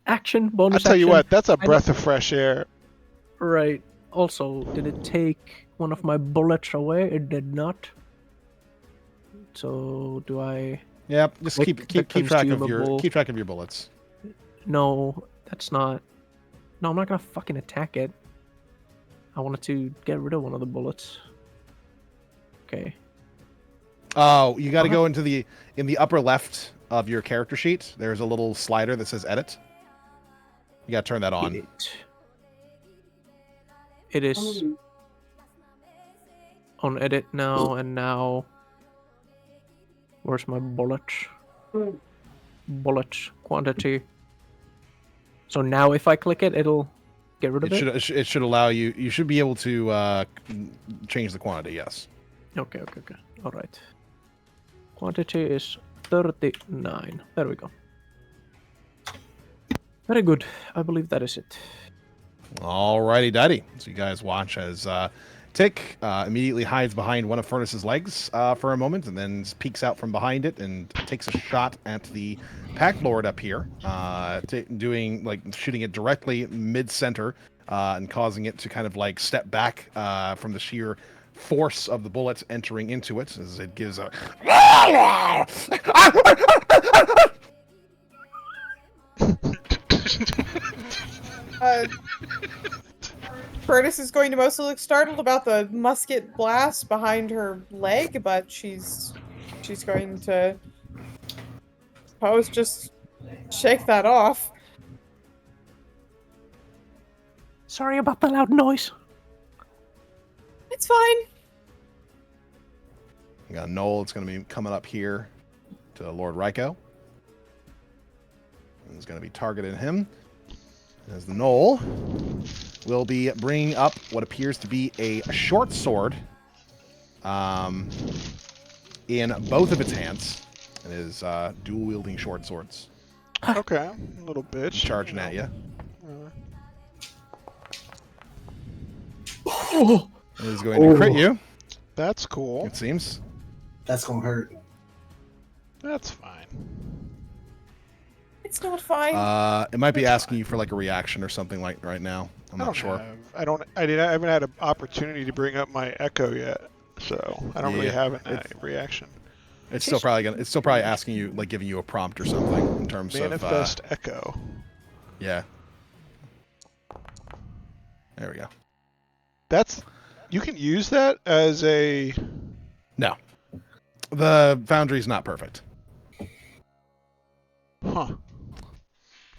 Action bonus. I'll tell you action. what, that's a breath of fresh air. Right. Also, did it take one of my bullets away? It did not. So do I? Yep. Just Click keep the track of your consumable. bullets. No, that's not. No, I'm not gonna fucking attack it. I wanted to get rid of one of the bullets. Okay. Oh, you got to go into the upper left of your character sheet. There's a little slider that says edit. You got to turn that on. It is on edit now, and now where's my bullet? Bullet quantity. So now if I click it, it'll get rid of it? It should allow you. You should be able to change the quantity. Yes. Okay. All right. Quantity is 39. There we go. Very good. I believe that is it. Alrighty, daddy. So you guys watch as Tick immediately hides behind one of Furnace's legs for a moment, and then peeks out from behind it and takes a shot at the Pack Lord up here, shooting it directly mid-center and causing it to kind of like step back from the sheer force of the bullet entering into it as it gives a. Furnace is going to mostly look startled about the musket blast behind her leg, but she's going to suppose just shake that off. Sorry about the loud noise. It's fine. We got Noel. It's going to be coming up here to Lord Ryko. And it's going to be targeting him. As the Knoll will be bringing up what appears to be a short sword in both of its hands. It is dual-wielding short swords. Okay, little bitch. Charging at you. Oh, It is going to crit you, That's cool. it seems. that's gonna hurt. That's fine. It's not fine. It might be asking you for like a reaction or something like right now. I'm not sure. I haven't had an opportunity to bring up my echo yet, so I don't really have a reaction. It's still probably asking you, like giving you a prompt or something in terms Manifest of echo. Yeah. There we go. You can use that as a. No. The Foundry's not perfect. Huh.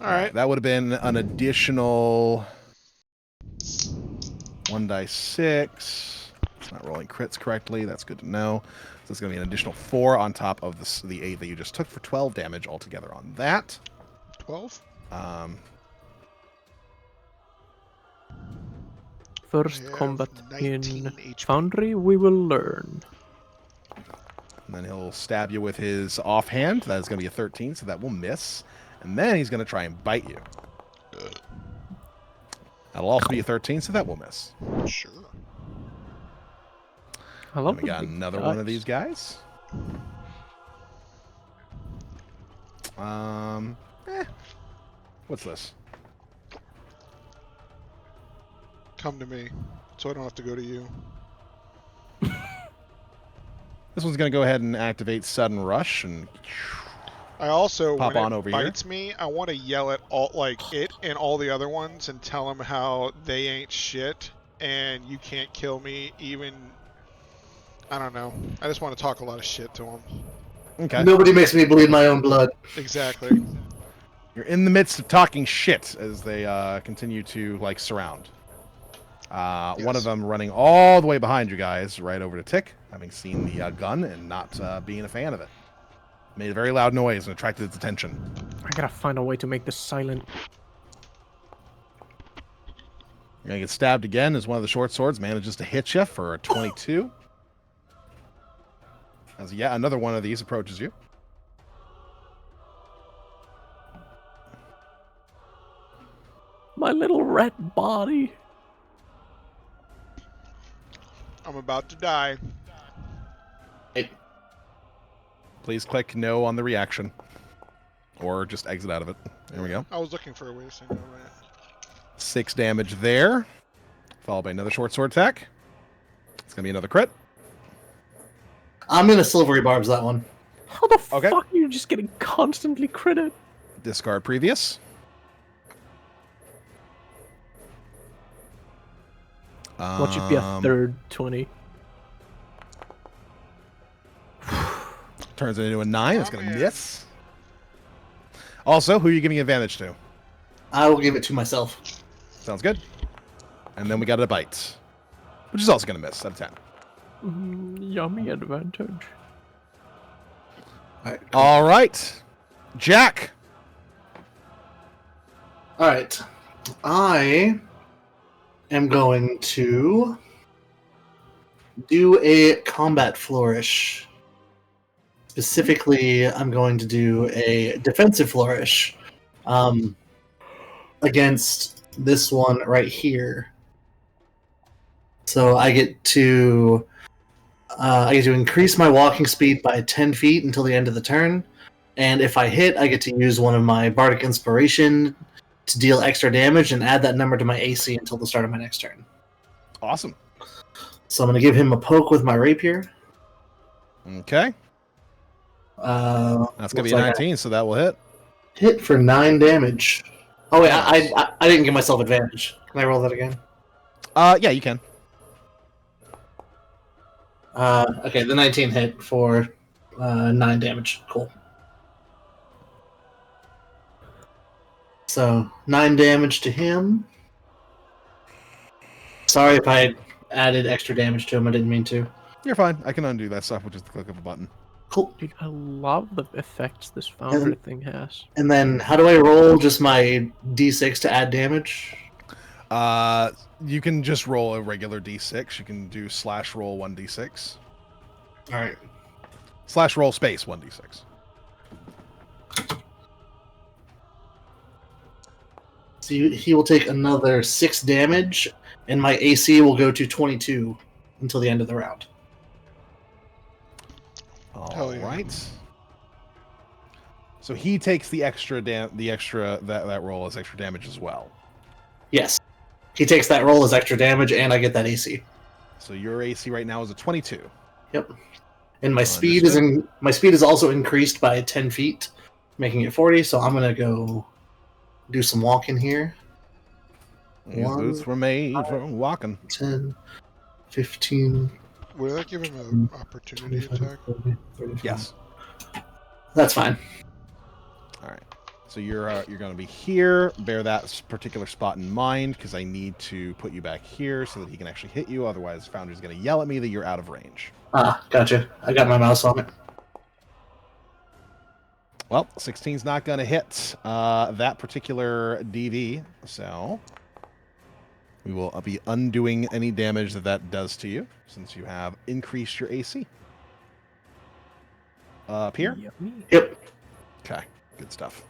All right. That would have been an additional 1d6. It's not rolling crits correctly. That's good to know. So it's going to be an additional 4 on top of the 8 that you just took for 12 damage altogether on that. 12? First I have combat 19 in HP. Foundry, we will learn. And then he'll stab you with his offhand. That is going to be a 13, so that will miss. And then he's going to try and bite you. That'll also be a 13, so that will miss. Sure. I love And we got the big another one of dice. these guys. What's this? Come to me, so I don't have to go to you. This one's going to go ahead and activate Sudden Rush and I also, Pop when on it over here. bites me, I want to yell at it and all the other ones and tell them how they ain't shit and you can't kill me even. I don't know. I just want to talk a lot of shit to them. Okay. Nobody makes me bleed my own blood. Exactly. You're in the midst of talking shit as they continue to like surround. One of Yes. them running all the way behind you guys, right over to Tick, having seen the gun and not being a fan of it. Made a very loud noise and attracted its attention. I gotta find a way to make this silent. You're gonna get stabbed again as one of the short swords manages to hit you for a 22. As another one of these approaches you. My little rat body. I'm about to die. Please click no on the reaction. Or just exit out of it. There we go. I was looking for a way to say no, right? 6 damage there. Followed by another short sword attack. It's gonna be another crit. I'm gonna silvery barbs that one. How the Okay. fuck are you just getting constantly critted? Discard previous. What should be a third 20? Turns it into a 9. It's Oh, going to man. miss. Also, who are you giving advantage to? I will give it to myself. Sounds good. And then we got a bite, which is also going to miss at a 10. Yummy advantage. All right. Jack. All right. I am going to do a combat flourish. Specifically, I'm going to do a defensive flourish against this one right here. So I get to increase my walking speed by 10 feet until the end of the turn, and if I hit, I get to use one of my Bardic Inspiration to deal extra damage and add that number to my AC until the start of my next turn. Awesome. So I'm going to give him a poke with my rapier. Okay. That's going to be a 19, so that will hit. Hit for 9 damage. Oh wait, Nice. I didn't give myself advantage. Can I roll that again? Yeah, you can. Okay, the 19 hit for 9 damage. Cool. So 9 damage to him. Sorry if I added extra damage to him. I didn't mean to. You're fine. I can undo that stuff with just the click of a button. Cool. Dude, I love the effects this foundry thing has. And then how do I roll just my d6 to add damage? You can just roll a regular d6. You can do /roll 1d6. All right. /roll space 1d6. So he will take another 6 damage, and my AC will go to 22 until the end of the round. All right. So he takes the extra that roll as extra damage as well. Yes. He takes that roll as extra damage, and I get that AC. So your AC right now is a 22. Yep. And my speed is also increased by 10 feet, making it 40. So I'm gonna go do some walking here. These boots were made for walking. 10, 15. Would that give him an opportunity 25, attack? 30, 35. Yes. That's fine. All right. So you're going to be here. Bear that particular spot in mind because I need to put you back here so that he can actually hit you. Otherwise, Foundry's going to yell at me that you're out of range. Ah, gotcha. I got my mouse on it. Well, 16's not going to hit that particular DV, so we will be undoing any damage that does to you since you have increased your AC. Up here? Yummy. Yep. Okay, good stuff.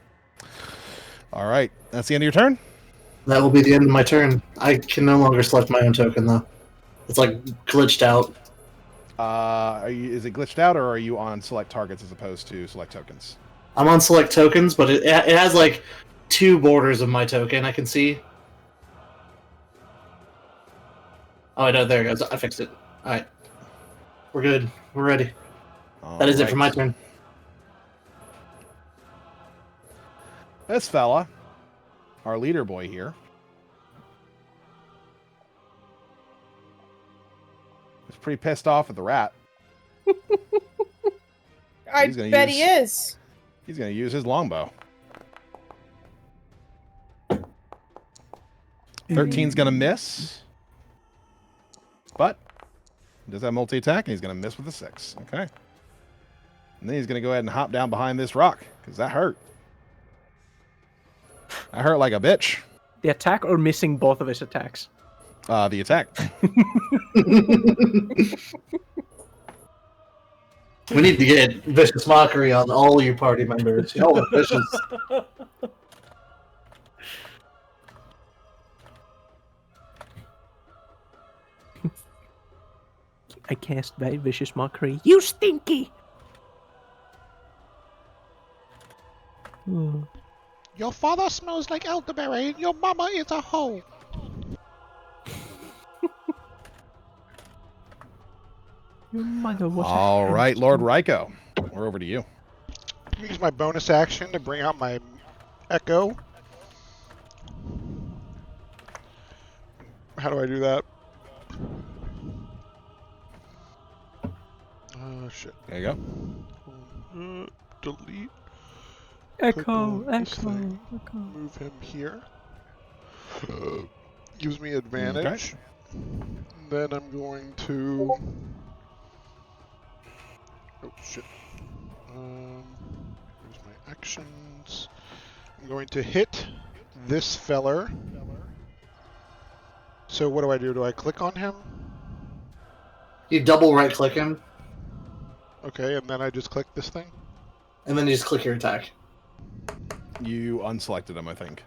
All right, that's the end of your turn? That will be the end of my turn. I can no longer select my own token, though. It's like glitched out. Is it glitched out, or are you on select targets as opposed to select tokens? I'm on select tokens, but it has like 2 borders of my token I can see. Oh, no, there it goes. I fixed it. All right. We're good. We're ready. That is it for my turn. This fella, our leader boy here, is pretty pissed off at the rat. I bet he is. He's going to use his longbow. 13's going to miss. But he does have multi-attack, and he's going to miss with a 6. Okay. And then he's going to go ahead and hop down behind this rock, because that hurt. That hurt like a bitch. The attack or missing both of his attacks? The attack. We need to get Vicious Mockery on all your party members. Y'all are vicious. I cast by Vicious Mockery. You stinky! Hmm. Your father smells like elderberry and your mama is a hoe. Your mother was All right, Lord Ryko. We're over to you. Use my bonus action to bring out my echo. How do I do that? Shit. There you go. Delete. Echo, Click on this echo, thing. echo. Move him here. Gives me advantage. Then I'm going to... Oh shit. Here's my actions. I'm going to hit this feller. So what do? Do I click on him? You double right click him, Okay, and then I just click this thing? and then you just click your attack. You unselected him, I think.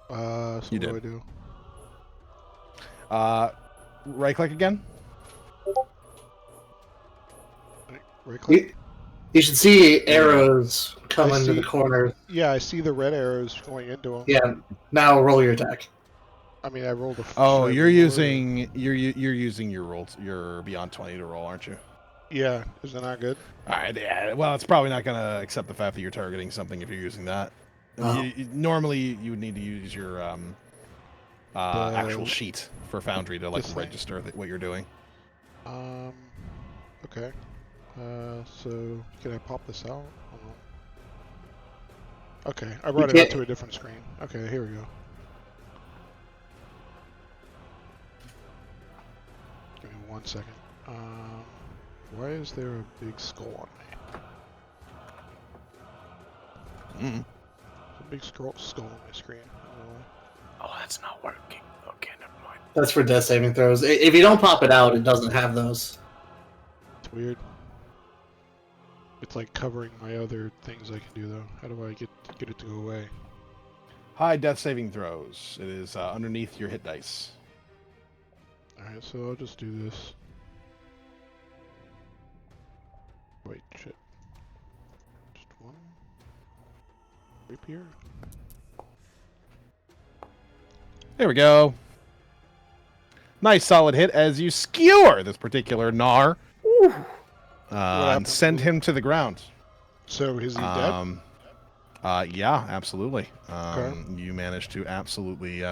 So You what did. do Uh, right click again. Right click? You should see arrows come I into see. the corner. Yeah, I see the red arrows going into him. Yeah. Now roll your attack. I mean, I rolled a... Oh, should I you're roll using you're using your rolls, your beyond 20 to roll, aren't you? Yeah, is that not good? All right. Yeah. Well, it's probably not going to accept the fact that you're targeting something if you're using that. Oh. Normally, you would need to use your actual The- sheet for Foundry to like this thing? register what you're doing. Okay. So can I pop this out? Okay, I brought it can't- out to a different screen. Okay, here we go. 1 second. Why is there a big skull on me? Mm. There's a big skull on my screen. I don't know why. Oh, that's not working. Okay, never mind. That's for death saving throws. If you don't pop it out, it doesn't have those. It's weird. It's like covering my other things I can do though. How do I get it to go away? High death saving throws. It is underneath your hit dice. Alright, so I'll just do this. Wait, shit. Just one. Rapier? There we go. Nice solid hit as you skewer this particular Gnar. And send him to the ground. So is he dead? Yeah, absolutely. Okay. You managed to absolutely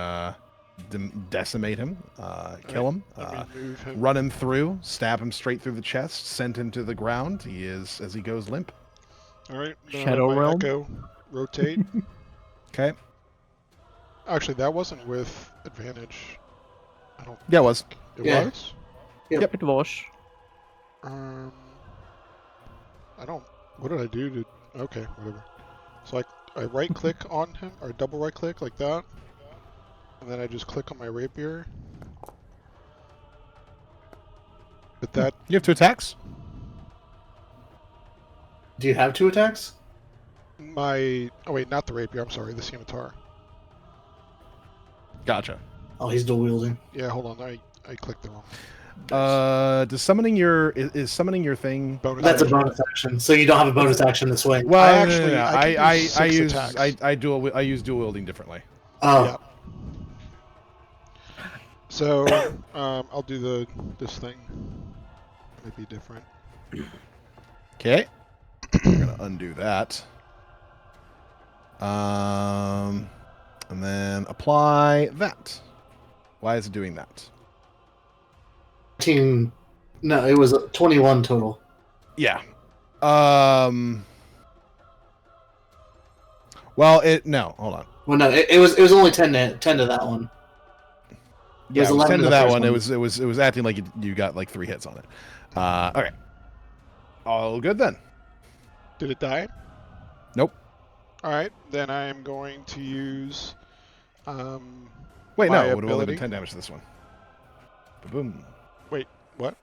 decimate him, kill him, Let me move him. run him through, stab him straight through the chest, send him to the ground. He is, as he goes, limp. Alright, Shadow Realm? Echo, rotate. Okay. Actually, that wasn't with advantage. I don't. Yeah, it was. It Yeah. was. Yep. It was. I don't. What did I do to? Okay, whatever. So I right click on him or double right click like that, and then I just click on my rapier. But that You have 2 attacks? Do you have 2 attacks? my oh wait, not the rapier. I'm sorry, the scimitar. Gotcha. Oh, he's dual wielding. Yeah, hold on. I clicked the wrong. Does summoning is summoning your thing? Bonus That's a action. bonus action, so you don't have a bonus action this way. Well, I no, actually- no, no. I can do 6 use attacks. I use dual wielding differently. Oh, Yeah. So I'll do this thing. Might be different. Okay. I'm gonna undo that. And then apply that. Why is it doing that? 19. No, it was 21 total. Yeah. Well, no. Hold on. Well, no, it was only 10 to that one. Yeah, was it was 11 10 to to the that first one. one. It was acting like you got like 3 hits on it. Okay. All good then. Did it die? Nope. All right, then I am going to use. Wait, my no. It would have only been ability. 10 damage to this one. Boom. Wait, what?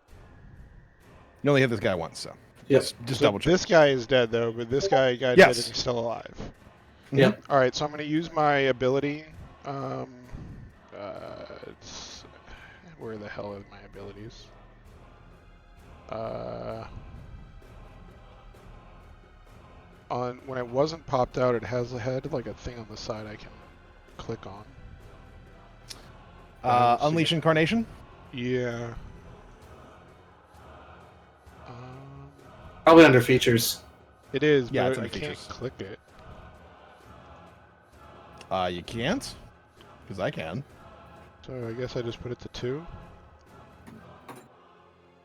You only hit this guy once, so Yep. just So double check. this guy is dead though, but this guy got Yes. dead and he's still alive. Yep. All right, so I'm going to use my ability. It's, where the hell are my abilities? On when it wasn't popped out, it has like a thing on the side I can click on. Unleash Incarnation. Yeah. Probably under features. It is, Yeah, but it's in I can't features. click it. You can't, because I can. So I guess I just put it to 2.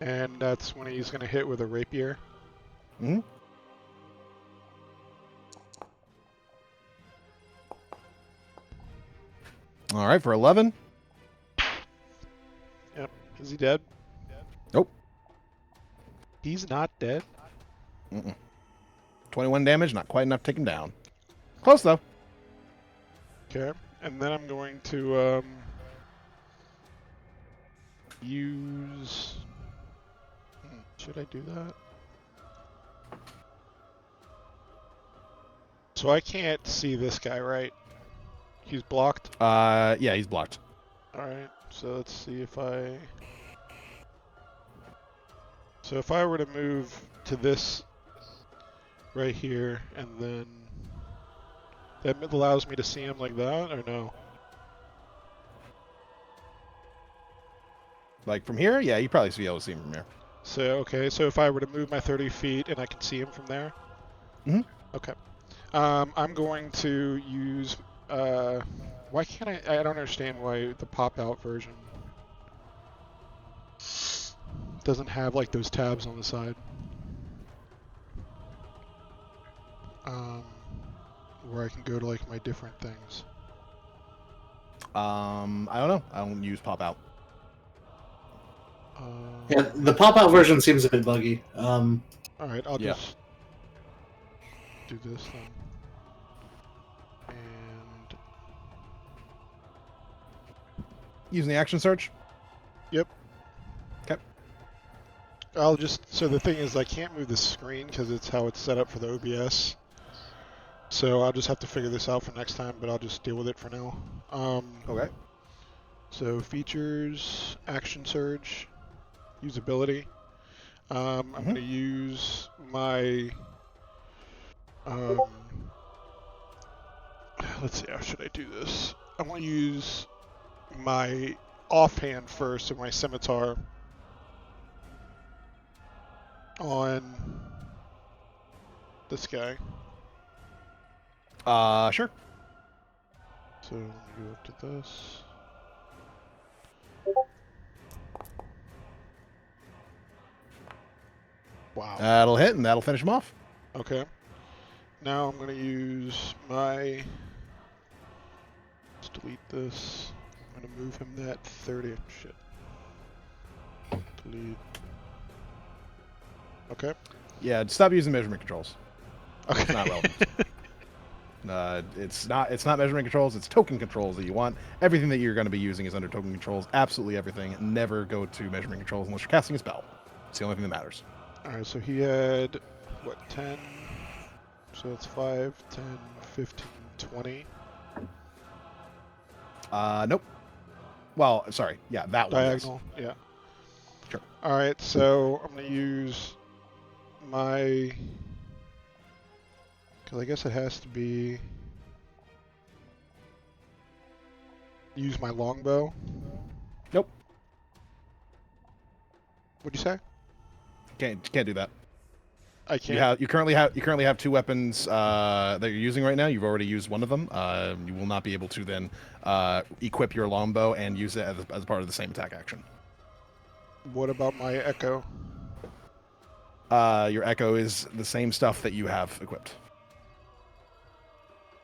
And that's when he's going to hit with a rapier. Hmm. All right, for 11. Yep. Is he dead? Nope. He's not dead? 21 damage, not quite enough to take him down. Close though. Okay. And then I'm going to use... Should I do that? So I can't see this guy, right? He's blocked? Yeah, he's blocked. Alright, so let's see if I... So if I were to move to this right here, and then... That allows me to see him like that, or no? Like from here? Yeah, you probably be able to see him from here. So, okay, so if I were to move my 30 feet and I can see him from there? Mhm. Okay. I'm going to use... why can't I don't understand why the pop-out version doesn't have, like, those tabs on the side. Where I can go to, like, my different things. I don't know. I don't use pop out. Yeah, the pop-out version seems a bit buggy. All right, I'll Yeah. just do this then. And Using the action surge. yep. Okay. I'll just. So the thing is, I can't move the screen because it's how it's set up for the OBS. So I'll just have to figure this out for next time, but I'll just deal with it for now. Okay. So features, action surge, usability. I'm going to use my. Let's see, how should I do this? I want to use my offhand first, so my scimitar on this guy. Sure. So let me go up to this. Wow. That'll hit, and that'll finish him off. Okay. Now I'm going to use my... Let's delete this. I'm going to move him that 30. Shit. Delete. Okay. Yeah, stop using measurement controls. Okay. It's not relevant. It's not measurement controls. It's token controls that you want. Everything that you're going to be using is under token controls. Absolutely everything. Never go to measurement controls unless you're casting a spell. It's the only thing that matters. Alright, so he had, what, 10? So that's 5, 10, 15, 20. Nope. Well, sorry. Yeah, that one. Diagonal, yeah. Sure. Alright, so I'm going to use my... Because I guess it has to be... Use my longbow. Nope. What'd you say? Can't do that. I can't. You currently have two weapons that you're using right now. You've already used one of them. You will not be able to then equip your longbow and use it as part of the same attack action. What about my echo? Your echo is the same stuff that you have equipped.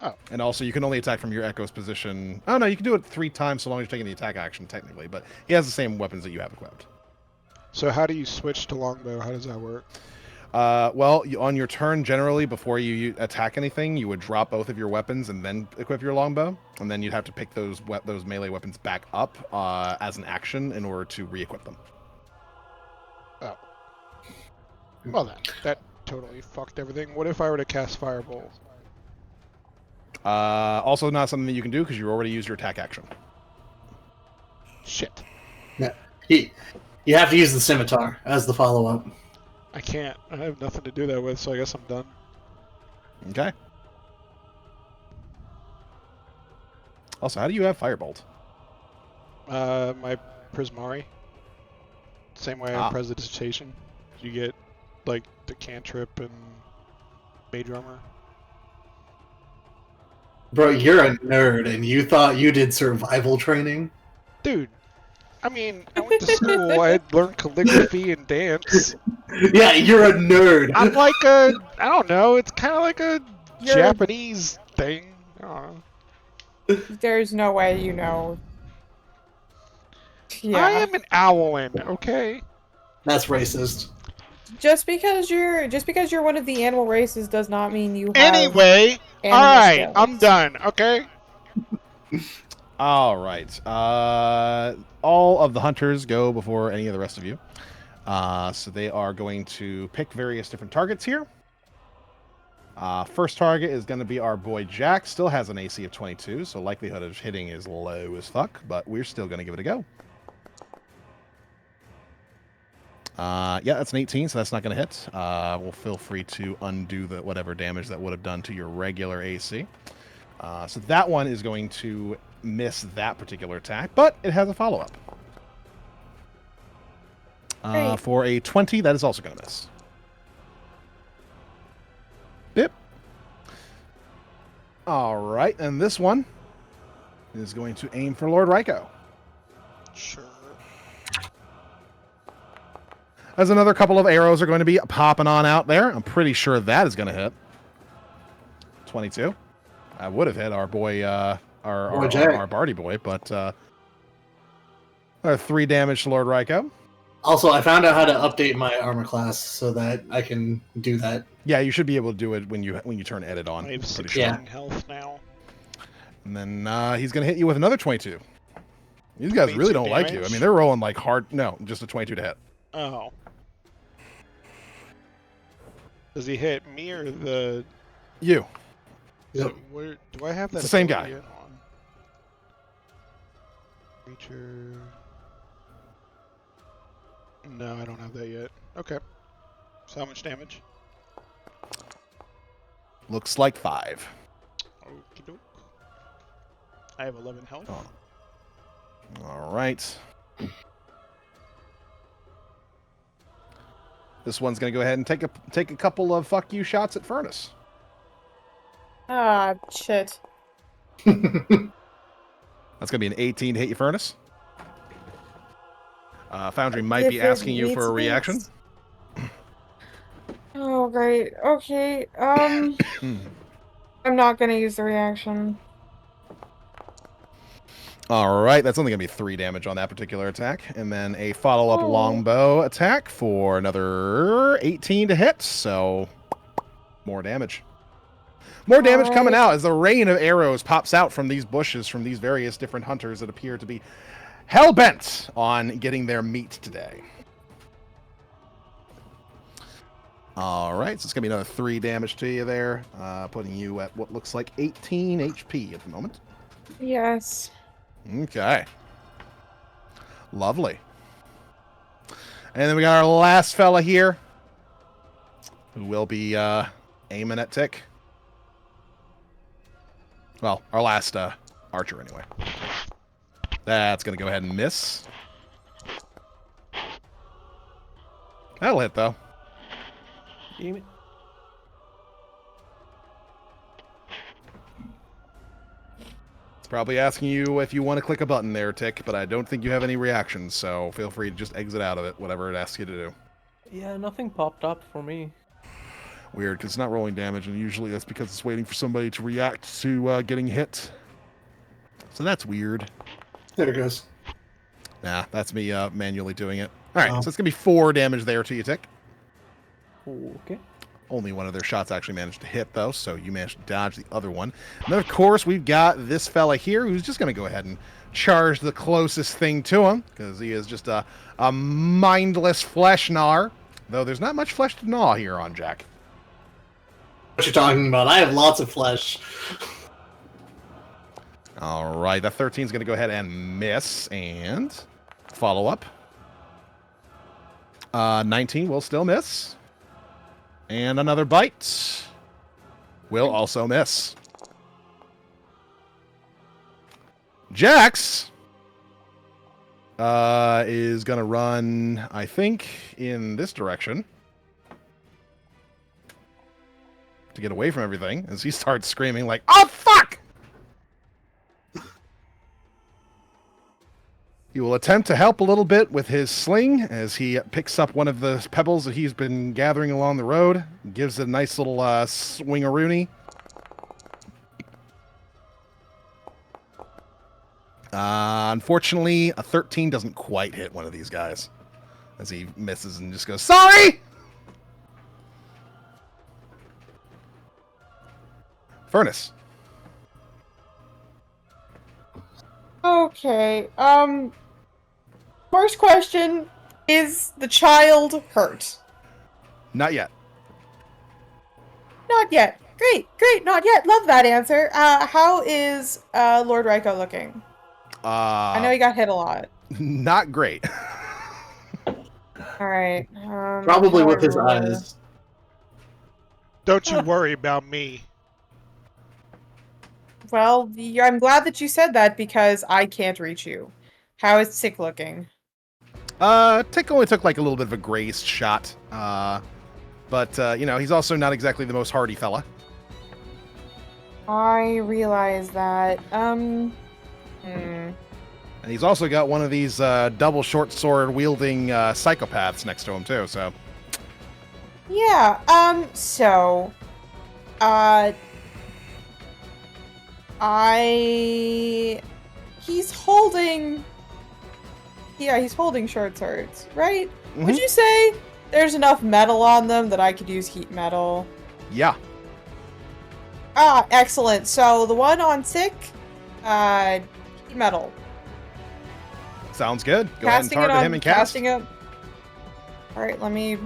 Oh. And also, you can only attack from your echo's position. Oh no, you can do it 3 times so long as you're taking the attack action, technically. But he has the same weapons that you have equipped. So how do you switch to longbow? How does that work? Well, on your turn, generally, before you attack anything, you would drop both of your weapons and then equip your longbow, and then you'd have to pick those melee weapons back up as an action in order to re-equip them. Oh. Well then, that totally fucked everything. What if I were to cast Firebolt? Also, not something that you can do because you already used your attack action. Shit. Yeah. You have to use the scimitar as the follow-up. I can't. I have nothing to do that with, so I guess I'm done. Okay. Also, how do you have Firebolt? My Prismari. Same way I have Prestidigitation. You get, like, the cantrip and mage armor. Bro, you're a nerd, and you thought you did survival training? Dude, I mean, I went to school, I learned calligraphy and dance. Yeah, you're a nerd. I'm like I don't know, it's kind of like a Japanese thing. I don't know. There's no way you know. Yeah. I am an owlin, okay? That's racist. Just because you're one of the animal races does not mean you have Anyway, animal alright, skills. I'm done, okay? All right. All of the hunters go before any of the rest of you. So they are going to pick various different targets here. First target is going to be our boy Jack. Still has an AC of 22, so likelihood of hitting is low as fuck, but we're still going to give it a go. Yeah, that's an 18, so that's not going to hit. We'll feel free to undo whatever damage that would have done to your regular AC. So that one is going to miss that particular attack, but it has a follow-up. For a 20, that is also going to miss. Bip. All right, and this one is going to aim for Lord Ryko. Sure. As another couple of arrows are going to be popping on out there. I'm pretty sure that is going to hit. 22. I would have hit our boy, our Barty boy, but 3 damage to Lord Ryko. Also, I found out how to update my armor class so that I can do that. Yeah, you should be able to do it when you turn edit on. I have Pretty 16 sure. Yeah. health now. And then he's gonna hit you with another 22. These guys really 22 don't like you. I damage? mean, they're rolling like hard. No, just a 22 to hit. Oh. Does he hit me or the... You. Yep. Where do I have that? It's the same ability guy. yet on? Creature... No, I don't have that yet. Okay. So how much damage? Looks like 5. Okie doke. I have 11 health. Oh. All right. This one's gonna go ahead and take a couple of fuck you shots at Furnace. Ah, shit. That's gonna be an 18 to hit you, Furnace. Foundry might be If it asking you for a needs reaction. it. Oh, great. Okay. I'm not gonna use the reaction. All right, that's only gonna be 3 damage on that particular attack, and then a follow-up Oh. longbow attack for another 18 to hit. So more damage. More damage coming out as the rain of arrows pops out from these bushes from these various different hunters that appear to be hell-bent on getting their meat today. All right, so it's going to be another 3 damage to you there, putting you at what looks like 18 HP at the moment. Yes. Okay. Lovely. And then we got our last fella here, who will be aiming at Tick. Well, our last archer, anyway. That's going to go ahead and miss. That'll hit, though. Damn it. It's probably asking you if you want to click a button there, Tick, but I don't think you have any reactions, so feel free to just exit out of it, whatever it asks you to do. Yeah, nothing popped up for me. Weird, because it's not rolling damage, and usually that's because it's waiting for somebody to react to getting hit. So that's weird. There it goes. Nah, that's me manually doing it. All right, Oh. so it's going to be 4 damage there to you, Tick. Okay. Only one of their shots actually managed to hit, though, so you managed to dodge the other one. And then, of course, we've got this fella here who's just going to go ahead and charge the closest thing to him, because he is just a mindless flesh gnawer. Though there's not much flesh to gnaw here on Jack. What you talking about? I have lots of flesh. All right, that 13 is going to go ahead and miss, and follow up. 19 will still miss. And another bite will also miss. Jax is going to run, I think, in this direction to get away from everything as he starts screaming like, "Oh, fuck!" He will attempt to help a little bit with his sling as he picks up one of the pebbles that he's been gathering along the road. Gives it a nice little swing-a-rooney. Unfortunately, a 13 doesn't quite hit one of these guys as he misses and just goes, "Sorry!" Furnace. Okay. First question, is the child hurt? Not yet. Not yet. Great, not yet. Love that answer. How is Lord Ryko looking? I know he got hit a lot. Not great. Alright. Probably with his however- eyes. Don't you worry about me. Well, I'm glad that you said that because I can't reach you. How is Sick looking? Tick only took like a little bit of a grazed shot. But, you know, he's also not exactly the most hardy fella. I realize that. And he's also got one of these double short sword wielding psychopaths next to him, too, so. Yeah, he's holding Yeah, he's holding short swords, right? Mhm. Would you say there's enough metal on them that I could use heat metal? Yeah. Ah, excellent. So the one on Sick, heat metal. Sounds good. Go ahead and target him and cast. Casting it. Alright, let me...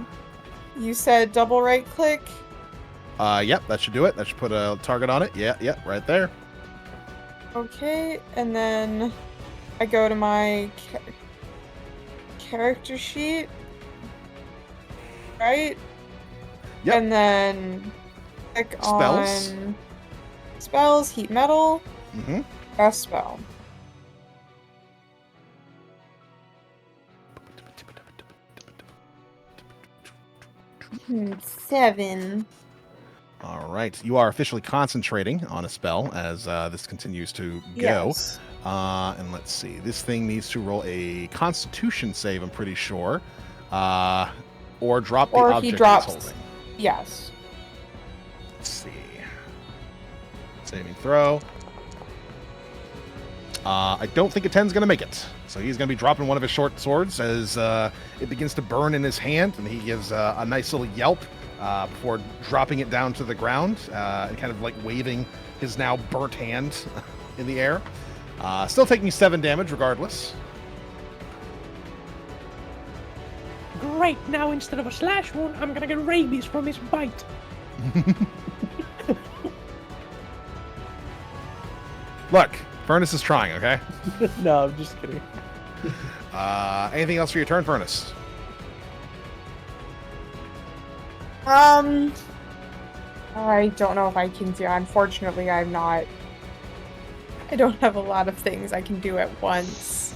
You said double right click? Yep, that should do it. That should put a target on it. Yeah, right there. Okay, and then I go to my character sheet. Right? Yep. And then click Spells. on spells, heat metal, Mm-hmm. best spell. Hmm, 7. All right. You are officially concentrating on a spell as this continues to go. Yes. And let's see. This thing needs to roll a Constitution save, I'm pretty sure. Or drop the Or he object drops. it's holding. Yes. Let's see. Saving throw. I don't think a 10's going to make it. So he's going to be dropping one of his short swords as it begins to burn in his hand, and he gives a nice little yelp before dropping it down to the ground and kind of like waving his now burnt hand in the air. Still taking 7 damage regardless. Great, now instead of a slash wound, I'm gonna get rabies from his bite. Look, Furnace is trying, okay? No, I'm just kidding. Anything else for your turn, Furnace? I don't know if I can do. Unfortunately, I'm not. I don't have a lot of things I can do at once.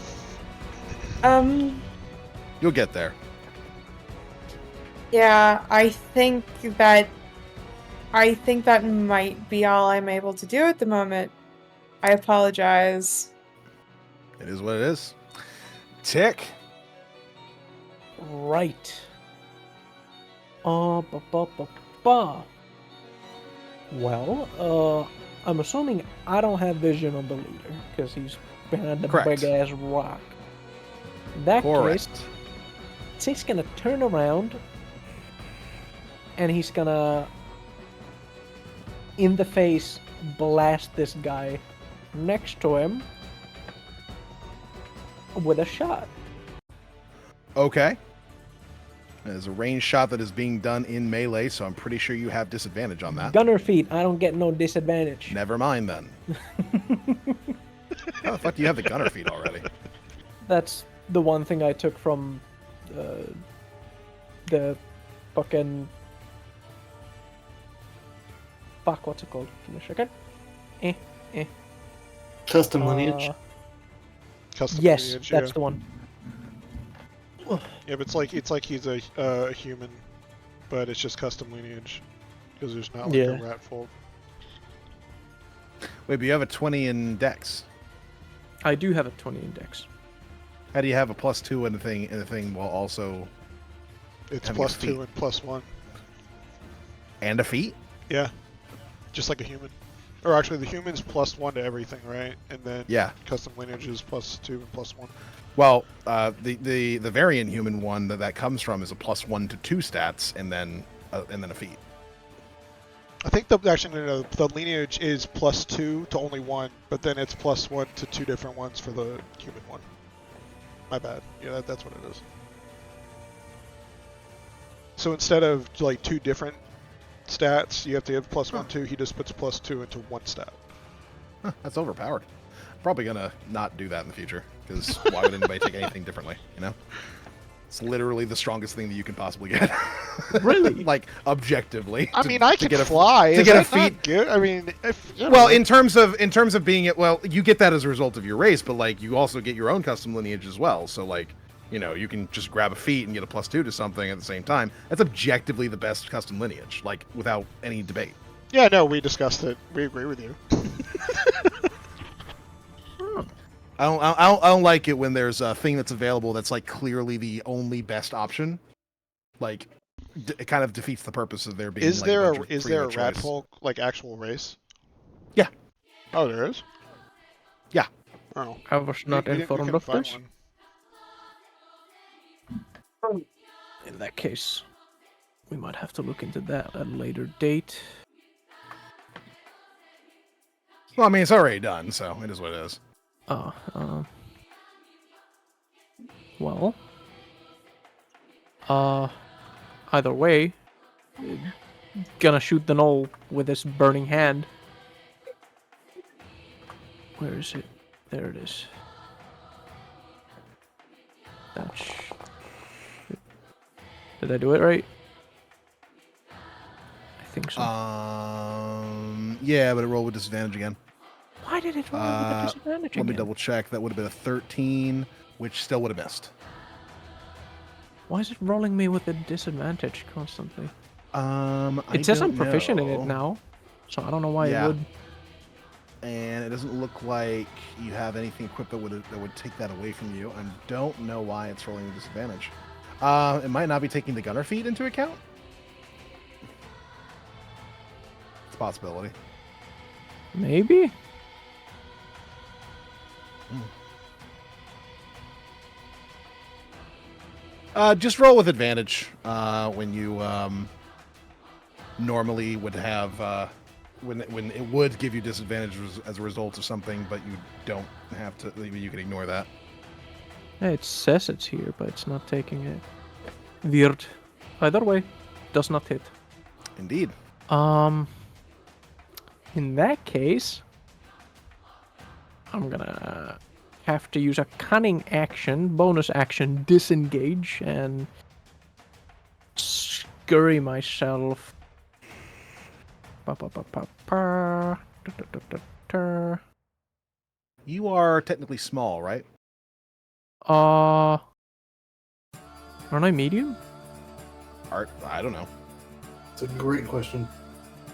You'll get there. Yeah, I think that might be all I'm able to do at the moment. I apologize. It is what it is. Tick. Right. Ba, ba, ba, ba. Well, I'm assuming I don't have vision on the leader because he's behind the Correct. big ass rock. In that Correct. case, Tick's gonna turn around and he's gonna, in the face, blast this guy next to him with a shot. Okay. There's a range shot that is being done in melee, so I'm pretty sure you have disadvantage on that. Gunner feet, I don't get no disadvantage. Never mind then. How the fuck do you have the gunner feet already? That's the one thing I took from the fucking... Fuck, what's it called? Give me a second. Custom lineage. Custom Yes, lineage, that's yeah. the one. Yeah, but it's like he's a human, but it's just custom lineage because there's not like Yeah. a rat folk. Wait, but you have a 20 in dex. I do have a 20 index. How do you have a +2 in the thing while also It's Having a +2 feat. and +1. and a feat? Yeah, just like a human. Or actually, the human's +1 to everything, right? And then Yeah. custom lineage is +2 and +1. Well, the variant human one that comes from is a +1 to 2 stats and then a feat. I think the lineage is +2 to only 1, but then it's +1 to 2 different ones for the human one. My bad. Yeah, that's what it is. So instead of like 2 different stats, you have to have +1, 2. He just puts +2 into 1 stat. Huh, that's overpowered. Probably gonna not do that in the future because why would anybody take anything differently? You know, it's literally the strongest thing that you can possibly get. Really? Like objectively. I mean, I to can get a fly. to Is get a that not feat. good? I mean, if you Well, know, in terms of being it, well, you get that as a result of your race, but like you also get your own custom lineage as well. So like, you know, you can just grab a feat and get a +2 to something at the same time. That's objectively the best custom lineage, like without any debate. yeah, no, we discussed it. We agree with you. I don't like it when there's a thing that's available that's like clearly the only best option. Like, it kind of defeats the purpose of there being. Is like, there bunch a of is freedom there a of rat choice. folk like actual race? Yeah. Oh, there is. Yeah. Oh, I was not we informed couldn't of find this. one. In that case, we might have to look into that at a later date. Well, I mean, it's already done, so it is what it is. Well, either way, gonna shoot the knoll with this burning hand. Where is it? There it is. Did I do it right? I think so. Yeah, but it rolled with disadvantage again. Why did it roll with a disadvantage Let me again? double check. That would have been a 13, which still would have missed. Why is it rolling me with a disadvantage constantly? I It says I'm don't proficient in it know. now, so I don't know why Yeah. it would. And it doesn't look like you have anything equipped that would take that away from you. I don't know why it's rolling a disadvantage. It might not be taking the gunner feat into account. It's a possibility. Maybe? Just roll with advantage when you normally would have when it would give you disadvantage as a result of something, but you don't have to. You can ignore that. It says it's here, but it's not taking it. Weird. Either way, does not hit. Indeed. In that case, I'm gonna have to use a cunning action, bonus action, disengage, and scurry myself. You are technically small, right? Aren't I medium? Art? I don't know. It's a great question.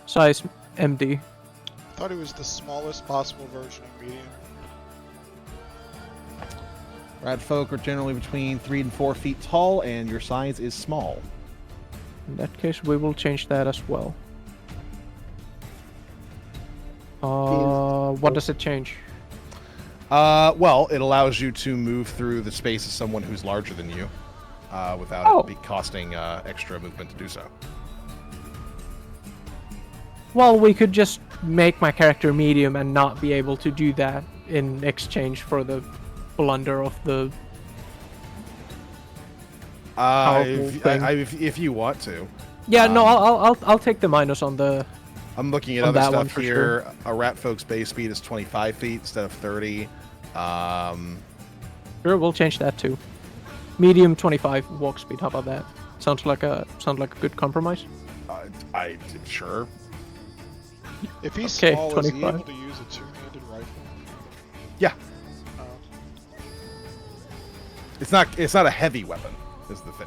Size MD. I thought it was the smallest possible version of medium. Rat folk are generally between 3 and 4 feet tall, and your size is small. In that case, we will change that as well. What does it change? Well, it allows you to move through the space of someone who's larger than you, without it costing extra movement to do so. Well, we could just make my character medium and not be able to do that in exchange for the blunder of the powerful thing. If you want to. Yeah, no, I'll take the minus on the. I'm looking at On other that one stuff for here. sure. A rat folk's base speed is 25 feet instead of 30. Sure, we'll change that too. Medium 25 walk speed. How about that? Sounds like a good compromise. I sure. If he's Okay, small, is he 25. able to use a two-handed rifle? Yeah, Uh, it's not a heavy weapon. Is the thing.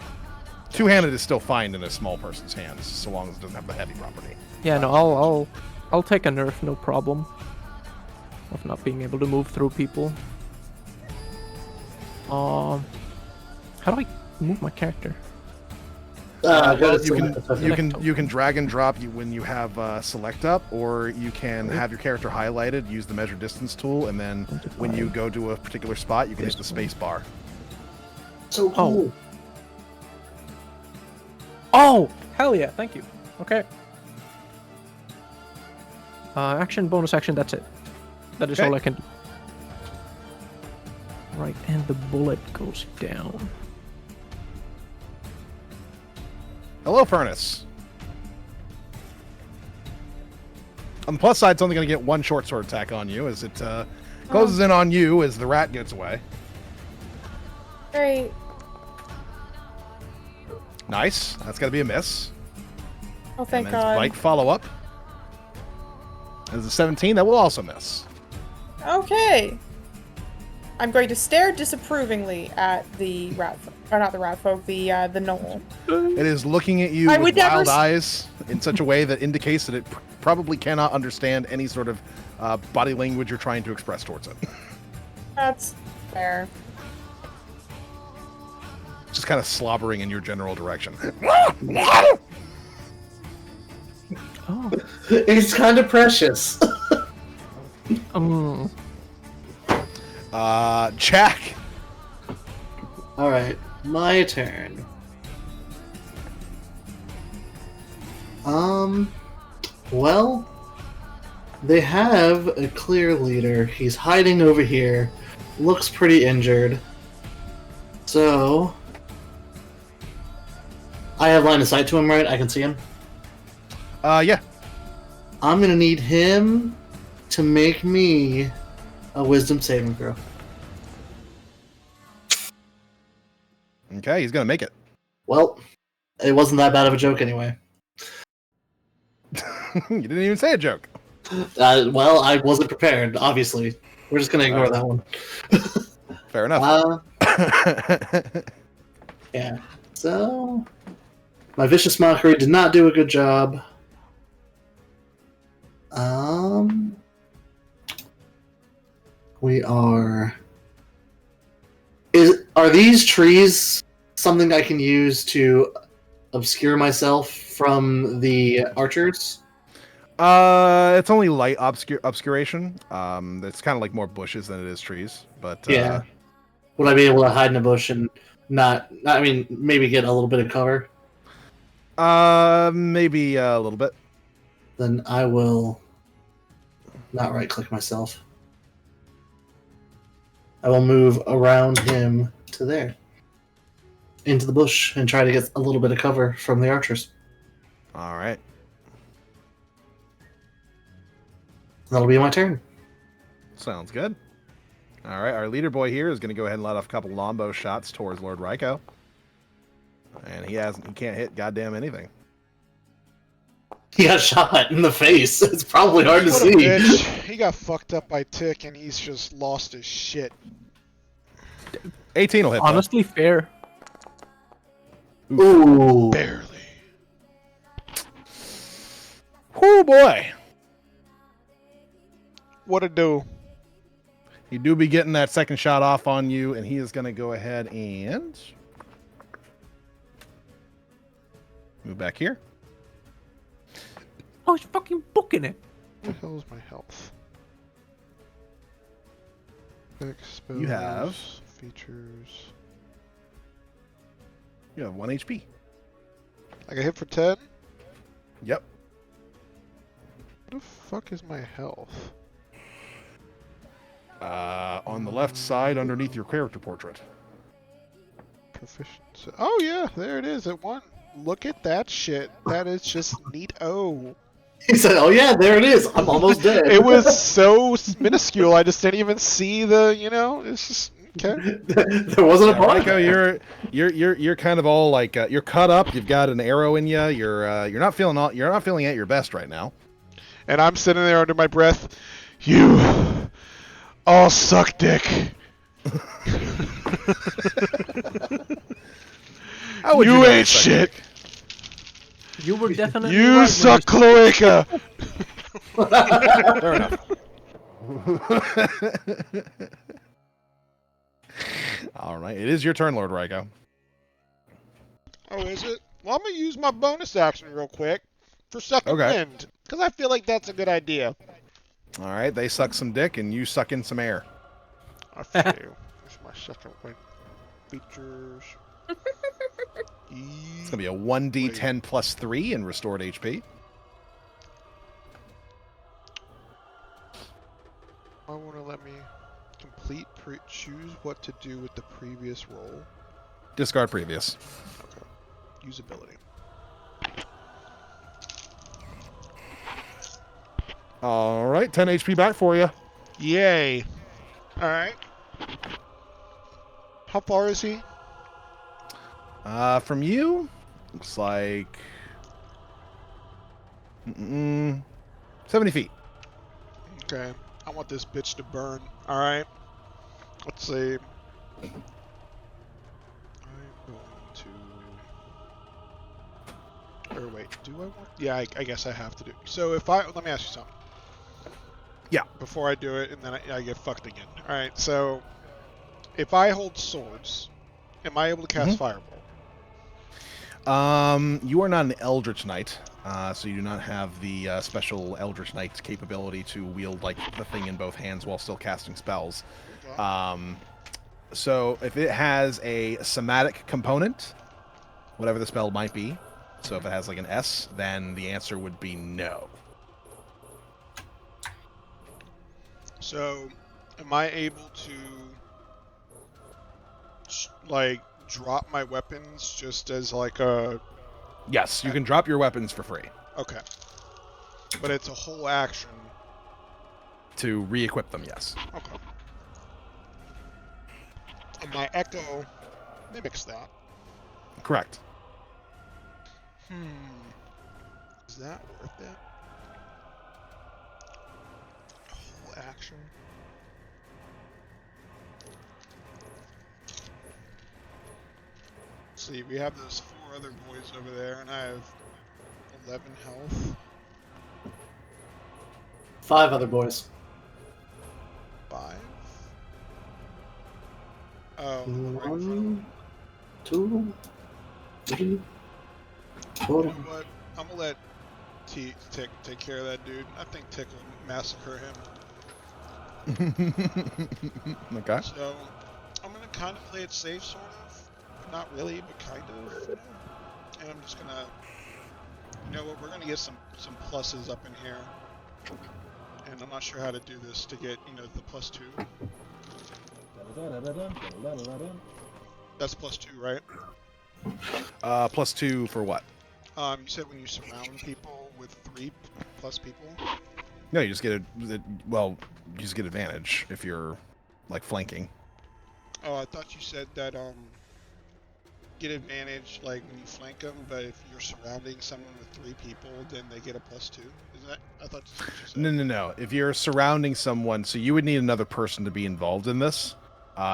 Two-handed is still fine in a small person's hands, so long as it doesn't have the heavy property. Yeah, no, I'll take a nerf, no problem. Of not being able to move through people. How do I move my character? Well, you can drag and drop when you have select up, or you can have your character highlighted, use the measure distance tool, and then when you go to a particular spot, you can hit the space bar. So cool. Oh, hell yeah! Thank you. Okay. Action, bonus action. That's it. That is Okay. all I can do. Right, and the bullet goes down. Hello, Furnace. On the plus side, it's only going to get one short sword attack on you as it closes in on you as the rat gets away. Great. Nice. That's got to be a miss. Oh, thank and then God. Spike follow up. As a 17, that will also miss. Okay. I'm going to stare disapprovingly at the rat, or not the rat folk, the knoll. It is looking at you I with would never wild s- eyes in such a way that indicates that it probably cannot understand any sort of body language you're trying to express towards it. That's fair. Just kind of slobbering in your general direction. Oh. It's kind of precious. Jack. All right. My turn. Well, they have a clear leader. He's hiding over here. Looks pretty injured. So, I have line of sight to him, right? I can see him. Yeah. I'm gonna need him to make me a wisdom saving throw. Okay, he's gonna make it. Well, it wasn't that bad of a joke anyway. You didn't even say a joke. Well, I wasn't prepared, obviously. We're just gonna ignore that one. Fair enough. Yeah. So, my vicious mockery did not do a good job. We are. Are these trees something I can use to obscure myself from the archers? It's only light obscuration. It's kind of like more bushes than it is trees. But Yeah. Would I be able to hide in a bush and not? I mean, maybe get a little bit of cover. Maybe a little bit. Then I will not right-click myself. I will move around him to there, into the bush, and try to get a little bit of cover from the archers. All right. That'll be my turn. Sounds good. All right, our leader boy here is going to go ahead and let off a couple longbow shots towards Lord Ryko, and he can't hit goddamn anything. He got shot in the face. It's probably hard to What a see. bitch. He got fucked up by Tick, and he's just lost his shit. 18 will hit. Honestly, fair. Ooh. Barely. Oh boy. What do? You do be getting that second shot off on you, and he is going to go ahead and move back here. Oh, he's fucking booking it. What the hell is my health? Expose, You have features. You have 1 HP. I got hit for 10? Yep. What the fuck is my health? On the left side, underneath your character portrait. Proficiency. Oh yeah, there it is at 1. Look at that shit. That is just neat. Oh. He said, "Oh yeah, there it is. I'm almost dead." It was so minuscule. I just didn't even see the. It's just okay. There wasn't a part. Ryko, you're kind of all like you're cut up. You've got an arrow in you. You're not feeling at your best right now. And I'm sitting there under my breath. You all suck dick. You ain't shit. You were definitely You right when suck cloaca. Fair enough. All right, it is your turn, Lord Ryko. Oh, is it? Well, I'm gonna use my bonus action real quick for second Okay. wind because I feel like that's a good idea. All right, they suck some dick, and you suck in some air. I feel. Where's my second wind features? It's gonna be a 1d10 plus 3 in restored HP. I want to let me complete choose what to do with the previous roll. Discard previous. Okay. Usability. All right, 10 HP back for you. Yay! All right. How far is he? From you, looks like 70 feet. Okay. I want this bitch to burn. All right. Let's see. I'm going to. Or wait, do I want? Yeah, I guess I have to do. So if I let me ask you something. Yeah. Before I do it, and then I get fucked again. All right. So if I hold swords, am I able to cast Fireball? You are not an Eldritch Knight, so you do not have the special Eldritch Knight capability to wield like the thing in both hands while still casting spells. Okay. So if it has a somatic component, whatever the spell might be, so if it has like an S, then the answer would be no. So, am I able to like drop my weapons just as like a Yes, you can drop your weapons for free okay, but it's a whole action. to re-equip them, yes. Okay. And my echo mimics that. Correct. Is that worth it? A whole action. See, we have those 4 other boys over there, and I have 11 health. 5 other boys. 5. Oh, right in front of them. 1, 2, 3, You 4. know what? I'm gonna let Tick take care of that dude. I think Tick will massacre him. Okay. So, I'm gonna kind of play it safe, sort of. Not really, but kind of. You know? And I'm just gonna... You know what? We're gonna get some pluses up in here. And I'm not sure how to do this to get, you know, the +2. That's +2, right? +2 for what? You said when you surround people with 3+ people. No, you just get well, you just get advantage if you're like flanking. Oh, I thought you said that get advantage like when you flank them, but if you're surrounding someone with 3 people, then they get a +2. Is that? I thought that's what you said. No. If you're surrounding someone, so you would need another person to be involved in this,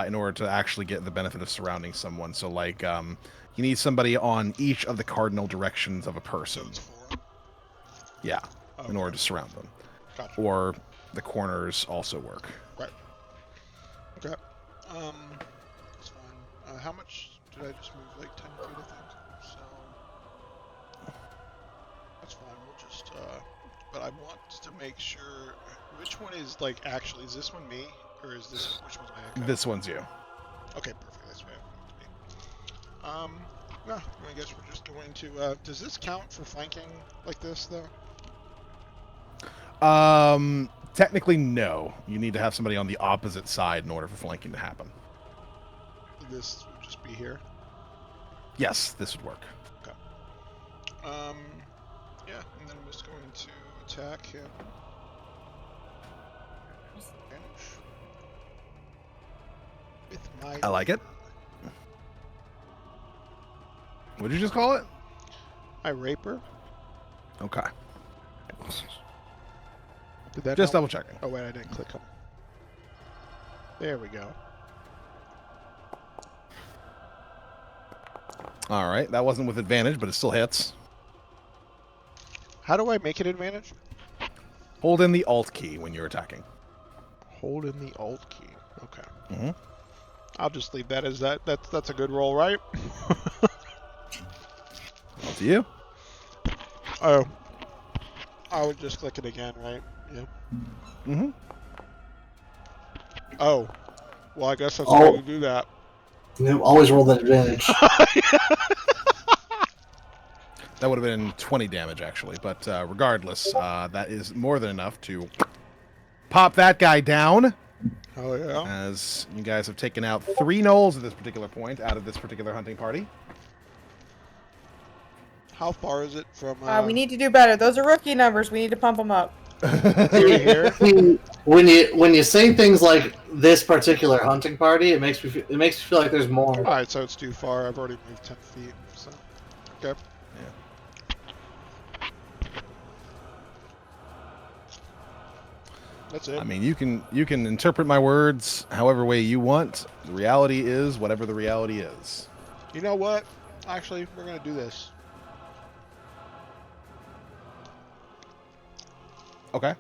in order to actually get the benefit of surrounding someone. So like, you need somebody on each of the cardinal directions of a person. So it's 4. Yeah, Oh, in order to surround them. Gotcha. Or the corners also work. Right. Okay. That's fine. How much did I just move? Like 10 feet, I think. So that's fine. We'll just. But I want to make sure. Which one is like actually? Is this one me, or is this which one's my echo? This one's you. Okay, perfect. That's where I want it to be. No, I guess we're just going to. Does this count for flanking like this though? Technically, no. You need to have somebody on the opposite side in order for flanking to happen. This would just be here. Yes, this would work. Okay. Yeah, and then I'm just going to attack him. Vanish. With my. I like it. What did you just call it? My raper. Okay. Did that Just help? double checking. Oh wait, I didn't click him. There we go. All right, that wasn't with advantage, but it still hits. How do I make it advantage? Hold in the Alt key when you're attacking. Hold in the Alt key. Okay. Mm-hmm. I'll just leave that as that. That's a good roll, right? Up to you. Oh. I would just click it again, right? Yeah. Mm-hmm. Oh. Well, I guess that's Oh. how you do that. You always roll that advantage. That would have been 20 damage, actually. But regardless, that is more than enough to pop that guy down. Oh, yeah. As you guys have taken out 3 gnolls at this particular point out of this particular hunting party. How far is it from... We need to do better. Those are rookie numbers. We need to pump them up. here? when you say things like this particular hunting party, it makes me feel like there's more. Alright, so it's too far. I've already moved 10 feet, so... Okay. That's it. I mean, you can interpret my words however way you want. The reality is whatever the reality is. You know what? Actually, we're gonna do this. Okay.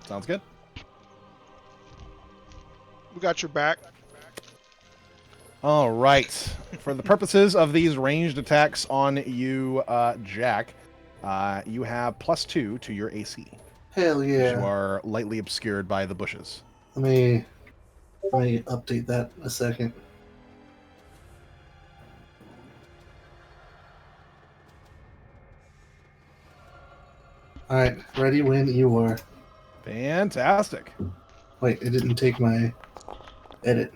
Sounds good. We got your back. All right. For the purposes of these ranged attacks on you, Jack, you have +2 to your AC. Hell yeah! You are lightly obscured by the bushes. Let me Let me update that a second. All right, ready when you are. Fantastic. Wait, it didn't take my edit.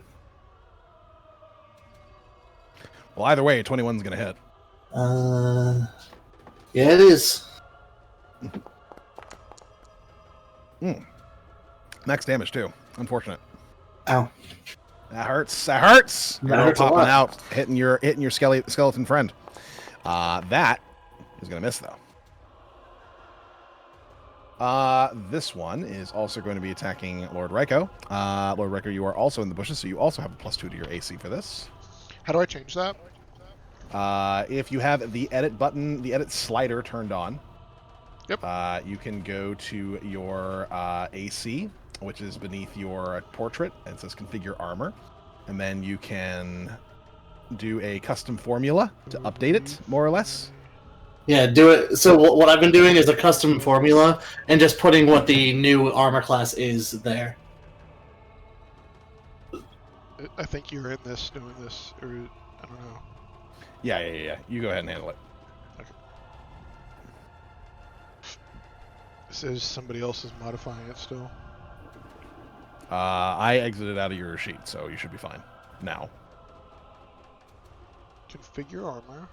Well, either way, 21's gonna hit. Yeah, it is. Max damage too. Unfortunate. Ow. That hurts. That hurts. That Arrow hurts a popping lot. out, hitting your skeleton friend. That is gonna miss though. This one is also going to be attacking Lord Ryko. Lord Ryko, you are also in the bushes, so you also have a +2 to your AC for this. How do I change that? If you have the edit button, the edit slider turned on, Yep. You can go to your AC, which is beneath your portrait, and it says configure armor. And then you can do a custom formula to update it, more or less. Yeah, do it. So what I've been doing is a custom formula and just putting what the new armor class is there. I think you're in this doing this, or I don't know. Yeah. You go ahead and handle it. It says somebody else is modifying it still. I exited out of your sheet, so you should be fine now. Configure armor.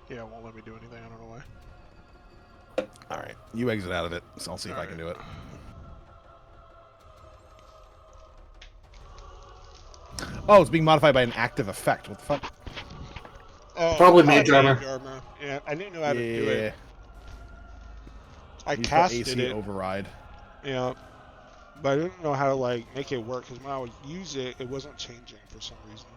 Yeah, it won't let me do anything. I don't know why. All right, you exit out of it, so I'll see if I can do it. Oh, it's being modified by an active effect. What the fuck? Oh, Probably I mage had armor. Yeah, I didn't know how to do it. I Use the casted AC it. override. Yeah, but I didn't know how to like make it work because when I would use it, it wasn't changing for some reason.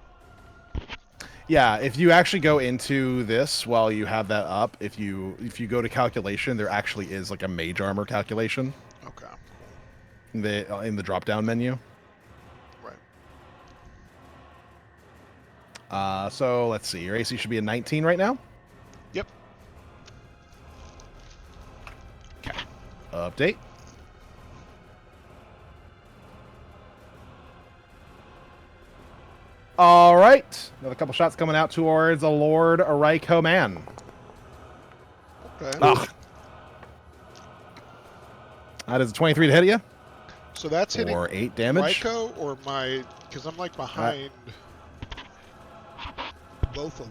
Yeah, if you actually go into this while you have that up, if you go to calculation, there actually is like a mage armor calculation Okay. in the drop down menu. Right. So let's see. Your AC should be a 19 right now. Yep. Okay. Update. All right. Another couple shots coming out towards the Lord Araiko man. Okay. Ugh. That is a 23 to hit you. So that's hitting For 8 damage. Ryko or my, because I'm like behind both of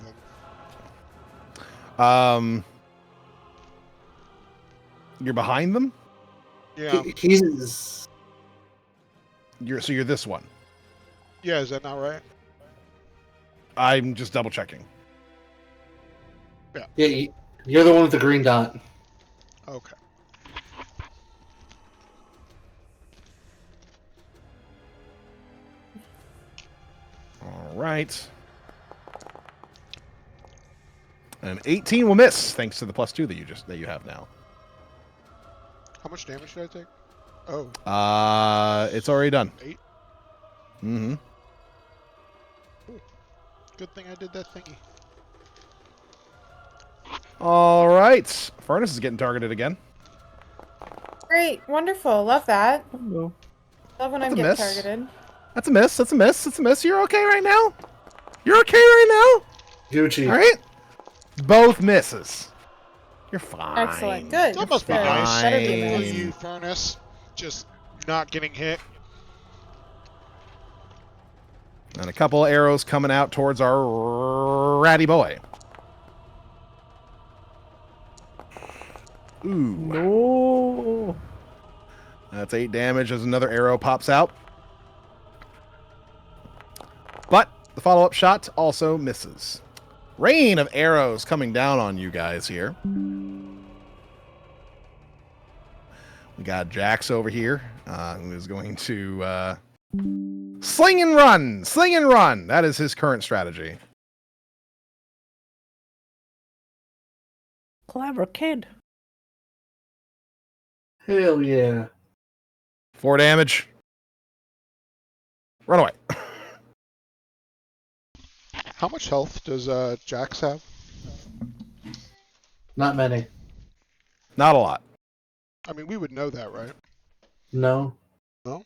them. You're behind them? Yeah. He's You're this one. Yeah, is that not right? I'm just double checking. yeah. You're the one with the green dot. Okay. All right. An 18 will miss, thanks to the +2 that you have now. How much damage did I take? Oh, It's already done. 8. Mm-hmm. Good thing I did that thingy. All right. Furnace is getting targeted again. Great, wonderful, love that. Hello. Love when That's I'm a getting miss. targeted. That's a miss. That's a miss. That's a miss. You're okay right now? You're okay right Gucci. now? All right. Both misses. You're fine. Excellent, good. That must be Good. nice. Better be a Fine. For miss. you, Furnace, just not getting hit. And a couple arrows coming out towards our ratty boy. Ooh. No. That's 8 damage as another arrow pops out. But the follow-up shot also misses. Rain of arrows coming down on you guys here. We got Jax over here, who is going to sling and run. Sling and run. That is his current strategy. Clever kid. Hell yeah. 4 damage. Run away. How much health does Jax have? Not many. Not a lot. I mean, we would know that, right? No. No?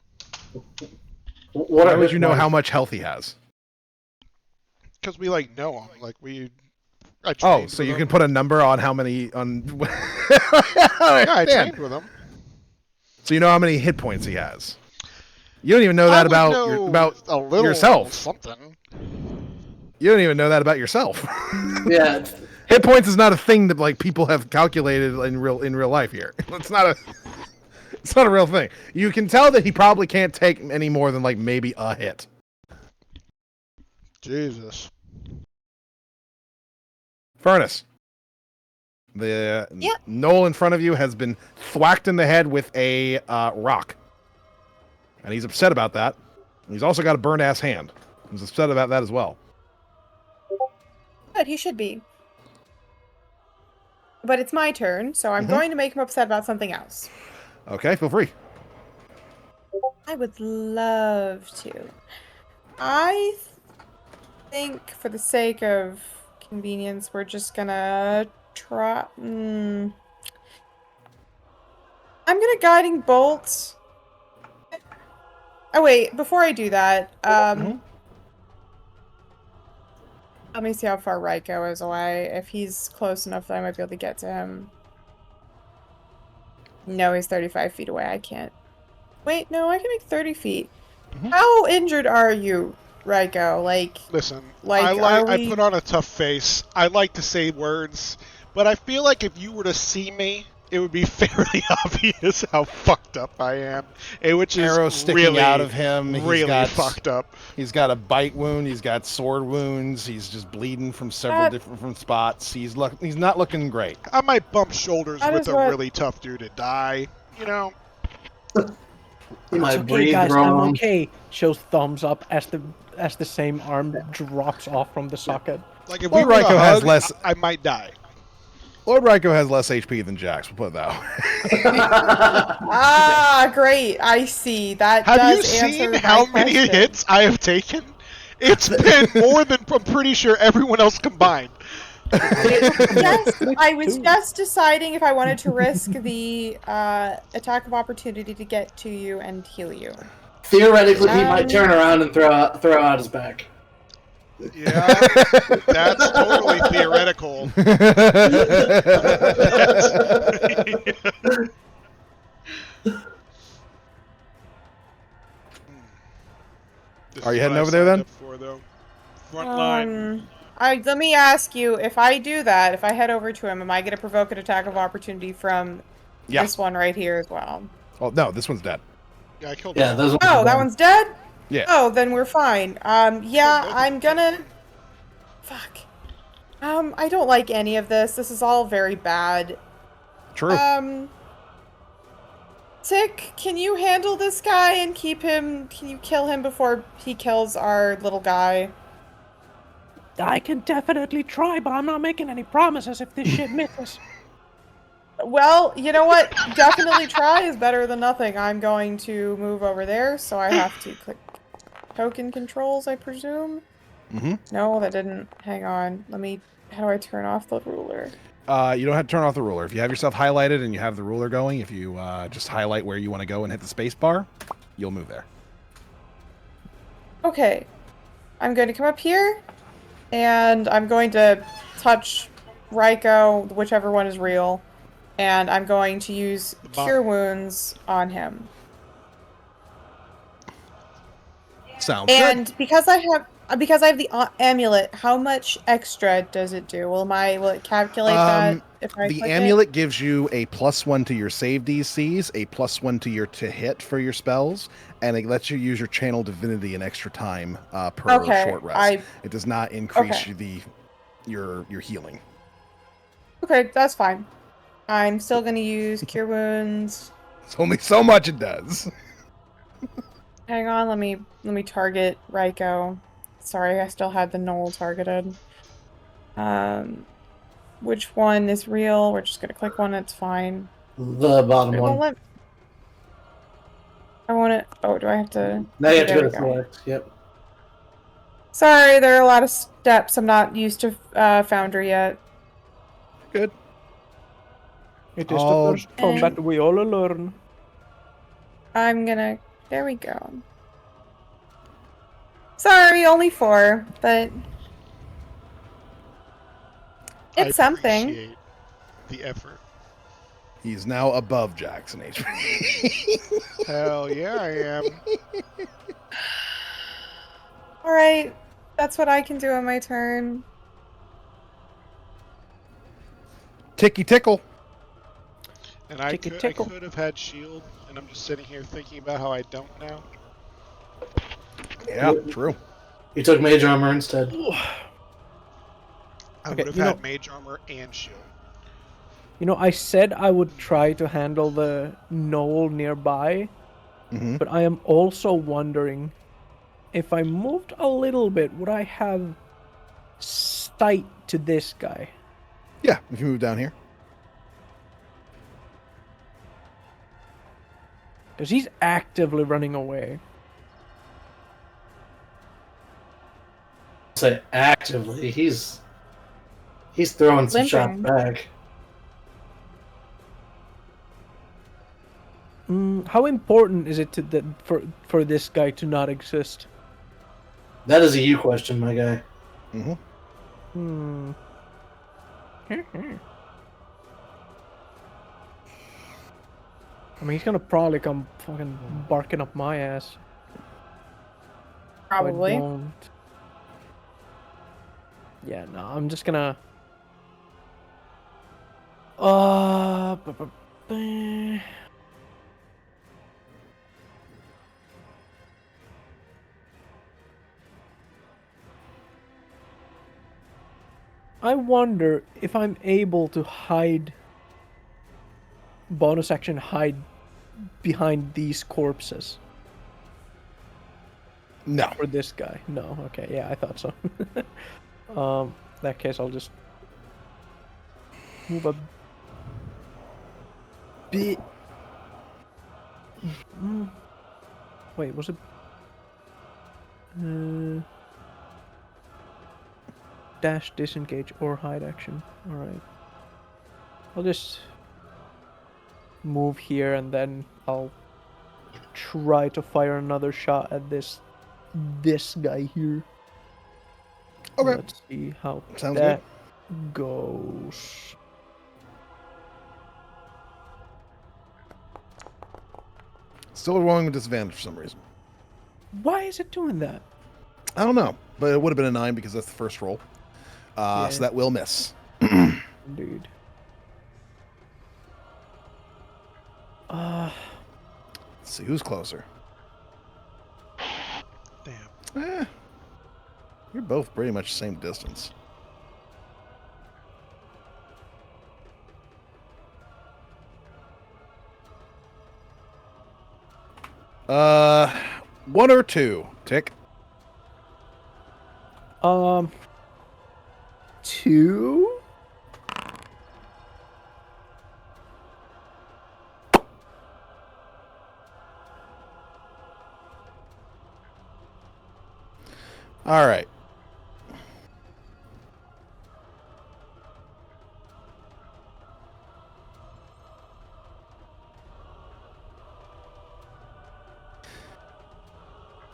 What How are would hit you know how points? much health he has? Because we know him. Like I Oh, trained so with you him. can put a number on how many on. Yeah, I Man. trained with him. So you know how many hit points he has. You don't even know I that would about know about a little yourself. something. You don't even know that about yourself. Yeah, Hit points is not a thing that like people have calculated in real life here. It's not a real thing. You can tell that he probably can't take any more than like maybe a hit. Jesus. Furnace. The Yeah. knoll in front of you has been thwacked in the head with a rock. And he's upset about that. He's also got a burned ass hand. He's upset about that as well. Good, he should be. But it's my turn, so I'm going to make him upset about something else. Okay, feel free. I would love to. I think, for the sake of convenience, we're just gonna try. I'm gonna guiding bolt. Oh wait, before I do that, let me see how far Raiko is away. If he's close enough that I might be able to get to him. No, he's 35 feet away. I can't. Wait, no, I can make 30 feet. How injured are you, Raiko? Listen, Like, I put on a tough face. I like to say words, but I feel like if you were to see me, it would be fairly obvious how fucked up I am. Which is Arrows sticking really, out of him. really fucked up. He's got a bite wound. He's got sword wounds. He's just bleeding from several different spots. He's not looking great. I might bump shoulders That with is a what- really tough dude to die. You know, he might It's okay, breathe guys. wrong. I'm okay. Shows thumbs up as the same arm drops off from the socket. like if Lord we were to Raiko has hug, less- I might die. Lord Raiko has less HP than Jax. We'll put it that way. Ah, great. I see. That Have you does seen answer how my many question. hits I have taken? It's been more than I'm pretty sure everyone else combined. Yes, I was just deciding if I wanted to risk the attack of opportunity to get to you and heal you. Theoretically, he might turn around and throw out his back. Yeah, that's totally theoretical. This Are is you heading what I over there, then? signed up for, though. Front line. Let me ask you, if I do that, if I head over to him, am I going to provoke an attack of opportunity from this one right here as well? Oh no, this one's dead. Yeah, I killed Yeah, him. those. Oh, that one's dead? Yeah. Oh, then we're fine. Yeah, both I'm gonna... Fuck. I don't like any of this. This is all very bad. True. Tick, can you handle this guy and keep him... Can you kill him before he kills our little guy? I can definitely try, but I'm not making any promises if this shit misses. Well, you know what? Definitely try is better than nothing. I'm going to move over there, so I have to click token controls, I presume? No, that didn't. Hang on. How do I turn off the ruler? You don't have to turn off the ruler. If you have yourself highlighted and you have the ruler going, if you just highlight where you want to go and hit the space bar, you'll move there. Okay. I'm going to come up here, and I'm going to touch Raiko, whichever one is real, and I'm going to use Cure Wounds on him. Sounds And good. because I have the amulet, how much extra does it do? Will it calculate that if I The click amulet gives you a +1 to your save DCs, a +1 to your to hit for your spells, and it lets you use your channel divinity an extra time per Okay, short rest. It does not increase your healing. Okay, that's fine. I'm still gonna use Cure Wounds. It's only so much it does. Hang on, let me target Raiko. Sorry, I still had the knoll targeted. Which one is real? We're just gonna click one, that's fine. The bottom It won't one. let... I want it... Oh, do I have to... Now you have to There go we to select. Yep. Sorry, there are a lot of steps. I'm not used to Foundry yet. Good. It is the first combat we all learn. I'm gonna... There we go. Sorry, only 4, but I it's something. appreciate the effort. He's now above Jackson HP. Hell yeah, I am. Alright, that's what I can do on my turn. Ticky tickle. And I Ticky could tickle. have had shield, and I'm just sitting here thinking about how I don't now. Yeah, true. You took mage armor instead. I Okay, would have you had know- mage armor and shield. You know, I said I would try to handle the knoll nearby, Mm-hmm. but I am also wondering if I moved a little bit, would I have sight to this guy? Yeah, if you move down here. Because he's actively running away. Say actively, he's throwing some shots Limping. back. How important is it to that for this guy to not exist? That is a you question, my guy. Mm-hmm. I mean, he's gonna probably come fucking barking up my ass. if I Probably. don't. Yeah, no, I'm just gonna. Bu- bu- bu- I wonder if I'm able to hide. Bonus action hide behind these corpses. No. For this guy. No, okay, yeah, I thought so. In that case, I'll just move a bit. Wait, was it? Dash, disengage, or hide action. All right. I'll just move here, and then I'll try to fire another shot at this guy here. Okay. Let's see how Sounds that goes. Still rolling with disadvantage for some reason. Why is it doing that? I don't know, but it would have been a 9 because that's the first roll. Yeah. So that will miss. Indeed. Let's see who's closer. Damn. You're both pretty much the same distance. One or two. Tick. 2? All right.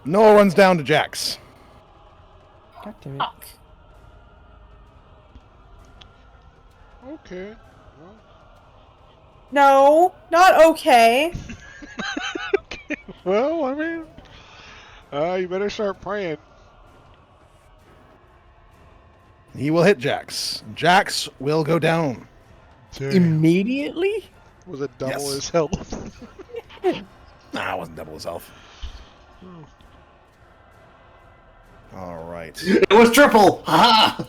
Noah runs down to Jax. God damn it. Fuck. Okay. Well, No, not okay. okay. Well, I mean, you better start praying. He will hit Jax. Jax will go down. Immediately? Was it double Yes. his health? Nah, it wasn't double his health. All right. It was triple! Ha!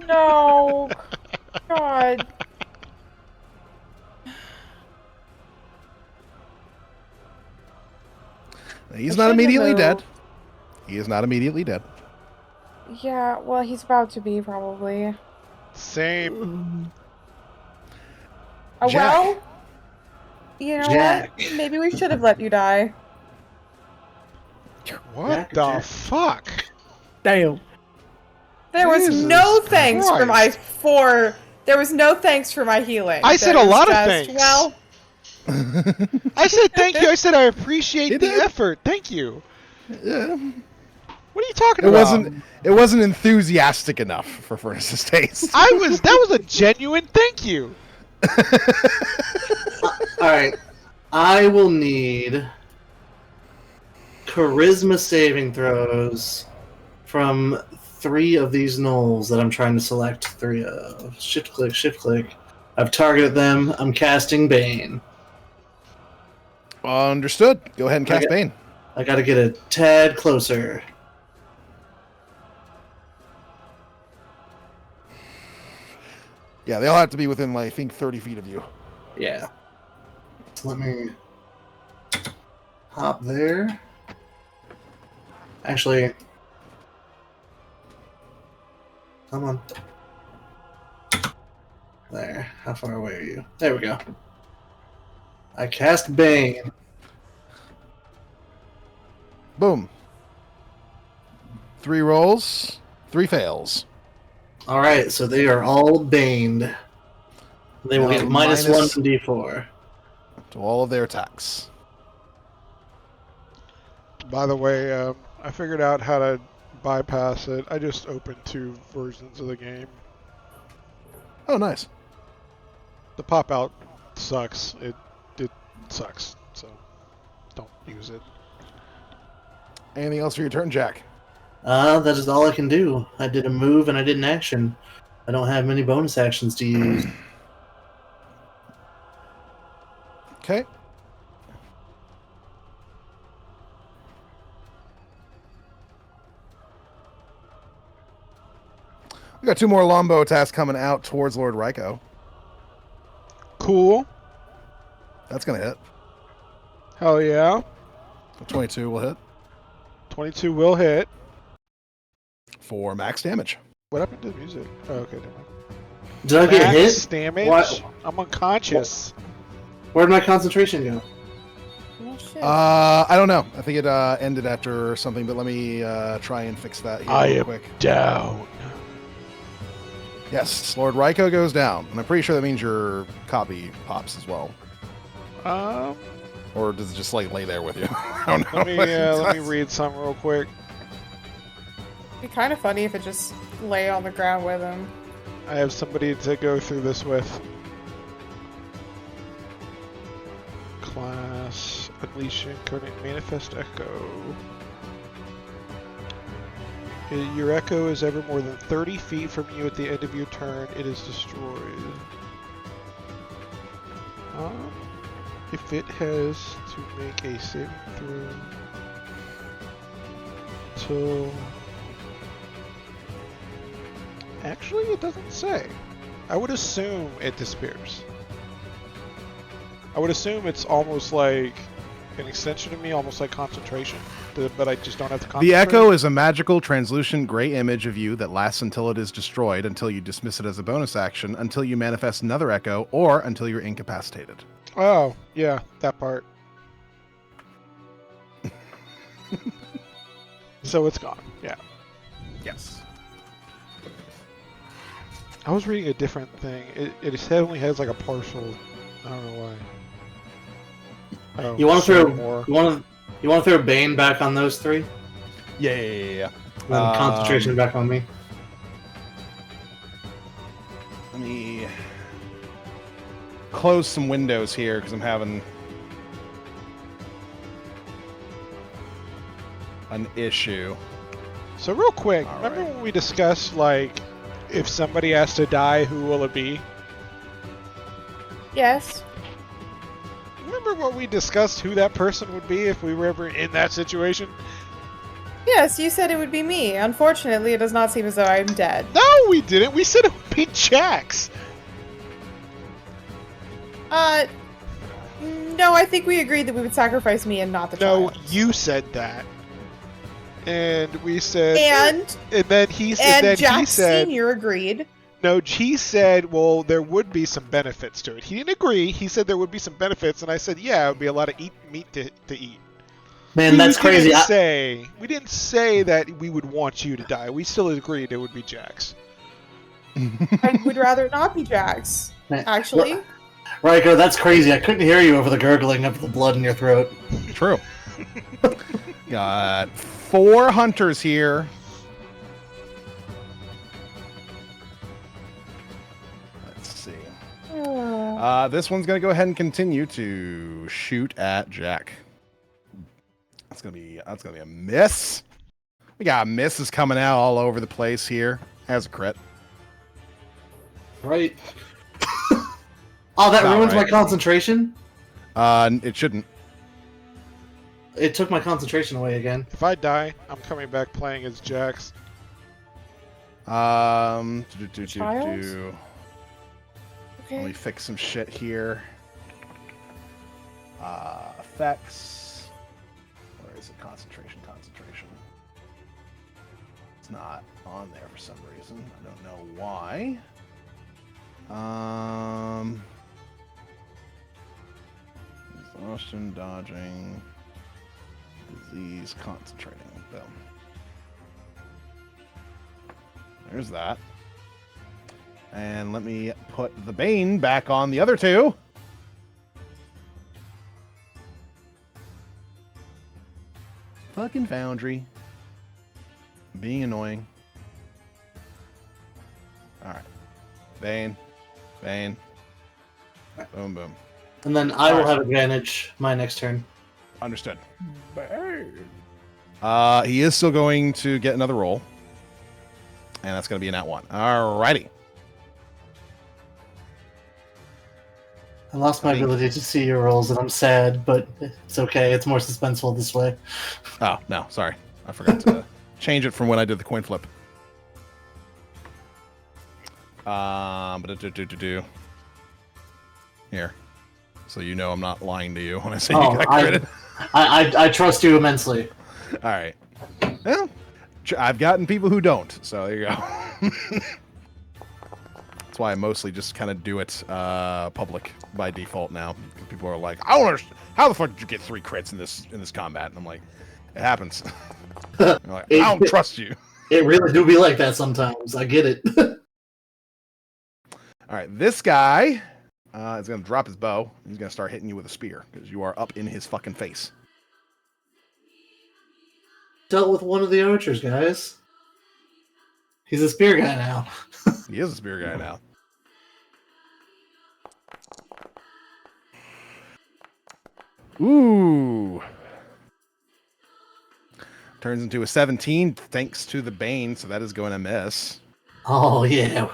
No. God. He's I not shouldn't immediately have dead. moved. He is not immediately dead. Yeah, well, he's about to be, probably. Same. Jack. Well, you know Jack. what? Maybe we should have let you die. What Jack, the Jack. fuck? Damn. There was Jesus no thanks for Christ. there was no thanks for my healing. I said There a was lot of just, thanks. Well, I said thank you. I said I appreciate He the did. effort. Thank you. Yeah. What are you talking It about? wasn't enthusiastic enough for Furnace's taste. That was a genuine thank you. All right, I will need charisma saving throws from 3 of these gnolls that I'm trying to select 3 of. Shift click, shift click. I've targeted them. I'm casting Bane. Understood. Go ahead and cast Bane. I gotta get a tad closer. Yeah, they all have to be within, like, I think, 30 feet of you. Yeah. Let me hop there. Actually, come on. There. How far away are you? There we go. I cast Bane. Boom. 3 rolls, 3 fails. Alright, so they are all baned. They will get minus 1 from D4. To all of their attacks. By the way, I figured out how to bypass it. I just opened 2 versions of the game. Oh, nice. The pop out sucks. It sucks. So don't use it. Anything else for your turn, Jack? That is all I can do. I did a move and I did an action. I don't have many bonus actions to use. Okay. We got 2 more longbow attacks coming out towards Lord Ryko. Cool. That's gonna hit. Hell yeah. 22 will hit 22 will hit. for max damage. What happened to the music? Oh, okay, never mind. Did I get Max hit? damage? What? I'm unconscious. Where'd my concentration go? Oh, shit. I don't know. I think it ended after something, but let me try and fix that here real quick. Down. Yes, Lord Ryko goes down, and I'm pretty sure that means your copy pops as well. Or does it just like lay there with you? I don't know. Let me read some real quick. It'd be kind of funny if it just lay on the ground with him. I have somebody to go through this with. Class Unleashing Coordinate Manifest Echo. Your echo is ever more than 30 feet from you at the end of your turn. It is destroyed. If it has to make a saving throw till... Actually, it doesn't say. I would assume it disappears. I would assume it's almost like an extension of me, almost like concentration, but I just don't have to concentrate. The echo is a magical, translucent gray image of you that lasts until it is destroyed, until you dismiss it as a bonus action, until you manifest another echo, or until you're incapacitated. Oh, yeah, that part. So it's gone, yeah. Yes. I was reading a different thing. It only has like a partial. I don't know why. Oh, You want to so throw more. you want to throw Bane back on those 3? Yeah. And then concentration back on me. Let me close some windows here because I'm having an issue. So real quick, All remember right. when we discussed like if somebody has to die, who will it be? Yes. Remember what we discussed who that person would be if we were ever in that situation? Yes, you said it would be me. Unfortunately, it does not seem as though I'm dead. No, we didn't. We said it would be Jax. No, I think we agreed that we would sacrifice me and not the No, child. you said that. And we said And then he said Jack Senior agreed. no, he said, well, there would be some benefits to it. He didn't agree. He said there would be some benefits, and I said, yeah, it would be a lot of meat to eat. Man, that's crazy. We didn't say that we would want you to die. We still agreed it would be Jax. I would rather it not be Jax, actually. Ryko, that's crazy. I couldn't hear you over the gurgling of the blood in your throat. True. Got 4 hunters here. Let's see. This one's gonna go ahead and continue to shoot at Jack. That's gonna be a miss. We got misses coming out all over the place here. Has a crit. Right. Oh, that Not ruins my right. concentration? It shouldn't. It took my concentration away again. If I die, I'm coming back playing as Jax. Child? Let me Okay. fix some shit here. Effects. Where is it? Concentration. It's not on there for some reason. I don't know why. Exhaustion, dodging, disease, concentrating. Boom. There's that. And let me put the Bane back on the other 2. Fucking Foundry. Being annoying. Alright. Bane. Boom, boom. And then I will have advantage my next turn. Understood. He is still going to get another roll. And that's going to be an at 1. Alrighty. I lost my ability to see your rolls, and I'm sad, but it's okay. It's more suspenseful this way. Oh, no. Sorry. I forgot to change it from when I did the coin flip. Here. So you know I'm not lying to you when I say you got credit. I trust you immensely. All right. Well, I've gotten people who don't, so there you go. That's why I mostly just kind of do it public by default now. People are like, I don't understand. How the fuck did you get 3 crits in this combat? And I'm like, it happens. They're like, I don't trust you. It really do be like that sometimes. I get it. All right, this guy is going to drop his bow. He's going to start hitting you with a spear because you are up in his fucking face. Dealt with one of the archers, guys. He's a spear guy now. He is a spear guy now. Ooh. Turns into a 17 thanks to the Bane, so that is going to miss. Oh, yeah.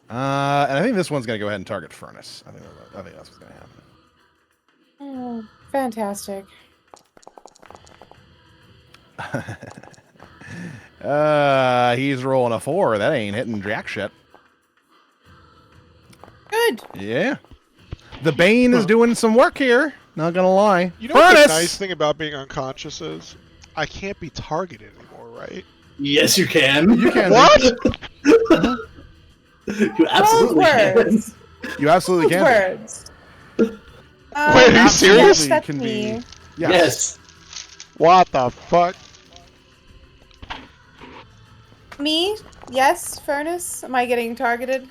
And I think this one's going to go ahead and target Furnace. I think that's what's going to happen. Oh, fantastic. He's rolling a 4. That ain't hitting jack shit. Good. Yeah. The Bane is doing some work here. Not gonna lie. You know what the Furnace! nice thing about being unconscious is? I can't be targeted anymore, right? Yes, you can. You can. What? You absolutely can. Words. You absolutely can. Words. Wait, are you yes, serious? that's Can me. be. Yes. What the fuck? Me? Yes, Furnace? Am I getting targeted?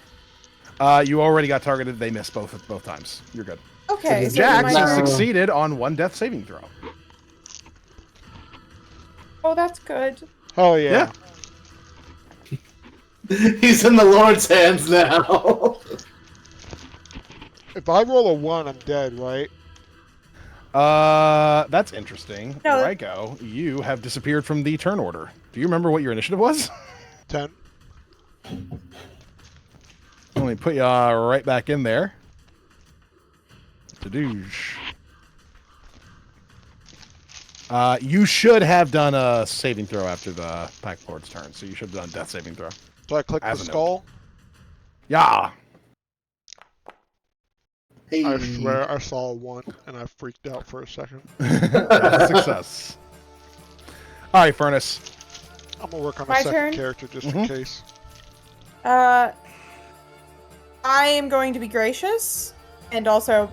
You already got targeted. They missed both times. You're good. Okay, so Jax my No. has turn. succeeded on 1 death saving throw. Oh, that's good. Oh yeah. He's in the Lord's hands now. If I roll a 1, I'm dead, right? That's interesting. No. Ryko, you have disappeared from the turn order. Do you remember what your initiative was? 10. Let me put you right back in there. Tadoosh. You should have done a saving throw after the Pack Lord's turn, so you should have done a death saving throw. So I click the As a note. skull. Yeah. Hey. I swear I saw a 1 and I freaked out for a second. That's a success. All right, Furnace. I'm gonna work on My a second turn? character just Mhm. in case. I am going to be gracious and also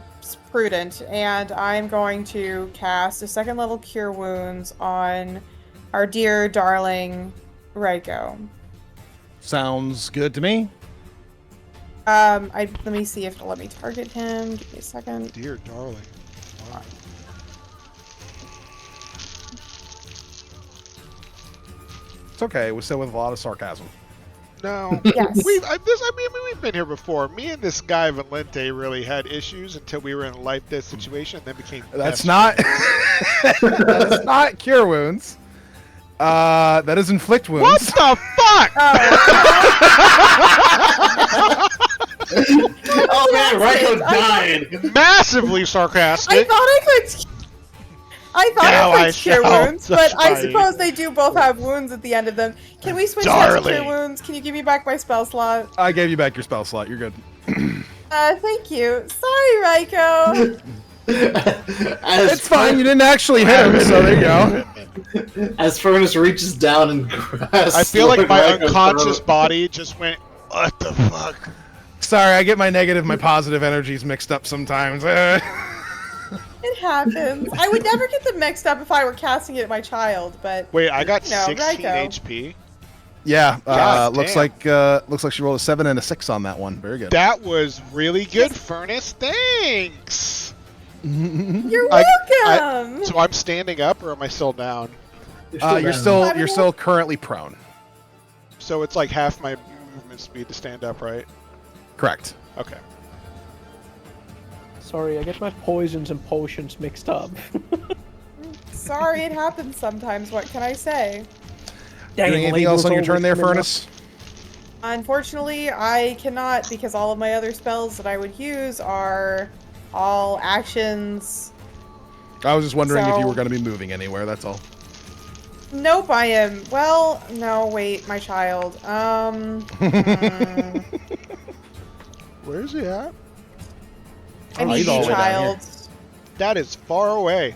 prudent, and I'm going to cast a 2nd level Cure Wounds on our dear darling Ryko. Sounds good to me. Let me see if it'll let me target him. Give me a second. Dear darling. Wow. It's okay. It was said with a lot of sarcasm. No. Yes. We've been here before. Me and this guy Valente really had issues until we were in a life-death situation, and then became. That's not. That is not cure wounds. That is inflict wounds. What the fuck? Oh man, Ryko died. Massively I sarcastic. thought I could. Now I I could cure shall wounds, but I fight. suppose they do both have wounds at the end of them. Can we switch that to cure Darling. wounds? Can you give me back my spell slot? I gave you back your spell slot. You're good. Thank you. Sorry, Ryko. It's fine. You didn't actually hit him, so there you go. As Furnace reaches down and grasps, I feel like my Ryko's unconscious throat. body just went, what the fuck? Sorry, I get my negative, my positive energies mixed up sometimes. It happens. I would never get them mixed up if I were casting it at my child, but Wait, I got No, 16 Ryko. HP. Yeah, God looks damn. like she rolled a 7 and a 6 on that one. Very good. That was really good, Furnace. Thanks. you're I- welcome. So I'm standing up, or am I still down? You're still currently prone. So it's like half my movement speed to stand up, right? Correct. Okay. Sorry, I get my poisons and potions mixed up. Sorry, it happens sometimes. What can I say? Doing anything else on your turn there, Furnace? Unfortunately, I cannot because all of my other spells that I would use are all actions. I was just wondering if you So- were going to be moving anywhere. That's all. Nope, I am. Well, no, wait, my child. Where is he at? I Oh, need he's all you, the way down here. child. That is far away.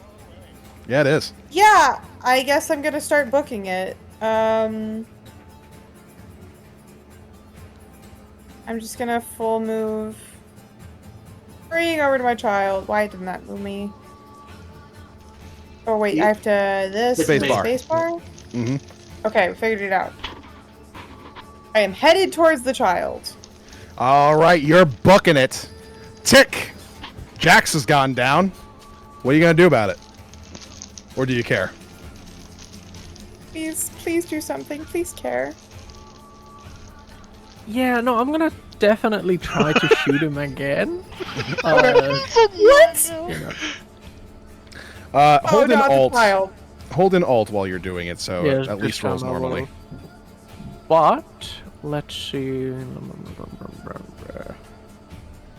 Yeah, it is. Yeah, I guess I'm gonna start booking it. I'm just gonna full move. Hurrying over to my child. Why didn't that move me? Oh wait, I have to this Space bar. space bar? Mm-hmm. Okay, we figured it out. I am headed towards the child. All right, you're booking it. Tick. Jax has gone down. What are you going to do about it? Or do you care? Please do something. Please care. Yeah, no, I'm gonna definitely try to shoot him again. What? Hold in not the Alt. child. Hold in Alt while you're doing it, so Yeah, it at least just rolls down a normally. little. But let's see.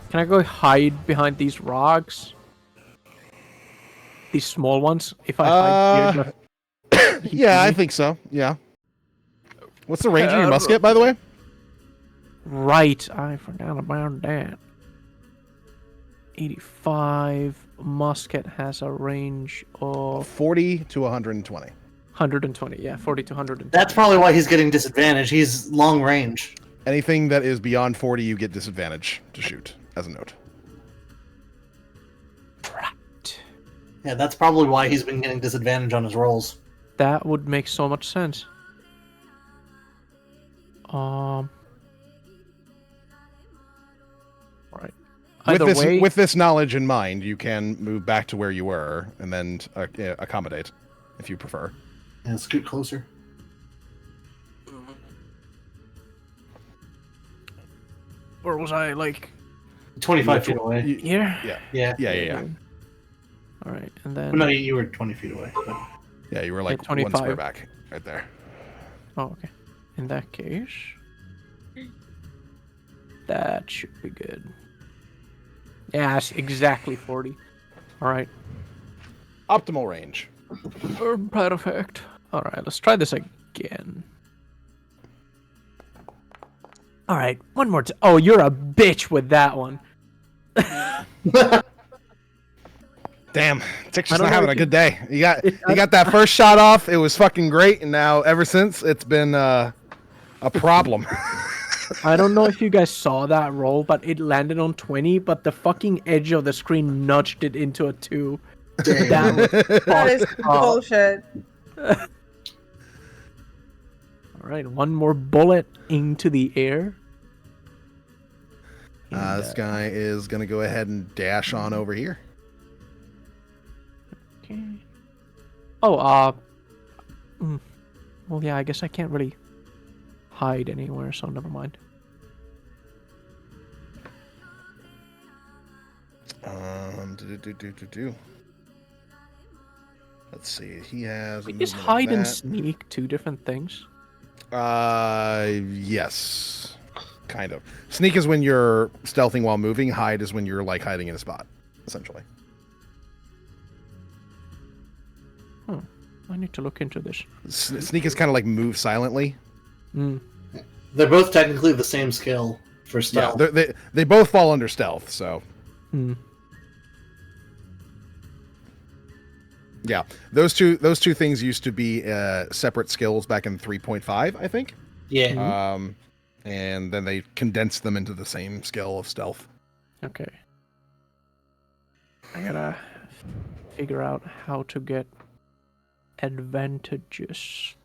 Can I go hide behind these rocks? These small ones? If I hide here, Yeah, I think so. Yeah. What's the range of your musket, by the way? right, I forgot about that. 85 musket has a range of 40 to 120. 120. Yeah, 40 to 120. That's probably why he's getting disadvantage. He's long range. Anything that is beyond 40, you get disadvantage to shoot, as a note. Right. Yeah, that's probably why he's been getting disadvantage on his rolls. That would make so much sense. Right. Either way, With this knowledge in mind, you can move back to where you were and then accommodate, if you prefer. Yeah, scoot closer. where was I? Like 25 feet away. here? Yeah. Yeah. All right, and then. No, you were 20 feet away. But... Yeah, you were like Yeah, 1 square 25. back, right there. Oh, okay. In that case, that should be good. Yeah, it's exactly 40. All right. Optimal range. Perfect. All right, let's try this again. All right, one more time. Oh, you're a bitch with that one. Damn, Tick's I just don't not know having a if good day. You got that first shot off. It was fucking great, and now ever since it's been a problem. I don't know if you guys saw that roll, but it landed on 20, but the fucking edge of the screen nudged it into a 2. That was That is fucked up. bullshit. All right, one more bullet into the air. This guy is going to go ahead and dash on over here. Okay. Oh, well, yeah, I guess I can't really hide anywhere, so never mind. Let's see. He has. Is movement of hide and that. sneak two different things? Yes. Kind of. Sneak is when you're stealthing while moving. Hide is when you're like hiding in a spot, essentially. I need to look into this. Sneak is kind of like move silently. They're both technically the same skill for stealth. Yeah, they both fall under stealth, so. Yeah, those two things used to be separate skills back in 3.5, I think. Yeah. And then they condensed them into the same skill of stealth. Okay. I gotta figure out how to get advantages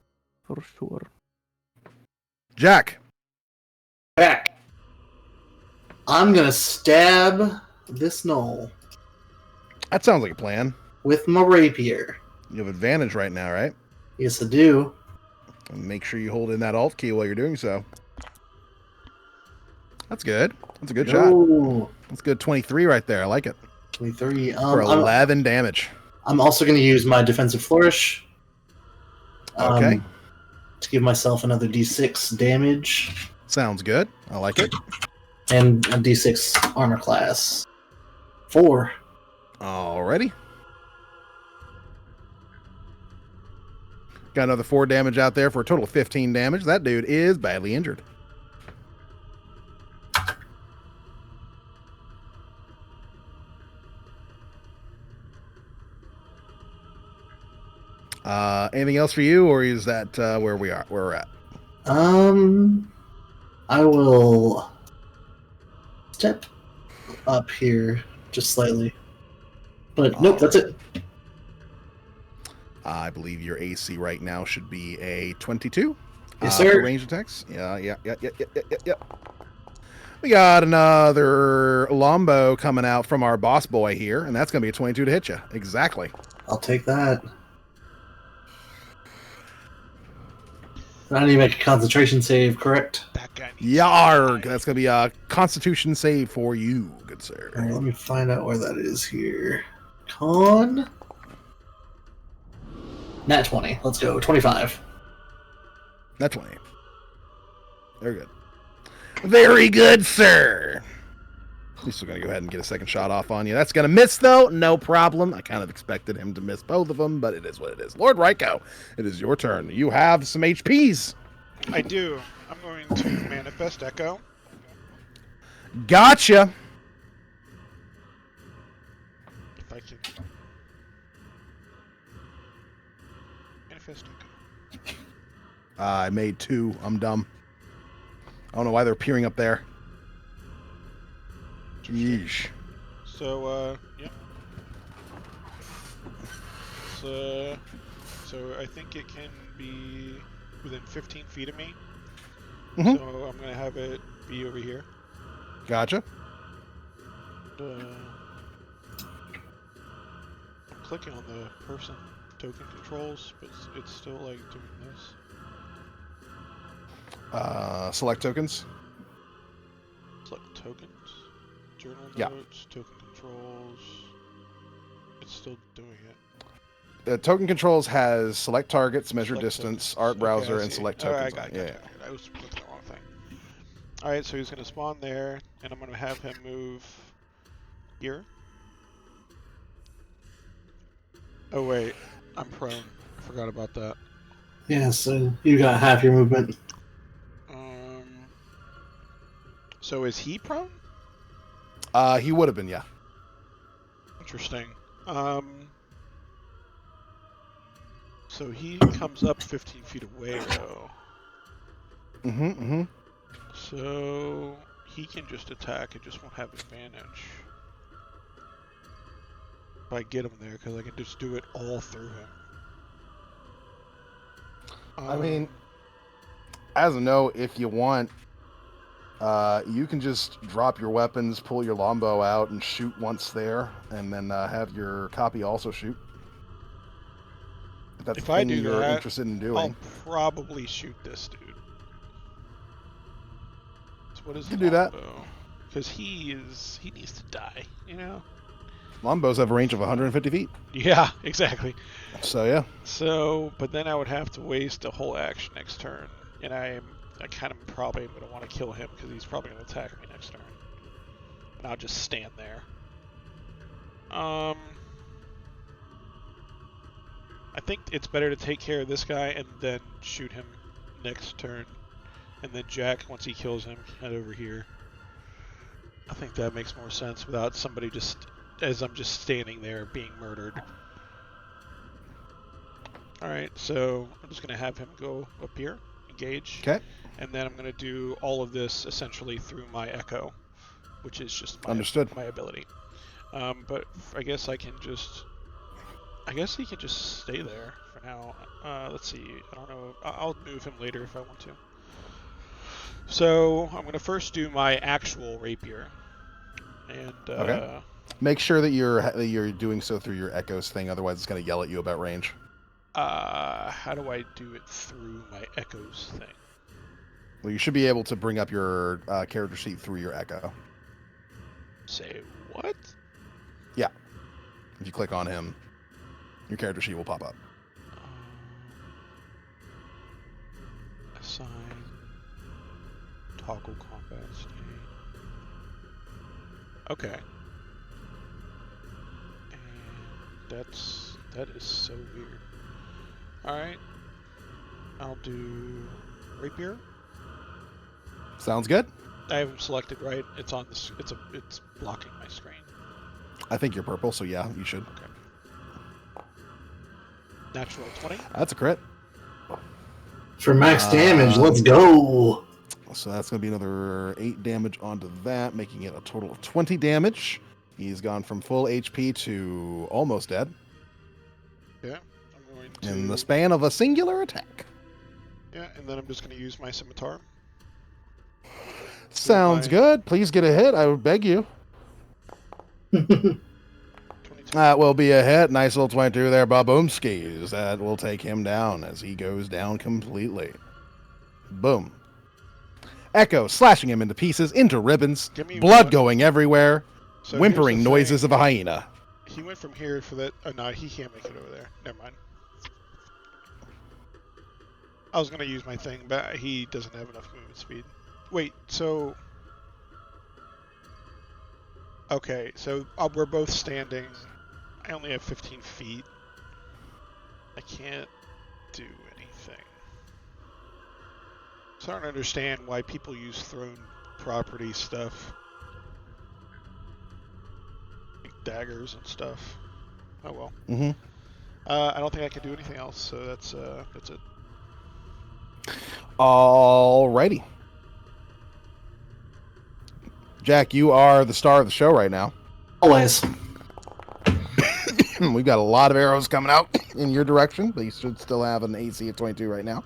for sure. Jack. Back. I'm gonna stab this knoll That sounds like a plan. with my rapier. You have advantage right now, right? Yes, I do. And make sure you hold in that alt key while you're doing so. That's good. That's a good shot. Ooh, That's good. 23 right there. I like it. 23. For 11 damage. I'm also going to use my defensive flourish. Okay. To give myself another d6 damage. Sounds good. I like it. And a d6 armor class. 4. Alrighty. Got another 4 damage out there for a total of 15 damage. That dude is badly injured. Anything else for you, or is that where we're at? I will step up here just slightly. But nope, that's it. I believe your AC right now should be a 22. Yes, For sir. range attacks. Yeah. We got another Lombo coming out from our boss boy here, and that's going to be a 22 to hit you. Exactly. I'll take that. I need to make a concentration save, correct? That guy needs Yarg! That's going to be a Constitution save for you, good sir. All right, let me find out where that is here. Con. Nat 20. Let's go. 25. That's 20. Very good. Very good, sir. He's still going to go ahead and get a second shot off on you. That's going to miss, though. No problem. I kind of expected him to miss both of them, but it is what it is. Lord Ryko, it is your turn. You have some HPs. I do. I'm going to manifest Echo. Gotcha. If I can. Manifest Echo. I made 2. I'm dumb. I don't know why they're appearing up there. Yeesh. So, yeah. So I think it can be within 15 feet of me. Mhm. So I'm going to have it be over here. Gotcha. I'm clicking on the person token controls, but it's still like doing this. Select tokens. Select tokens, journal Yeah. notes, token controls. It's still doing it. The token controls has select targets, measure Select distance, tokens. art Okay, browser, I and see. select Alright, tokens. I got it, Yeah. got it. I was looking at the wrong thing. Alright, so he's going to spawn there, and I'm going to have him move here. Oh wait, I'm prone. I forgot about that. Yeah, so you got half your movement. So is he prone? He would have been, yeah. Interesting. So he comes up 15 feet away though. Mm-hmm. So he can just attack and just won't have advantage. If I get him there, because I can just do it all through him. I mean, as a note, if you want, You can just drop your weapons, pull your longbow out, and shoot once there, and then have your copy also shoot. If that's If the I thing do you're that, interested in doing. I'll probably shoot this dude. So what is You can do that. Because he needs to die, you know? Longbows have a range of 150 feet. Yeah, exactly. So, yeah. So, but then I would have to waste a whole action next turn, and I kind of probably am going to want to kill him because he's probably going to attack me next turn. And I'll just stand there. I think it's better to take care of this guy and then shoot him next turn. And then Jack, once he kills him, head over here. I think that makes more sense without somebody just, as I'm just standing there being murdered. Alright, so I'm just going to have him go up here, engage. Okay. And then I'm going to do all of this essentially through my echo, which is just Understood. my ability. But I guess he can just stay there for now. Let's see. I don't know. I'll move him later if I want to. So I'm going to first do my actual rapier. And Okay. Make sure that you're doing so through your echoes thing, otherwise it's going to yell at you about range. how do I do it through my echoes thing? Well, you should be able to bring up your character sheet through your echo. Say what? Yeah. If you click on him, your character sheet will pop up. Assign. Toggle combat state. Okay. And that is so weird. Alright. I'll do rapier. Sounds good. I have him selected, right? It's on this. It's blocking my screen. I think you're purple, so yeah, you should. Okay. Natural 20. That's a crit. For max damage, let's go. So that's going to be another 8 damage onto that, making it a total of 20 damage. He's gone from full HP to almost dead Yeah. I'm going to. in the span of a singular attack. Yeah, and then I'm just going to use my scimitar. Sounds good. Please get a hit. I would beg you. 22. That will be a hit. Nice little 22 there, Baboomskis. That will take him down as he goes down completely. Boom. Echo slashing him into pieces, into ribbons, Give me blood one. going everywhere, So here's whimpering the noises thing. of a hyena. He went from here for that. Oh no, he can't make it over there. Never mind. I was gonna use my thing, but he doesn't have enough movement speed. Wait, so okay, so we're both standing. I only have 15 feet. I can't do anything. So I don't understand why people use thrown property stuff. Like daggers and stuff. Oh well. Mm-hmm. I don't think I can do anything else, so that's it. Alrighty. Jack, you are the star of the show right now. Always. We've got a lot of arrows coming out in your direction, but you should still have an AC of 22 right now.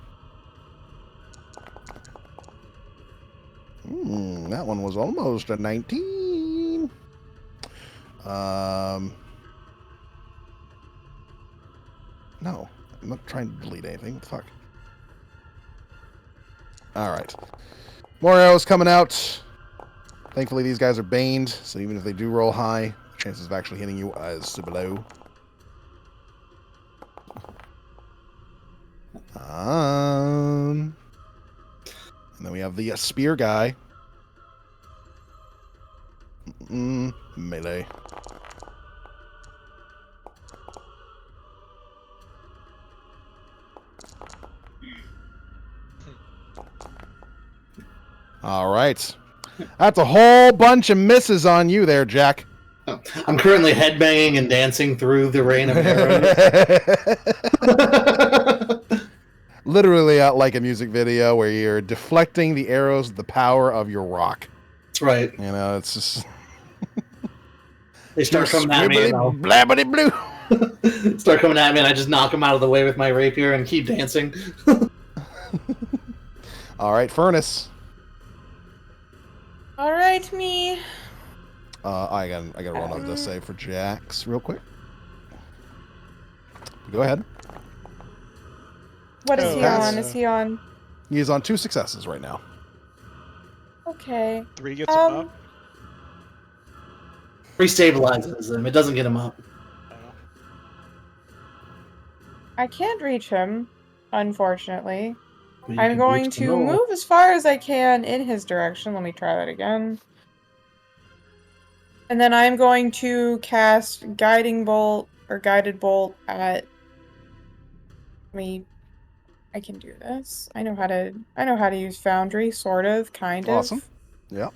That one was almost a 19. No, I'm not trying to delete anything. What the fuck? Alright. More arrows coming out. Thankfully, these guys are baned, so even if they do roll high, chances of actually hitting you is below. And then we have the spear guy. Melee. All right. That's a whole bunch of misses on you there, Jack. I'm currently headbanging and dancing through the rain of arrows. Literally like a music video where you're deflecting the arrows with the power of your rock. That's right. You know, it's just... They start coming at me, and I'll blabbity blue. start coming at me, and I just knock them out of the way with my rapier and keep dancing. All right, Furnace. All right, me. I gotta roll another death save for Jax real quick. Go ahead. What is Oh, he pass. on? Is he on? He is on 2 successes right now. Okay. 3 gets him up. Restabilizes him. It doesn't get him up. I can't reach him, unfortunately. But you I'm can going reach the to knoll. move as far as I can in his direction. Let me try that again. And then I'm going to cast Guiding Bolt or Guided Bolt at me. I can do this. I know how to use Foundry, sort of, kind of. Awesome. Yep.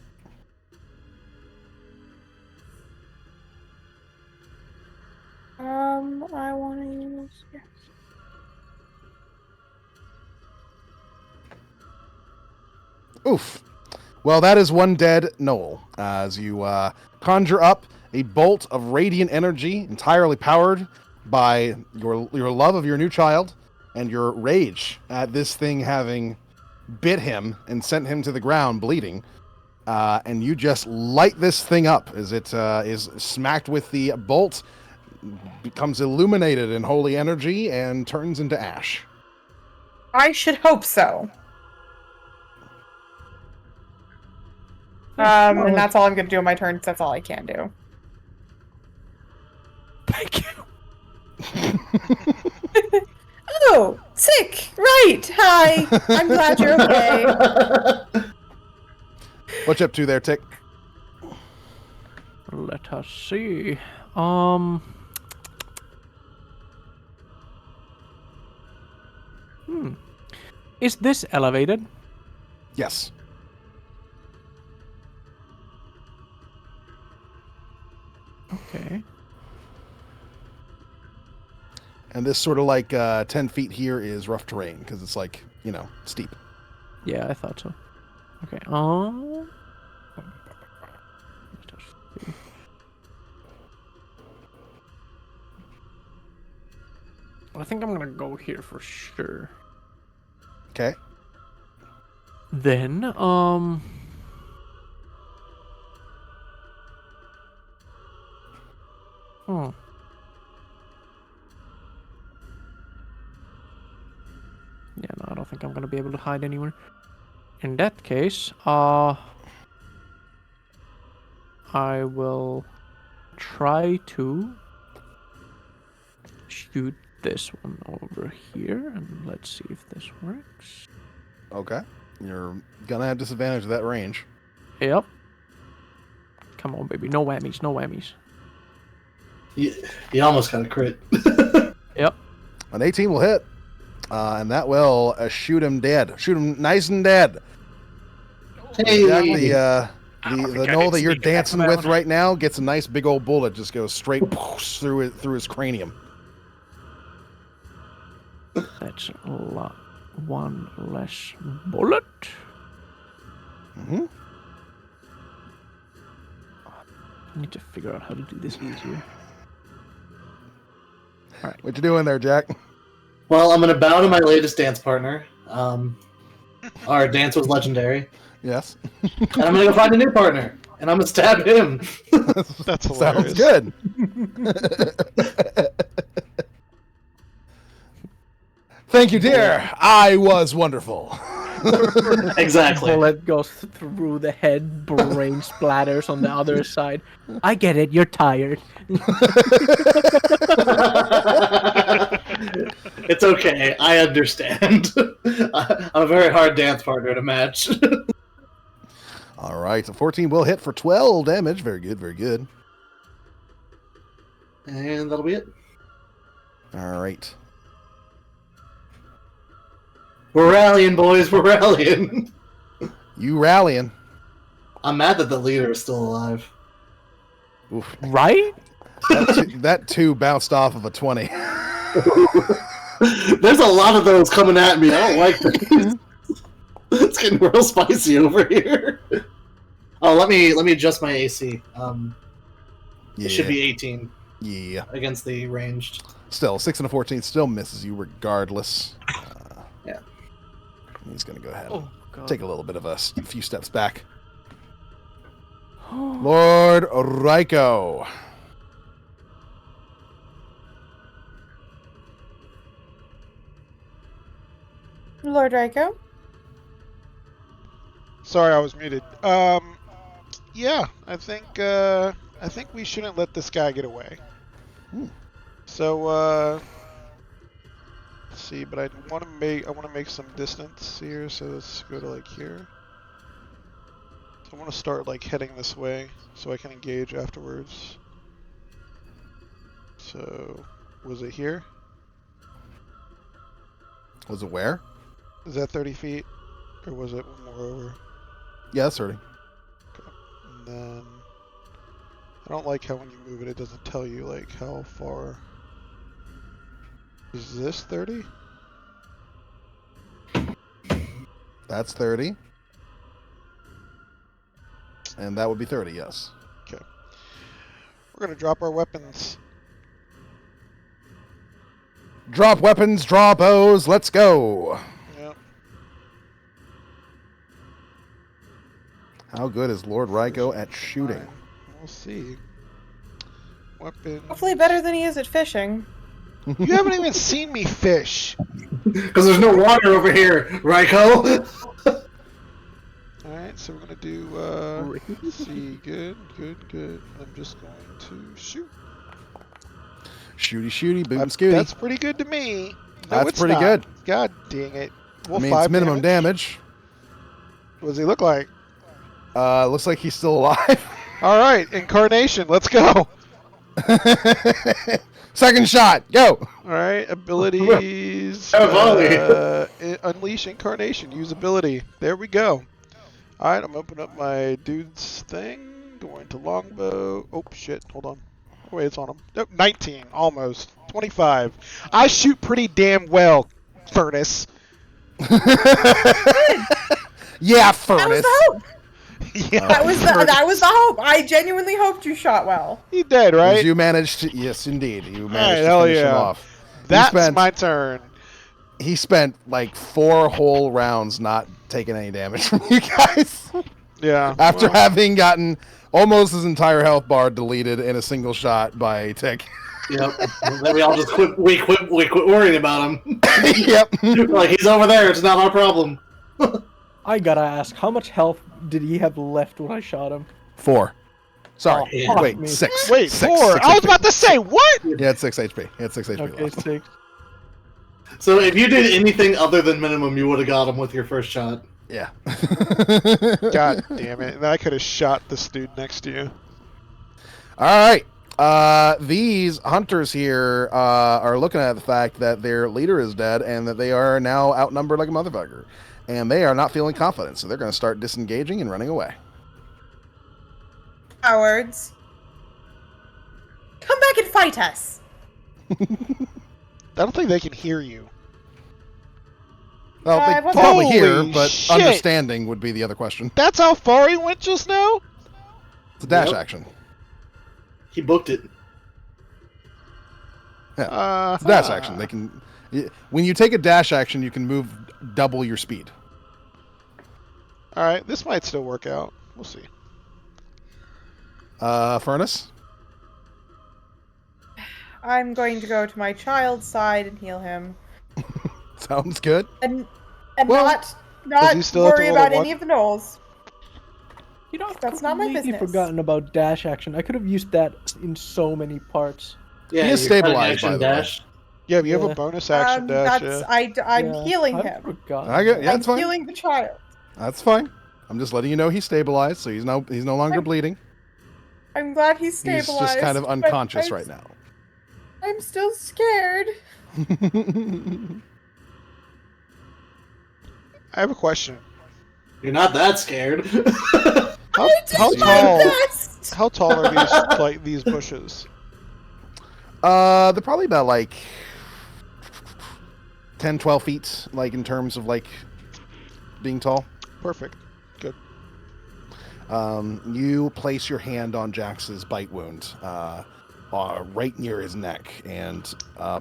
I want to use. Yes. Oof. Well, that is one dead Noel. As you conjure up a bolt of radiant energy entirely powered by your love of your new child and your rage at this thing having bit him and sent him to the ground bleeding. And you just light this thing up as it is smacked with the bolt, becomes illuminated in holy energy, and turns into ash. I should hope so. And that's all I'm gonna do on my turn. That's all I can do. Thank you. Oh, sick! Right. Hi. I'm glad you're okay. What you up to there, Tick? Let us see. Is this elevated? Yes. Okay. And this sort of like 10 feet here is rough terrain because it's like, steep. Yeah, I thought so. Okay. Let us see. I think I'm gonna go here for sure. Okay. Then, Yeah, no, I don't think I'm gonna be able to hide anywhere. In that case, I will try to shoot this one over here, and let's see if this works. Okay. You're gonna have disadvantage at that range. Yep. Come on, baby. No whammies, no whammies. You almost got a crit. Yep. An 18 will hit. And that will shoot him dead. Shoot him nice and dead. Hey. Jack, the knoll that you're dancing with right now gets a nice big old bullet. Just goes straight through his cranium. That's a lot. One less bullet. Mm-hmm. I need to figure out how to do this easier. All right. What you doing there, Jack? Well, I'm going to bow to my latest dance partner. Our dance was legendary. Yes. And I'm going to go find a new partner. And I'm going to stab him. That's hilarious. Sounds good. Thank you, dear. I was wonderful. Exactly. Bullet goes through the head, brain splatters on the other side. I get it, you're tired. It's okay. I understand. I'm a very hard dance partner to match. All right. A 14 will hit for 12 damage. Very good, very good. And that'll be it. All right. We're rallying, boys. We're rallying. You rallying. I'm mad that the leader is still alive. Oof. Right? That two bounced off of a 20. There's a lot of those coming at me. I don't like this. It's getting real spicy over here. Oh, let me adjust my AC. It should be 18 Yeah. against the ranged. Still, 6 and a 14 still misses you regardless. Yeah. He's going to go ahead Oh, and God. take a little bit of a few steps back. Lord Ryko. Lord Ryko? Sorry, I was muted. Yeah, I think we shouldn't let this guy get away. So, let's see, but I want to make some distance here, so let's go to like here. So I want to start like heading this way, so I can engage afterwards. So, was it here? Was it where? Is that 30 feet, or was it more over? Yeah, that's 30. And then I don't like how when you move it, it doesn't tell you like how far. Is this 30? That's 30. And that would be 30, yes. Okay. We're gonna drop our weapons. Drop weapons, draw bows, let's go. Yep. How good is Lord Ryko at shooting? Fine. We'll see. Weapons. Hopefully better than he is at fishing. You haven't even seen me fish. Because there's no water over here, Ryko. Alright, so we're gonna do, let's see, good. I'm just going to shoot. Shooty, shooty, boot and scooty. That's pretty good to me. No, That's it's pretty not. good. God dang it. Well, I mean, it's minimum damage. What does he look like? Looks like he's still alive. Alright, incarnation, let's go. Second shot, go. Alright, abilities. Unleash incarnation, use ability. There we go. Alright, I'm opening up my dude's thing. Going to longbow. Oh, shit, hold on. Oh, wait, it's on him. Nope, 19, almost. 25. I shoot pretty damn well, Furnace. Yeah, That was Furnace. the hope. Yeah, That was the hope. I genuinely hoped you shot well. he dead, right? You managed to, yes, indeed. You managed Alright, to hell finish him yeah. off. That's my turn. He spent like 4 whole rounds not taking any damage from you guys. Yeah. After well, having gotten almost his entire health bar deleted in a single shot by Tick. Yep. And then we all just quit worrying about him. Yep. Like, he's over there. It's not our problem. I gotta ask, how much health did he have left when I shot him? 4. Sorry. Oh, fuck Wait, me. 6. Wait, 6, 4. 6 I was HP. about to say, what? He had 6 HP. He had 6 HP Okay, left. 6. So if you did anything other than minimum, you would have got him with your first shot. Yeah. God damn it. Then I could have shot this dude next to you. All right. These hunters here are looking at the fact that their leader is dead and that they are now outnumbered like a motherfucker. And they are not feeling confident, so they're going to start disengaging and running away. Cowards. Come back and fight us. I don't think they can hear you. Well, they what can probably the- hear, Holy but shit. understanding would be the other question. That's how far he went just now? It's a dash Yep. action. He booked it. It's a dash action. They can. When you take a dash action, you can move double your speed. Alright, this might still work out. We'll see. Furnace? I'm going to go to my child's side and heal him. Sounds good. And Well, not he still have to worry roll a about one? any of the knolls. You know, I've That's not my completely business. forgotten about dash action. I could have used that in so many parts. Yeah, He is your cutting stabilized, action by the way. dash. Yeah, you have Yeah. a bonus action dash. That's Yeah. I'm Yeah, healing I've him. forgotten. I get, yeah, I'm that's fine. healing the child. That's fine. I'm just letting you know he's stabilized, so he's no longer bleeding. I'm glad he's He's stabilized. just kind of but unconscious I'm- right now. I'm still scared. I have a question. You're not that scared. How, I did how my tall? best. How tall are these like these bushes? They're probably about like 10, 12 feet, like in terms of like being tall. Perfect. Good. You place your hand on Jax's bite wound, right near his neck, and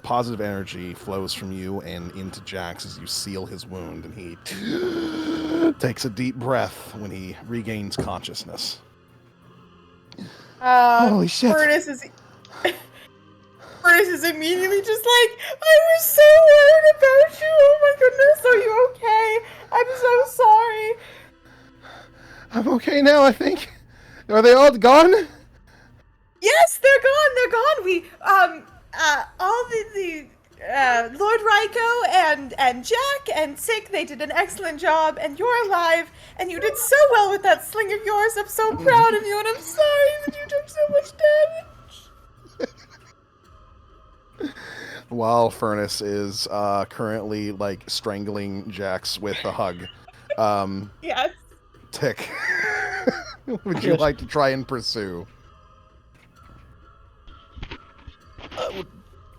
positive energy flows from you and into Jax as you seal his wound, and he takes a deep breath when he regains consciousness. Holy shit. Furnace is immediately just like, I was so worried about you. Oh my goodness, are you okay? I'm so sorry. I'm okay now, I think. Are they all gone? Yes, they're gone. They're gone. We all the Lord Raiko and Jack and Sick, they did an excellent job, and you're alive, and you did so well with that sling of yours. I'm so proud of you, and I'm sorry that you took so much damage. While Furnace is currently like strangling Jax with a hug. Yes. Tick. Would you Yes. like to try and pursue? I would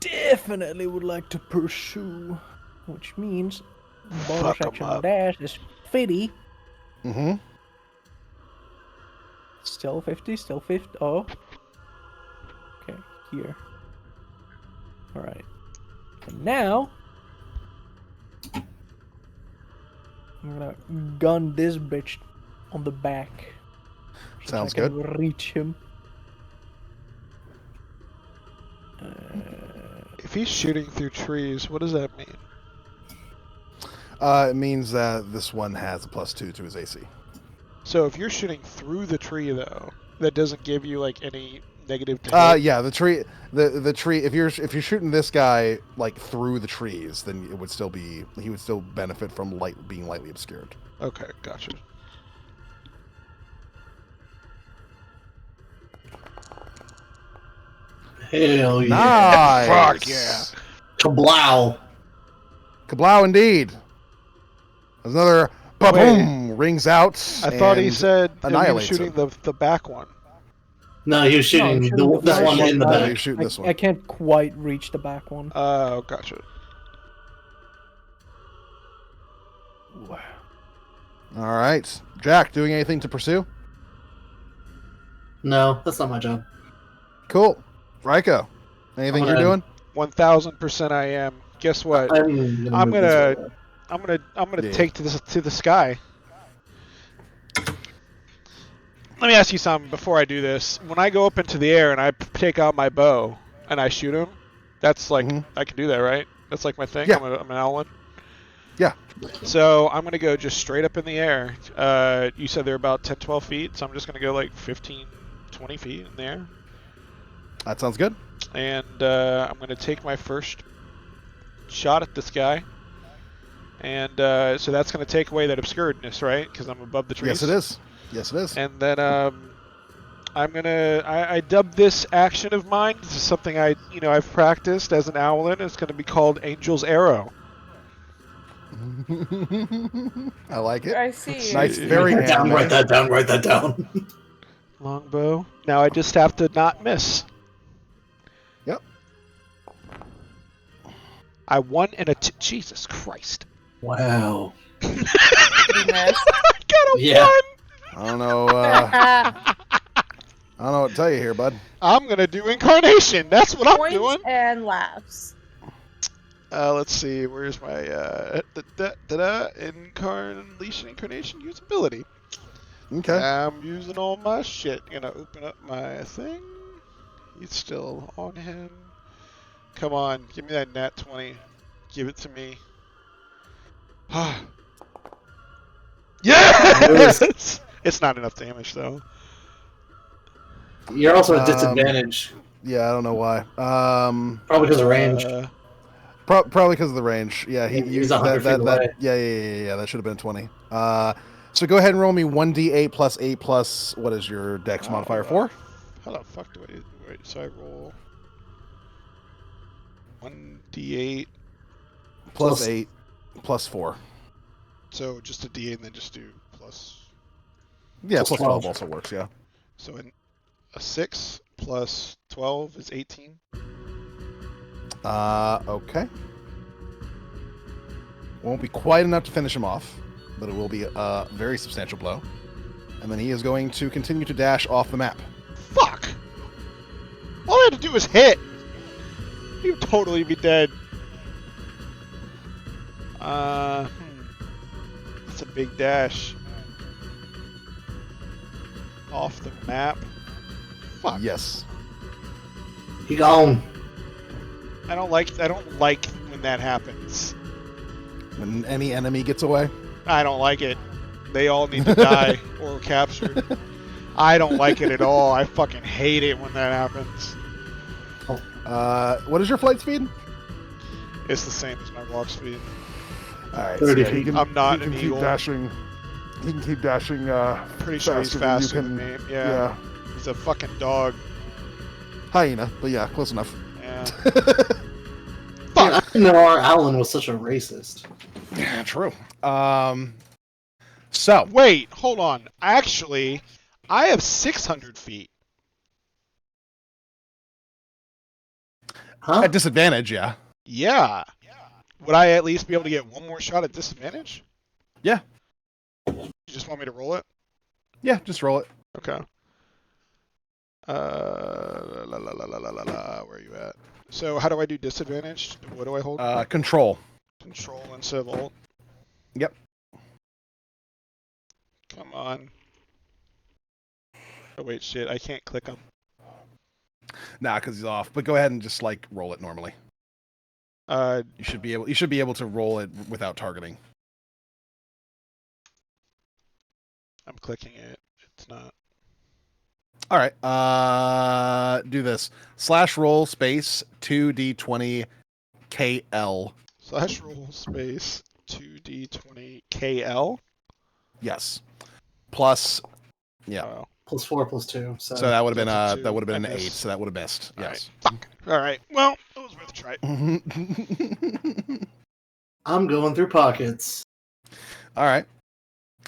definitely would like to pursue, which means bonus Fuck 'em action up. dash is 50. Mm-hmm. Still 50, still 50. Oh. Okay, here. Alright. And now, I'm gonna gun this bitch on the back. So Sounds I can good. reach him. If he's shooting through trees, what does that mean? It means that this one has a +2 to his AC. So if you're shooting through the tree, though, that doesn't give you like any negative to hit. Yeah, the tree. If you're shooting this guy like through the trees, then it would still be he would still benefit from being lightly obscured. Okay, gotcha. Hell yeah. Nice. Fuck yeah. Kablow. Kablow indeed. There's another ba-boom rings out. I thought he and said that he was annihilates shooting him. the back one. No, he was shooting, shooting the this first one in the one. back. He's shooting this one. I can't quite reach the back one. Oh, gotcha. All right, Jack, doing anything to pursue? No, that's not my job. Cool. Ryko, anything I'm you're gonna- doing? 1000% I am. Guess what? I'm gonna I'm move this gonna- way. I'm gonna Yeah. take to the sky. Let me ask you something before I do this. When I go up into the air and I take out my bow and I shoot him, that's like Mhm. I can do that, right? That's like my thing. Yeah. I'm an owlin. Yeah. So I'm gonna go just straight up in the air. You said they're about 10, 12 feet, so I'm just gonna go like 15, 20 feet in the air, That sounds good. and I'm gonna take my first shot at this guy. And so that's gonna take away that obscuredness, right? Because I'm above the trees. Yes, it is. Yes, it is. And then I'm gonna I dubbed this action of mine. This is something I've practiced as an owlin. It's gonna be called Angel's Arrow. I like it. I see. Nice, very Write that down, anime. write that down, write that down. Longbow. Now I just have to not miss. Yep. I won in a Jesus Christ. Wow. Goodness. I got a Yeah. 1. I don't know. I don't know what to tell you here, bud. I'm gonna do incarnation. That's what I'm Points doing. and laughs. Let's see. Where's my incarnation usability? Okay. I'm using all my shit. Gonna open up my thing. He's still on him. Come on, give me that nat 20. Give it to me. Yes! It's not enough damage though. You're also at disadvantage. Yeah, I don't know why. Probably because of range. Probably because of the range. Yeah, he He's used 100 feet away. Yeah. That should have been 20. So go ahead and roll me 1d8 plus 8 plus what is your dex modifier 4? How the fuck do I wait? So I roll 1d8. Plus 8 plus 4. So just a d8 and then just do plus. Yeah, Plus plus 12 12. also works. Yeah. So a 6 plus 12 is 18. Okay. Won't be quite enough to finish him off, but it will be a very substantial blow. And then he is going to continue to dash off the map. Fuck! All I had to do was hit. You'd totally be dead. It's a big dash. Off the map. Fuck. Yes. He gone. I don't like when that happens. When any enemy gets away. I don't like it. They all need to die or captured. I don't like it at all. I fucking hate it when that happens. What is your flight speed? It's the same as my walk speed. All right. 30 so feet. I'm not he an can eagle. keep dashing. He can keep dashing. Pretty sure he's faster than me. Yeah. He's a fucking dog. Hyena, but yeah, close enough. Yeah. Man, I didn't know our Alan was such a racist. Yeah, true. So Wait, hold on. Actually, I have 600 feet. Huh? at disadvantage, yeah. Yeah. Would I at least be able to get one more shot at disadvantage? Yeah. You just want me to roll it? Yeah, just roll it. Okay. Where are you at? So how do I do disadvantage? What do I hold? Control. Control instead of Alt. Yep. Come on. Oh wait, shit! I can't click him. Nah, because he's off. But go ahead and just like roll it normally. You should be able to roll it without targeting. I'm clicking it. It's not. All right. Do this. /roll space 2d20 KL. /roll space 2d20 KL. Yes. Plus. Yeah. Oh. +4, +2. So, So that would have been That's a two. that would have been I an 8. missed. So that would have missed. All Yes. All right. Well, it was worth a try. I'm going through pockets. All right.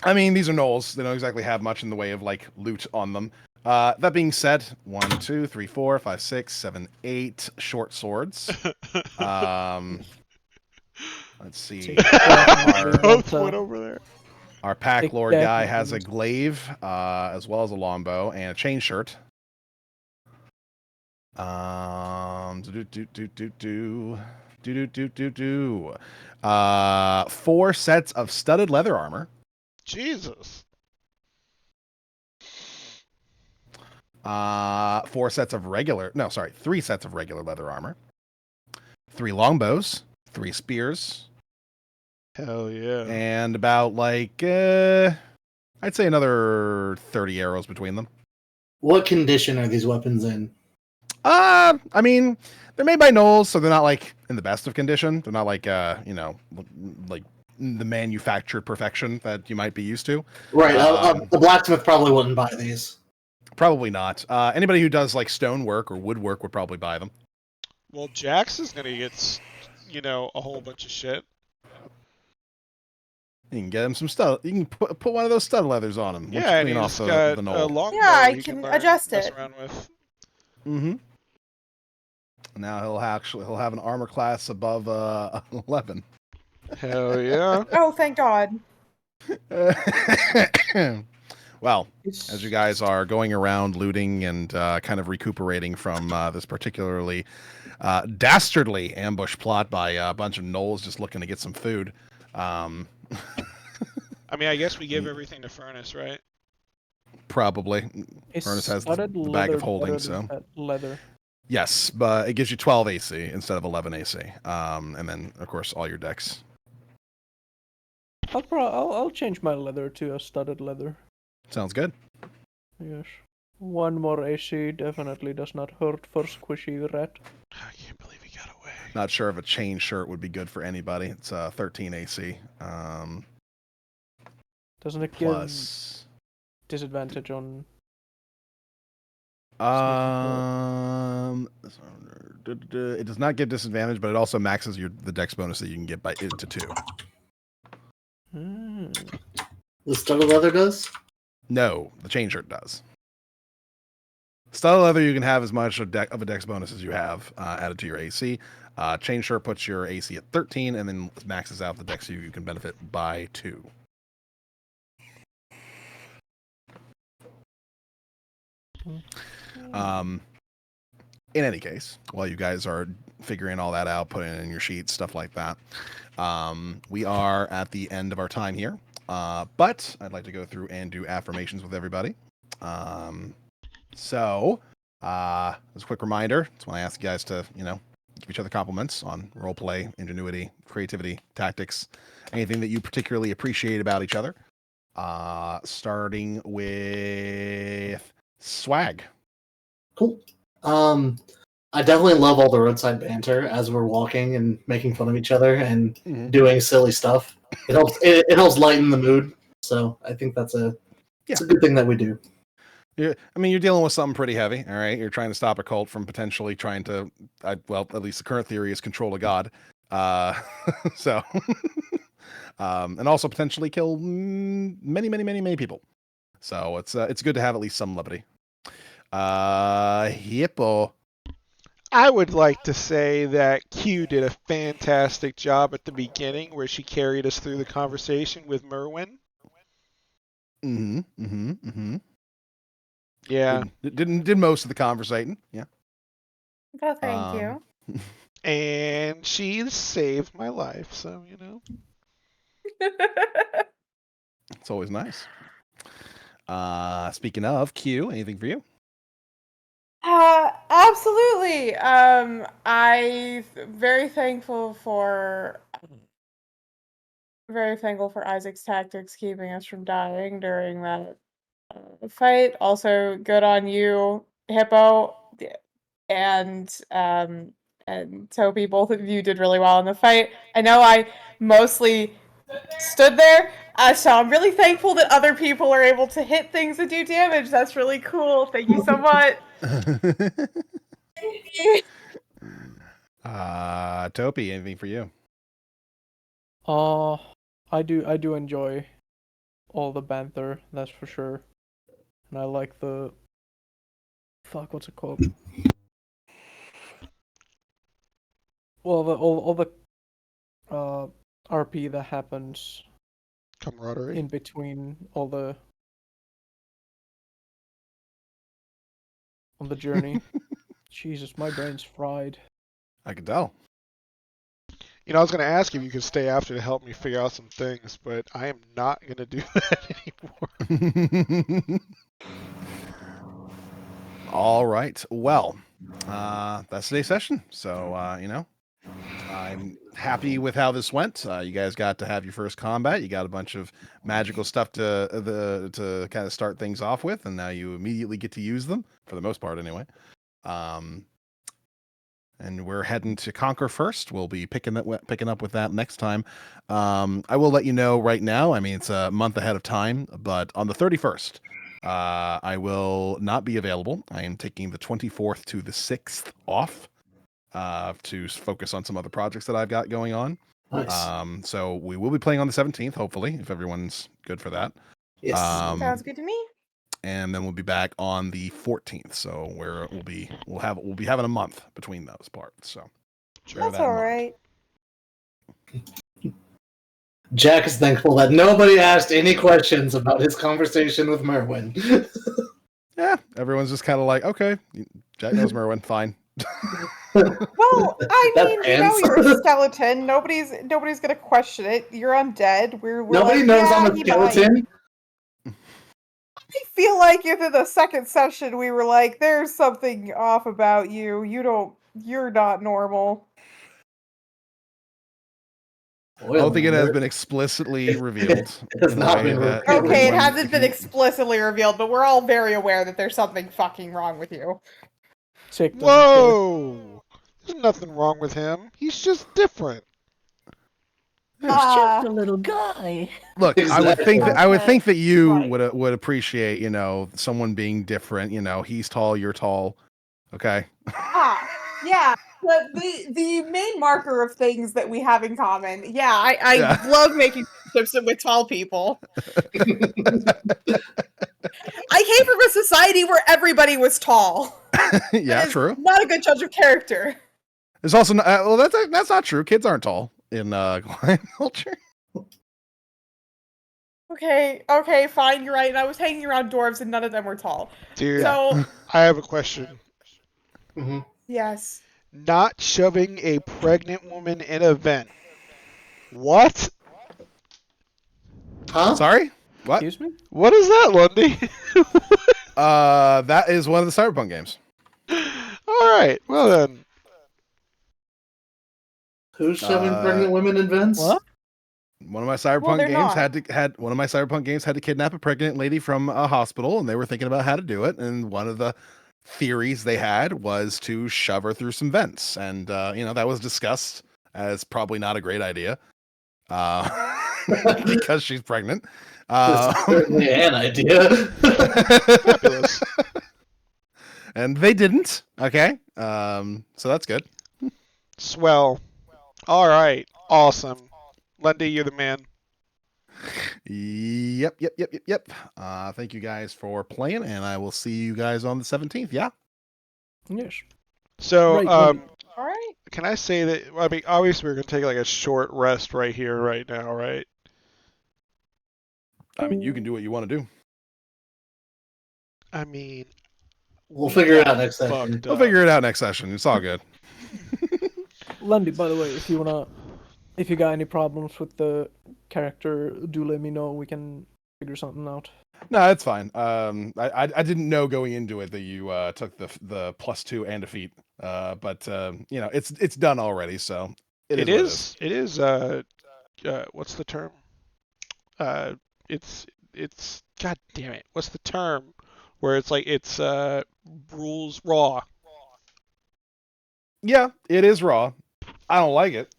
I mean, these are gnolls. They don't exactly have much in the way of like loot on them. That being said, 1, 2, 3, 4, 5, 6, 7, 8 short swords. Let's see. Both went over there. Our pack Big lord deck guy and has a things. glaive, as well as a longbow and a chain shirt. Do. 4 sets of studded leather armor. Jesus. 3 sets of regular leather armor. 3 longbows, 3 spears, Hell yeah. and about like I'd say another 30 arrows between them. What condition are these weapons in? I mean, they're made by gnolls, so they're not like in the best of condition. They're not like like the manufactured perfection that you might be used to. Right, the blacksmith probably wouldn't buy these. Probably not. Anybody who does like stonework or woodwork would probably buy them. Well, Jax is gonna get, a whole bunch of shit. You can get him some stuff. You can put one of those stud leathers on him. Yeah, and clean he's off got the a knoll. longbow Yeah, I he can learn, adjust mess it. around with. Mm-hmm. Now he'll have an armor class above 11. Hell yeah. Oh, thank God. Well, as you guys are going around looting and kind of recuperating from this particularly dastardly ambush plot by a bunch of gnolls just looking to get some food. I mean, I guess we give everything to Furnace, right? Probably. Is Furnace has the studded bag of leather holding, better than so. that leather. Yes, but it gives you 12 AC instead of 11 AC. And then, of course, all your decks. I'll change my leather to a studded leather. Sounds good. Yes. 1 more AC definitely does not hurt for squishy rat. I can't believe he got away. Not sure if a chain shirt would be good for anybody. It's 13 AC. Doesn't it give Plus... disadvantage on... It does not give disadvantage, but it also maxes the dex bonus that you can get by it to 2. The studded leather does? No, the chain shirt does. Studded leather, you can have as much of a dex bonus as you have added to your AC. Chain shirt puts your AC at 13 and then maxes out the dex you can benefit by 2. In any case, while you guys are figuring all that out, putting it in your sheets, stuff like that, we are at the end of our time here. But I'd like to go through and do affirmations with everybody. So As a quick reminder, that's why I ask you guys to, give each other compliments on roleplay, ingenuity, creativity, tactics, anything that you particularly appreciate about each other. Starting with Swag. Cool. I definitely love all the roadside banter as we're walking and making fun of each other and doing silly stuff. It helps. It helps lighten the mood. So I think it's a good thing that we do. You're dealing with something pretty heavy. All right, you're trying to stop a cult from potentially trying to, at least the current theory is control a god. So, and also potentially kill many people. So it's good to have at least some levity. Hippo. I would like to say that Q did a fantastic job at the beginning where she carried us through the conversation with Merwin. Yeah. Did most of the conversating. Yeah. Oh, thank you. And she saved my life, so It's always nice. Speaking of Q, anything for you? Absolutely. I'm very thankful for Isaac's tactics keeping us from dying during that fight. Also, good on you, Hippo, and Toby. Both of you did really well in the fight. I know I mostly stood there, so I'm really thankful that other people are able to hit things and do damage. That's really cool. Thank you so much. Topi, anything for you? I do enjoy all the banter, that's for sure. And I like what's it called? Well, all the RP that happens camaraderie in between on the journey. Jesus, my brain's fried. I can tell. I was going to ask if you could stay after to help me figure out some things, but I am not going to do that anymore. All right. Well, that's today's session. So, I'm happy with how this went. You guys got to have your first combat. You got a bunch of magical stuff to kind of start things off with, and now you immediately get to use them for the most part, anyway. And we're heading to Conquer first. We'll be picking up with that next time. I will let you know right now. I mean, it's a month ahead of time, but on the 31st, I will not be available. I am taking the 24th to the 6th off to focus on some other projects that I've got going on. Nice. So we will be playing on the 17th, hopefully, if everyone's good for that. Yes. Sounds good to me. And then we'll be back on the 14th. So we'll be having a month between those parts. So that's all right. Jack is thankful that nobody asked any questions about his conversation with Merwin. Yeah, everyone's just kind of like, okay, Jack knows Merwin, fine. Well, I mean, you're a skeleton. Nobody's gonna question it. You're undead. Nobody knows I'm a skeleton. I feel like within the second session we were like, there's something off about you. You're not normal. I don't think it has been explicitly revealed. It has not been revealed. Okay, it hasn't been explicitly revealed, but we're all very aware that there's something fucking wrong with you. Whoa! There's nothing wrong with him. He's just different. He's just a little guy. Look, Exactly. I would think that you Right. would appreciate, someone being different. He's tall, you're tall. Okay. Yeah. The main marker of things that we have in common. Yeah, I love making friendships with tall people. I came from a society where everybody was tall. Yeah, true. Not a good judge of character. There's also that's not true. Kids aren't tall in Hawaiian culture. Okay, fine, you're right. And I was hanging around dwarves and none of them were tall. Dude, So I have a question. Mm-hmm. yes. Not shoving a pregnant woman in a vent. What? Huh? Sorry? What? Excuse me? What is that, Lundy? That is one of the Cyberpunk games. All right. Well then. Who's shoving pregnant women in vents? What? One of my cyberpunk they're games not. had to kidnap a pregnant lady from a hospital, and they were thinking about how to do it. And one of the theories they had was to shove her through some vents, and that was discussed as probably not a great idea because she's pregnant. That's certainly an idea. Fabulous. And they didn't. Okay, so that's good. Swell. All right. Awesome. Lundy, you're the man. Yep. Thank you guys for playing, and I will see you guys on the 17th. Yeah. Yes. So, Right, All right. can I say that? I mean, obviously, we're gonna take like a short rest right here, right now, right? I mean, you can do what you want to do. I mean, We'll we figure it got out next session. fucked We'll up. figure it out next session. It's all good. Lundy, by the way, if you got any problems with the character, do let me know. We can figure something out. No, it's fine. I didn't know going into it that you took the +2 and defeat. But it's done already, so It is. It is. What's the term? It's. God damn it. What's the term? Where it's like it's rules raw. Yeah, it is raw. I don't like it,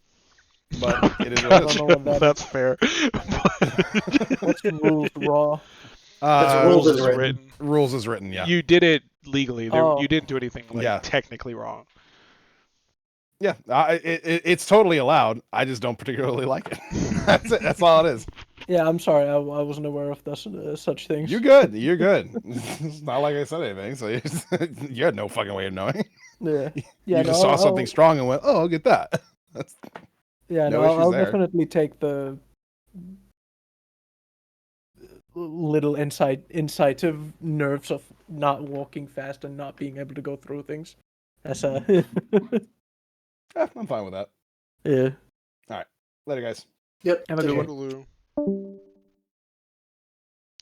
but it is what it is. I don't know what that That's fair. What's the rules raw? rules rules is is written. written. Rules is written. Yeah. You did it legally. Oh. You didn't do anything like Yeah. technically wrong. Yeah, it's totally allowed. I just don't particularly like it. That's it. That's all it is. Yeah, I'm sorry. I wasn't aware of this, such things. You're good. You're good. It's not like I said anything, so you had no fucking way of knowing. Yeah. You Yeah. just saw something strong and went, "Oh, I'll get that." That's, Yeah. no No, issues I'll there. definitely take the little incisive nerves of not walking fast and not being able to go through things. That's I'm fine with that. yeah. Later, guys. Yep. Have a good one. Toot-aloo.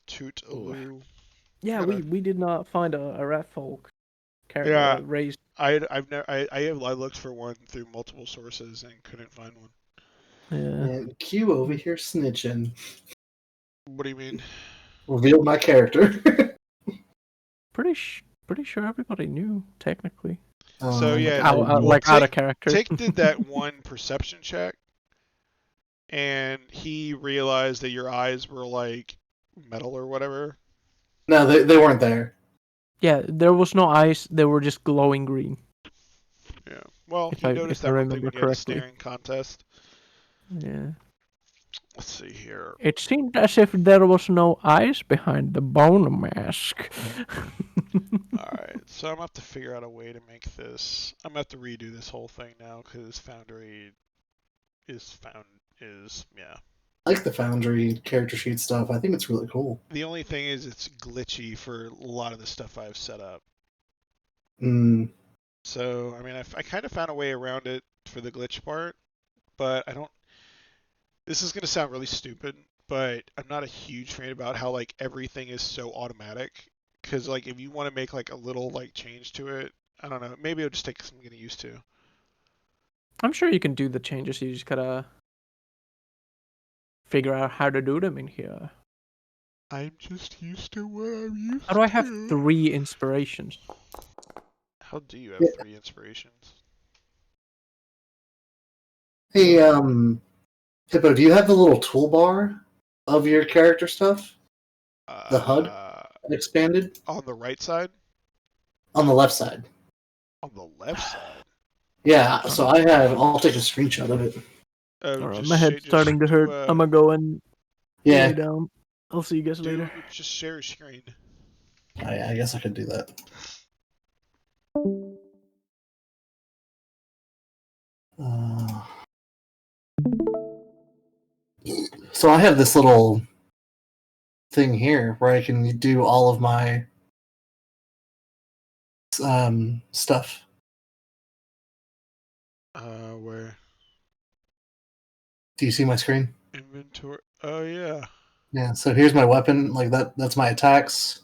Toot-aloo. Yeah, Gotta- we did not find a rat folk character Yeah. raised. I've never I looked for one through multiple sources and couldn't find one. Yeah. And Q over here snitching. What do you mean? Revealed my character. Pretty sure everybody knew technically. So, yeah, Out, well, like out of Tick- character. Tick did that one perception check, and he realized that your eyes were like metal or whatever. No, they weren't there. Yeah, there was no eyes. They were just glowing green. Yeah. Well, If he I- noticed if I that one thing remember when he had a correctly. staring contest. Yeah. Let's see here. It seemed as if there was no eyes behind the bone mask. Alright, so I'm gonna have to figure out a way to make this. I'm gonna have to redo this whole thing now because Foundry is yeah. I like the Foundry character sheet stuff. I think it's really cool. The only thing is it's glitchy for a lot of the stuff I've set up. Mm, So, I mean, I kind of found a way around it for the glitch part, but I don't. This is gonna sound really stupid, but I'm not a huge fan about how like everything is so automatic. Because like if you want to make like a little like change to it, I don't know. Maybe it'll just take some getting used to. I'm sure you can do the changes. You just gotta figure out how to do them in here. I'm just used to what I'm used to. How do I have 3 inspirations? How do you have Yeah. 3 inspirations? hey, Hippo, do you have the little toolbar of your character stuff The HUD? expanded On the right side? on the left side? On the left side? Yeah. So I'll take a screenshot of it. Alright, my head's starting to hurt. I'm gonna go and Yeah. lay down. I'll see you guys later. Just share your screen. I guess I could do that. So I have this little thing here where I can do all of my stuff. Where? Do you see my screen? Inventory. Oh, yeah. Yeah. So here's my weapon. Like that's my attacks.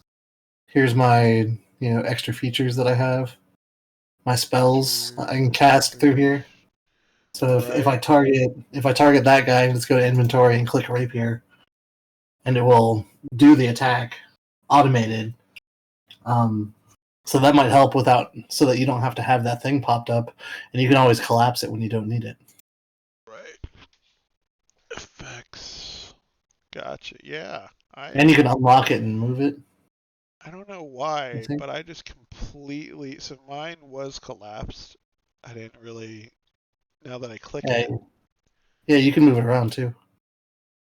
Here's my extra features that I have. my spells I can cast through here. So if I Right. target that guy, let's go to inventory and click rapier, and it will do the attack automated. So that might help so that you don't have to have that thing popped up, and you can always collapse it when you don't need it. Right. Effects. Gotcha. Yeah. And you can unlock it and move it. I don't know I why, think. but I just completely. So mine was collapsed. I didn't really. Now that I click Yeah, it. yeah, you can move it around too.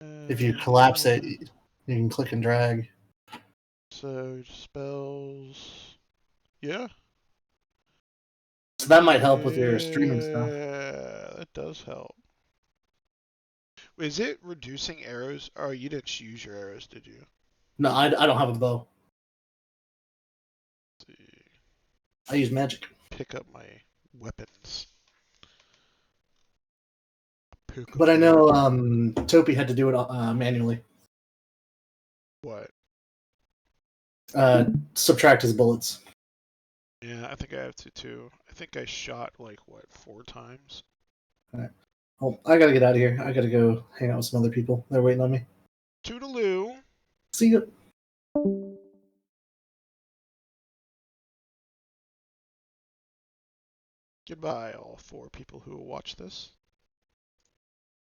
If you collapse Yeah. it, you can click and drag. So spells. Yeah. So that might help with your streaming stuff. Yeah, that does help. Is it reducing arrows? Oh, you didn't use your arrows, did you? No, I don't have a bow. Let's see. I use magic. Pick up my weapons. Pick up But I my know weapons. Topi had to do it manually. What? Subtract his bullets. Yeah, I think I have to too. I think I shot like what, 4 times? All right. Oh, I gotta get out of here. I gotta go hang out with some other people. They're waiting on me. Toodaloo. See you. Goodbye, all 4 people who will watch this.